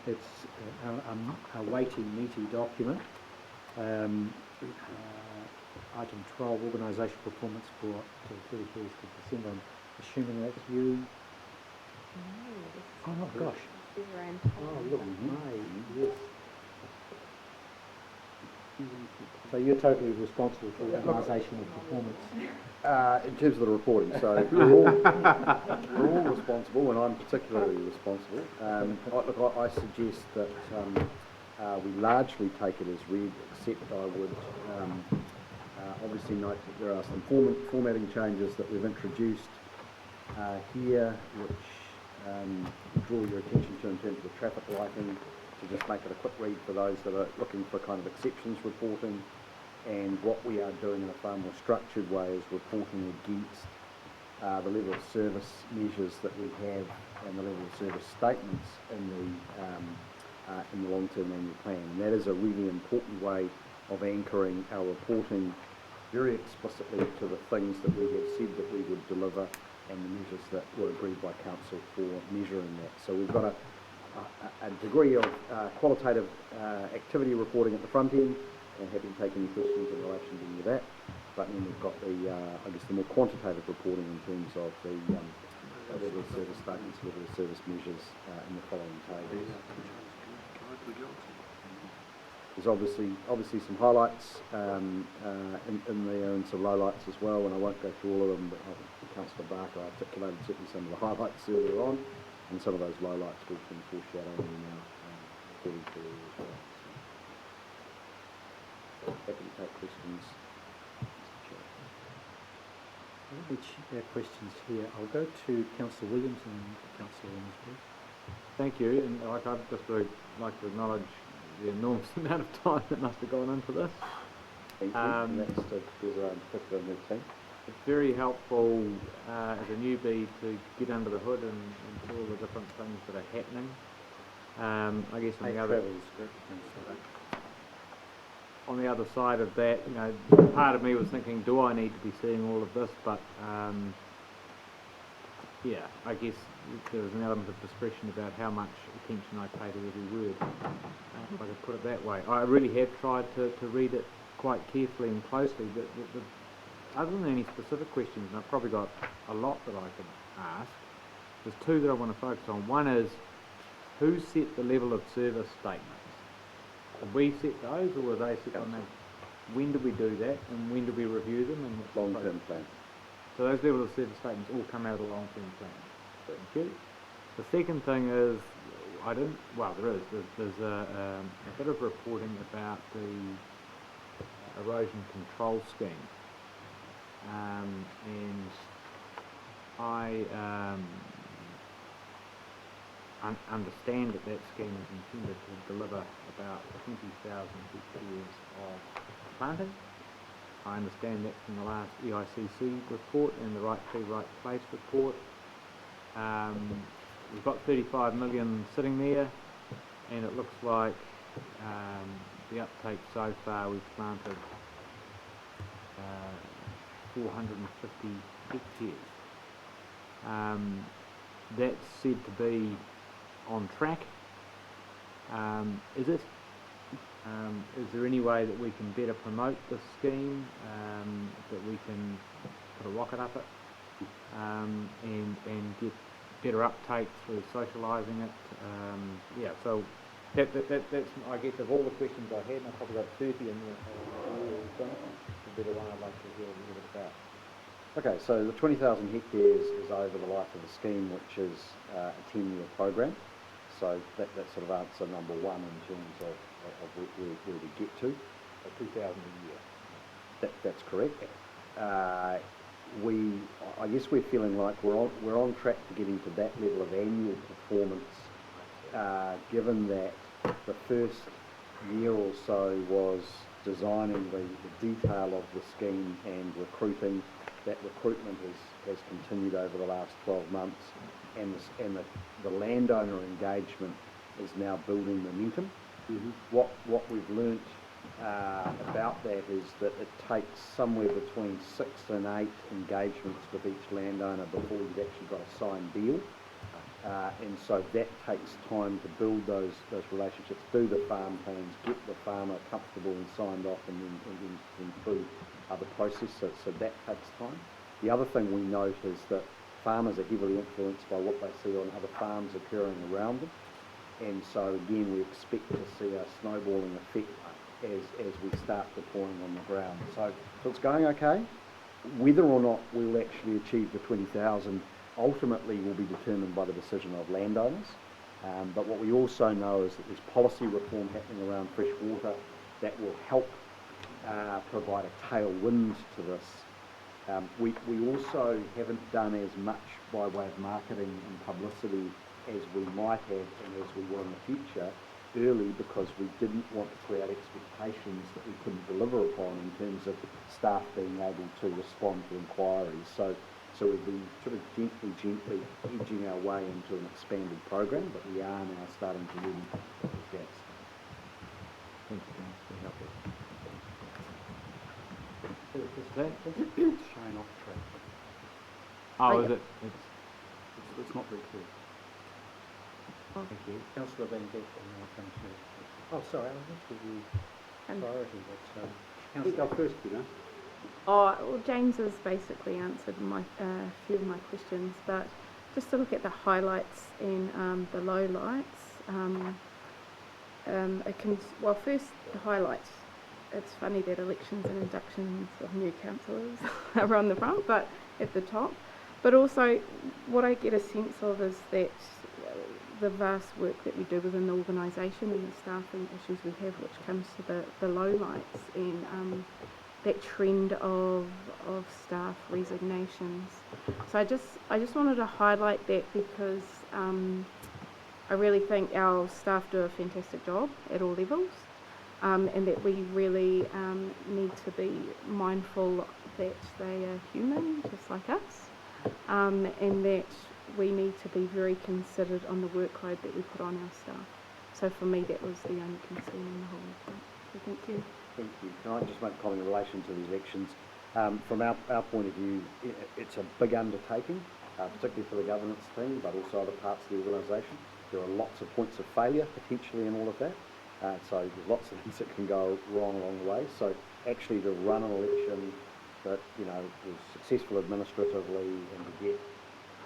It's a weighty, meaty document. Item 12, Organisational Performance for the 31st of December. I'm assuming that's you. Oh gosh. Oh, look, yes. So you're totally responsible for organisational performance. In terms of the reporting, so we're all responsible, and I'm particularly responsible. I suggest that we largely take it as read, except I would obviously note that there are some formatting changes that we've introduced here, which draw your attention to in terms of the traffic lighting, to just make it a quick read for those that are looking for kind of exceptions reporting. And what we are doing in a far more structured way is reporting against the level of service measures that we have and the level of service statements in the long-term annual plan. And that is a really important way of anchoring our reporting very explicitly to the things that we have said that we would deliver and the measures that were agreed by Council for measuring that. So we've got a degree of qualitative activity reporting at the front end, and happy to take any questions in relation to any of that. But then we've got the, I guess, the more quantitative reporting in terms of the level of service statements, level of service measures in the following tables. There's obviously some highlights in there and some lowlights as well, and I won't go through all of them, but Councillor Barker articulated certainly some of the highlights earlier on, and some of those lowlights we've been foreshadowing now according to as well. So happy to take questions, Mr. Chair. Which questions here? I'll go to Councillor Williams and Councillor Ormsby. Thank you, and I'd just very like to acknowledge the enormous amount of time that must have gone into this. Thank you, and that's to Desiree in particular and the team. It's very helpful as a newbie to get under the hood and see all the different things that are happening. I guess on the other side of that, you know, part of me was thinking, do I need to be seeing all of this? But yeah, I guess there was an element of discretion about how much attention I pay to every word, if I could put it that way. I really have tried to read it quite carefully and closely, but other than any specific questions, and I've probably got a lot that I could ask, there's two that I want to focus on. One is, who set the level of service statements? Did we set those, or were they set on that? When did we do that, and when did we review them? And long-term plan. So those level of service statements all come out of the long-term plan. Thank you. The second thing is, there's a bit of reporting about the erosion control scheme. And I understand that scheme is intended to deliver about 20,000 hectares of planting. I understand that from the last EICC report and the Right Tree, Right Place report. We've got 35 million sitting there, and it looks like the uptake so far, we've planted 450 hectares. That's said to be on track. Is it? Is there any way that we can better promote this scheme, that we can put a rocket up it, and get better uptake through socialising it? Yeah, so that's, I guess, of all the questions I had, and I've probably got 30 in the better one I'd like to hear a little bit about. Okay, so the 20,000 hectares is over the life of the scheme, which is a 10-year program. So that's sort of answer number one in terms of where we get to. 2,000 a year. That's correct. I guess we're feeling like we're on track to getting to that level of annual performance, given that the first year or so was designing the detail of the scheme and recruiting. That recruitment has continued over the last 12 months, and the landowner engagement is now building momentum. Mm-hmm. What we've learnt about that is that it takes somewhere between 6 and 8 engagements with each landowner before you've actually got a signed deal. And so that takes time to build those relationships, do the farm plans, get the farmer comfortable and signed off, and then improve the process. So that takes time. The other thing we note is that farmers are heavily influenced by what they see on other farms occurring around them. And so again, we expect to see a snowballing effect as we start deploying on the ground. So it's going okay. Whether or not we'll actually achieve the 20,000 ultimately will be determined by the decision of landowners. But what we also know is that there's policy reform happening around fresh water that will help provide a tailwind to this. We also haven't done as much by way of marketing and publicity as we might have and as we will in the future, early, because we didn't want to create expectations that we couldn't deliver upon in terms of staff being able to respond to inquiries. So we've been sort of gently edging our way into an expanded program, but we are now starting to really fill those gaps. Thank you, very helpful. Is that showing off track? Oh, is it? It's not very clear. Thank you. Councillor Van Dijk and now Councillor. Oh, sorry, I went to the priority, but Councillor, go first, you know. Oh, well, James has basically answered a few of my questions, but just to look at the highlights and the lowlights. Well, first, the highlights. It's funny that elections and inductions of new councillors are on the front, but at the top. But also, what I get a sense of is that the vast work that we do within the organisation and the staffing issues we have, which comes to the lowlights and that trend of staff resignations. So I just wanted to highlight that because I really think our staff do a fantastic job at all levels, and that we really need to be mindful that they are human just like us, and that we need to be very considered on the workload that we put on our staff. So for me, that was the only concern in the whole thing. So thank you. Thank you. Can I just make a comment in relation to the elections? From our point of view, it's a big undertaking, particularly for the governance team, but also other parts of the organisation. There are lots of points of failure potentially in all of that. So there's lots of things that can go wrong along the way. So actually to run an election that, you know, was successful administratively and to get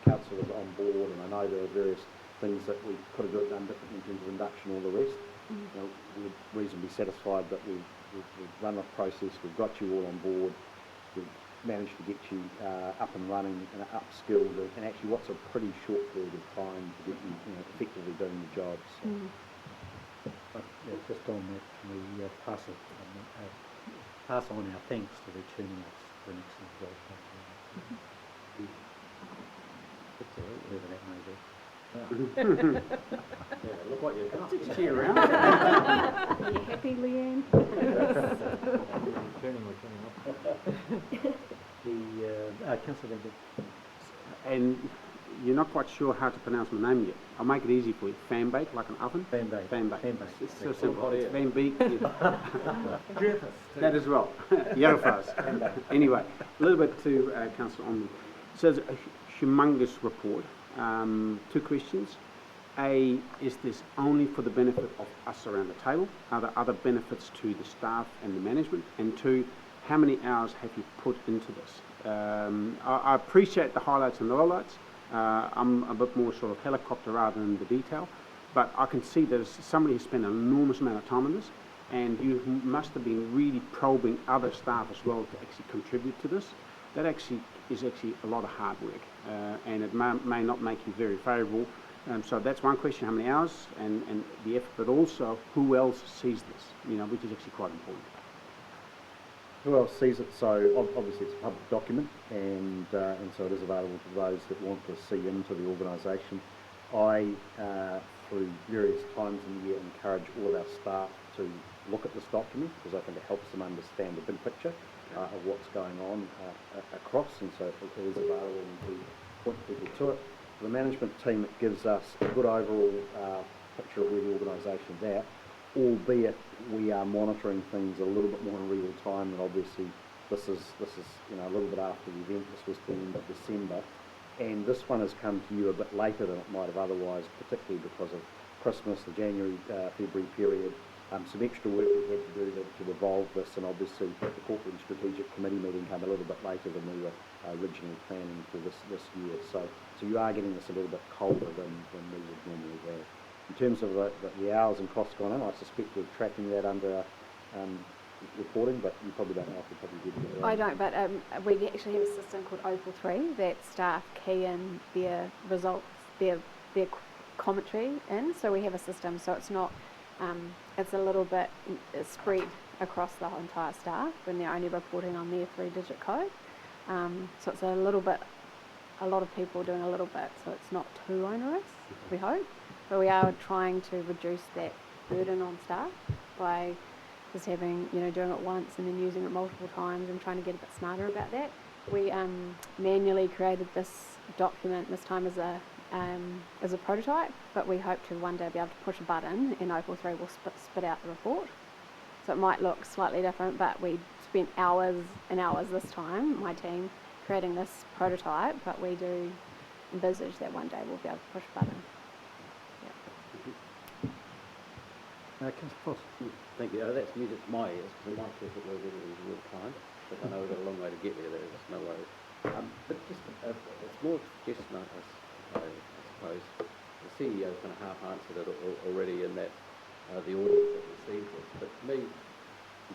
councillors on board, and I know there are various things that we could have done differently in terms of induction and all the rest. You know, we're reasonably satisfied that we've run a process, we've got you all on board, we've managed to get you up and running and upskilled, and actually what's a pretty short period of time to get you, effectively doing the job. So. Just on that, can we pass on our thanks to returning us for an excellent job. Whoever that may be. Yeah, look what you've got. Just cheer around. Are you happy, Leanne? Returning off. Councillor Van Dijk. And you're not quite sure how to pronounce my name yet. I'll make it easy for you. Van Beek, like an oven? Van Beek. Van Beek. Van Beek. It's so simple. It's Van Beek. Griffiths. That as well. Yarrafas. Anyway, a little bit to Councillor Omni. So it's a humongous report. 2 questions. A, is this only for the benefit of us around the table? Are there other benefits to the staff and the management? And 2, how many hours have you put into this? I appreciate the highlights and the lowlights. I'm a bit more sort of helicopter rather than the detail, but I can see there's somebody who spent an enormous amount of time on this, and you must have been really probing other staff as well to actually contribute to this. That actually is a lot of hard work, and it may not make you very favourable. So that's one question: how many hours and the effort, but also who else sees this? Which is actually quite important. Who else sees it? So obviously it's a public document, and so it is available to those that want to see into the organisation. I, through various times in the year, encourage all of our staff to look at this document because I think it helps them understand the big picture of what's going on across, and so it is available and we point people to it. For the management team, it gives us a good overall picture of where the organisation is at, albeit we are monitoring things a little bit more in real time, and obviously this is a little bit after the event. This was the end of December, and this one has come to you a bit later than it might have otherwise, particularly because of Christmas, the January, February period. Some extra work we had to do to evolve this, and obviously the Corporate and Strategic Committee meeting came a little bit later than we were originally planning for this year. So you are getting this a little bit colder than we would normally have. In terms of the hours and costs gone in, I suspect we're tracking that under reporting, but you probably don't know off the top of your head. I don't, but we actually have a system called Opal 3 that staff key in their results, their commentary in. So we have a system, so it's not, it's a little bit spread across the whole entire staff when they're only reporting on their 3-digit code. So it's a little bit, a lot of people doing a little bit, so it's not too onerous, we hope. But we are trying to reduce that burden on staff by just having, doing it once and then using it multiple times and trying to get a bit smarter about that. We manually created this document this time as a prototype, but we hope to one day be able to push a button and Opal 3 will spit out the report. So it might look slightly different, but we spent hours and hours this time, my team, creating this prototype, but we do envisage that one day we'll be able to push a button. Councillor Foss. Thank you. That's music to my ears, because in my case it was real time, but I know we've got a long way to get there, there's no worries. But just a small suggestion, I suppose. The CEO's kind of half-answered it already in that the audit that received this, but to me,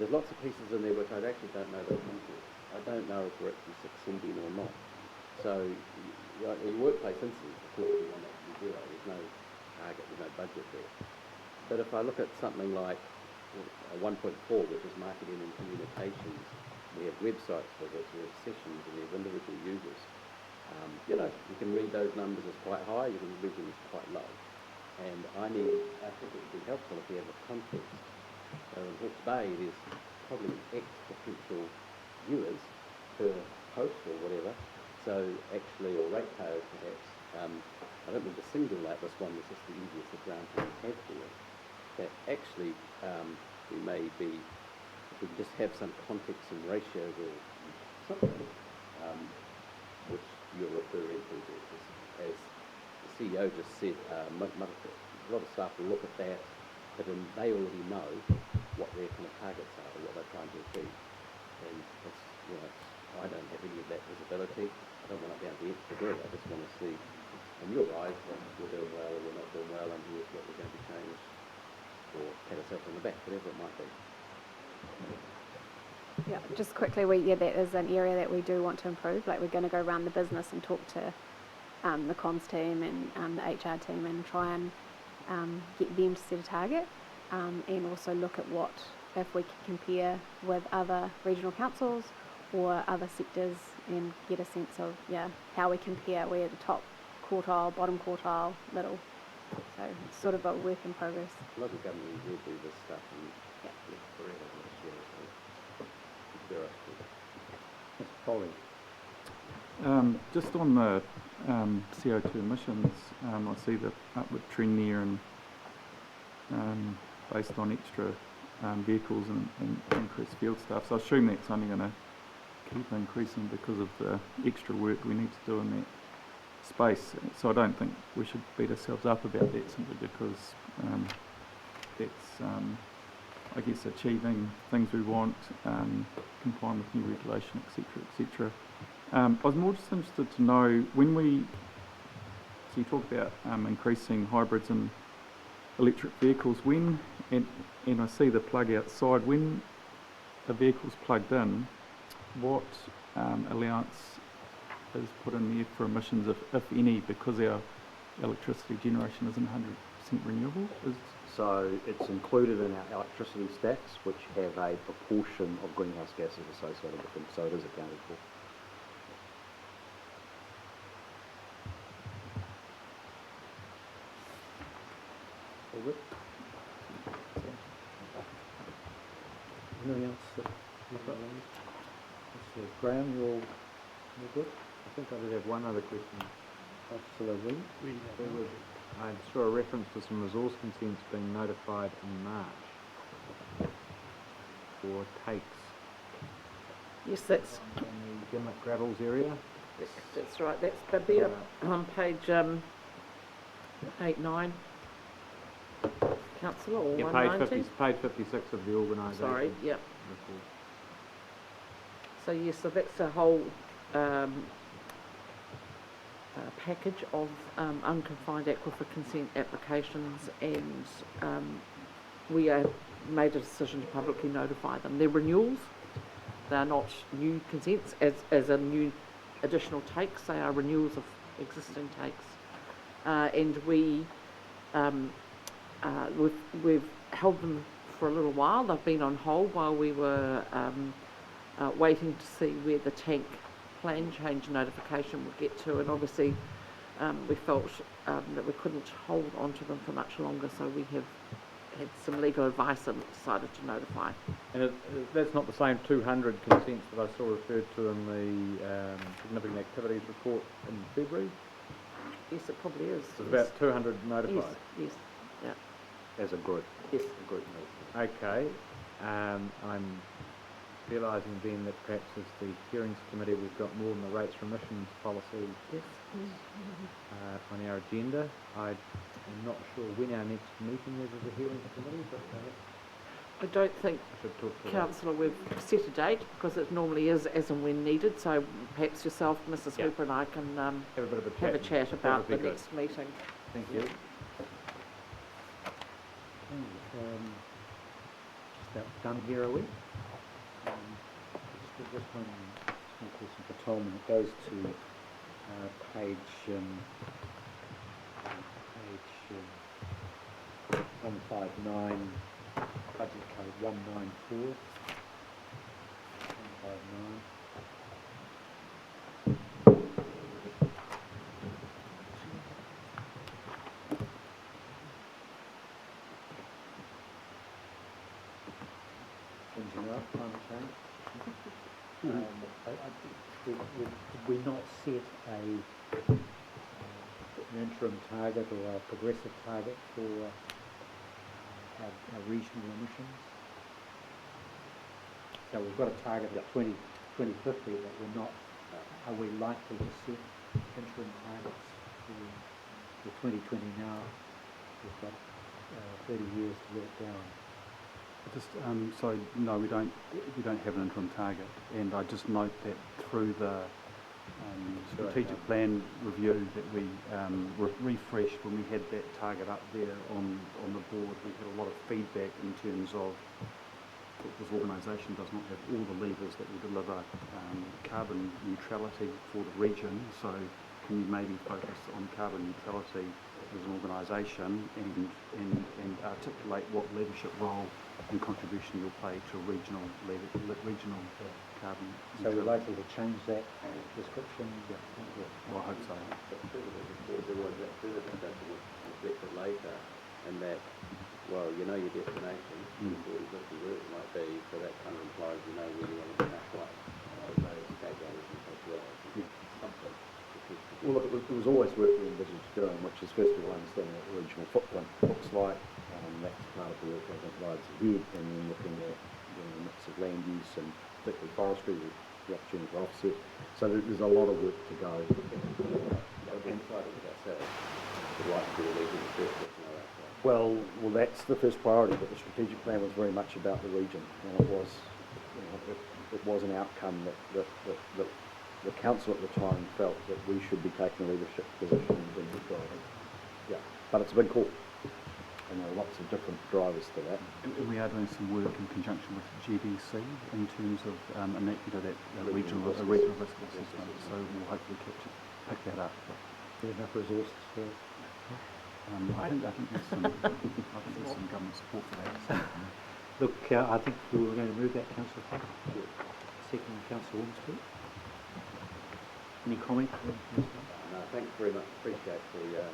there's lots of pieces in there which I actually don't know the content. I don't know if we're actually succeeding or not. So, your workplace incidents, of course, you want that to be zero. There's no target, there's no budget there. But if I look at something like 1.4, which is marketing and communications, we have websites for this, we have sessions, and we have individual users. You can read those numbers as quite high, you can read them as quite low. And I think it would be helpful if we have a context. So in Hawke's Bay, there's probably X potential viewers per post or whatever. So actually, or ratepayers perhaps, I don't mean to single out this one, this is the easiest example we have here. That actually we may be, if we just have some context and ratios or something, which you're referring to, as the CEO just said, a lot of staff will look at that, but then they already know what their kind of targets are or what they're trying to achieve. And it's, I don't have any of that visibility. I don't want to be able to be extra good. I just want to see in your eyes that we're doing well or we're not doing well, and here's what we're going to change, or pat ourselves on the back, whatever it might be. Yeah, just quickly, that is an area that we do want to improve. Like, we're going to go around the business and talk to the comms team and the HR team and try and get them to set a target, and also look at what, if we can compare with other regional councils or other sectors and get a sense of, how we compare. We're at the top quartile, bottom quartile, middle. So it's sort of a work in progress. Local government will do this stuff and forever this year. Just on the CO2 emissions, I see the upward trend there, and based on extra vehicles and increased field staff. So I assume that's only going to keep increasing because of the extra work we need to do in that space. So I don't think we should beat ourselves up about that, simply because that's, I guess, achieving things we want, complying with new regulation, etc., etc. I was more just interested to know, when so you talk about increasing hybrids and electric vehicles, when, and I see the plug outside, when a vehicle's plugged in, what allowance is put in there for emissions, if any, because our electricity generation isn't 100% renewable? So it's included in our electricity stacks, which have a proportion of greenhouse gases associated with them, so it is accounted for. All good? Anything else that you've got? Graham, you're all good? I think I did have one other question. Councillor Wing? I saw a reference to some resource consents being notified in March for takes. Yes, that's in the Gimlet Gravels area. That's right. That's the bit on page 8-9. Councillor, or 190? Page 56 of the organisation. Sorry, yep. So yes, so that's a whole package of unconfined aquifer consent applications, and we are made a decision to publicly notify them. They're renewals, they are not new consents as a new additional takes, they are renewals of existing takes. And we've held them for a little while. They've been on hold while we were waiting to see where the tank plan change notification would get to, and obviously we felt that we couldn't hold on to them for much longer, so we have had some legal advice and decided to notify. And that's not the same 200 consents that I saw referred to in the significant activities report in February? Yes, it probably is. There's about 200 notified? Yes, yeah. As a group? Yes. A group notified. Okay. I'm realising then that perhaps as the hearings committee we've got more than the rates remissions policy on our agenda. I'm not sure when our next meeting is as a hearings committee, but I don't think, Councillor, we've set a date because it normally is as and when needed, so perhaps yourself, Mrs. Hooper, and I can have a chat about the next meeting. Thank you. Just about done here, are we? Just one small question for Tom, and it goes to page 159, budget code 194. 159. Engineer up, climate change. Did we not set an interim target or a progressive target for our regional emissions? So we've got a target of 2050, but we're not. Are we likely to set interim targets for 2020 now? We've got 30 years to work down. Just so no, we don't have an interim target, and I just note that through the strategic plan review that we refreshed when we had that target up there on the board, we had a lot of feedback in terms of that this organisation does not have all the levers that will deliver carbon neutrality for the region. So can you maybe focus on carbon neutrality as an organisation and articulate what leadership role and contribution you'll play to regional carbon. So we're likely to change that description? Yeah. Well, I hope so. There was that further discussion reflected later, and that, well, you know your destination, 40, 50 where it might be, so that kind of implies you know where you want to be halfway. Those calculations as well. Something. Well, look, it was always work we envisaged doing, which is first of all understanding what the regional footprint looks like. That's part of the work I think lies ahead, and then looking at the mix of land use and particularly forestry with the opportunity for offset. So there's a lot of work to go. Well, that's the first priority, but the strategic plan was very much about the region, and it was an outcome that the council at the time felt that we should be taking a leadership position in terms of driving. Yeah, but it's a big call. And there are lots of different drivers to that. And we are doing some work in conjunction with GBC in terms of that regional risk assessment. So we'll hopefully pick that up. There enough resources for it? I think there's some government support for that. Look, I think we were going to move that, Councillor Clark. Second, Councillor Ormsby. Any comment? No, thanks very much. Appreciate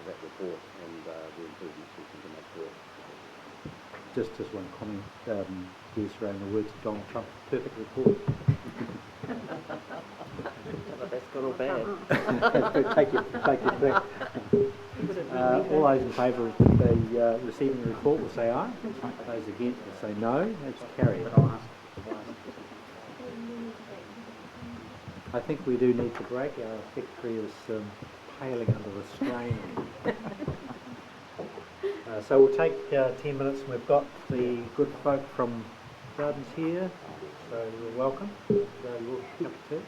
that report and the improvements we can make to it. Just one comment. Yes, around the words of Donald Trump. Perfect report. That's good or bad. Take your pick. All those in favour of the receiving the report will say aye. Those against will say no. That's carried. I think we do need to break. Our secretary is paling under the strain. So we'll take 10 minutes, and we've got the good folk from Gardens here, so you're welcome. Your cup of tea.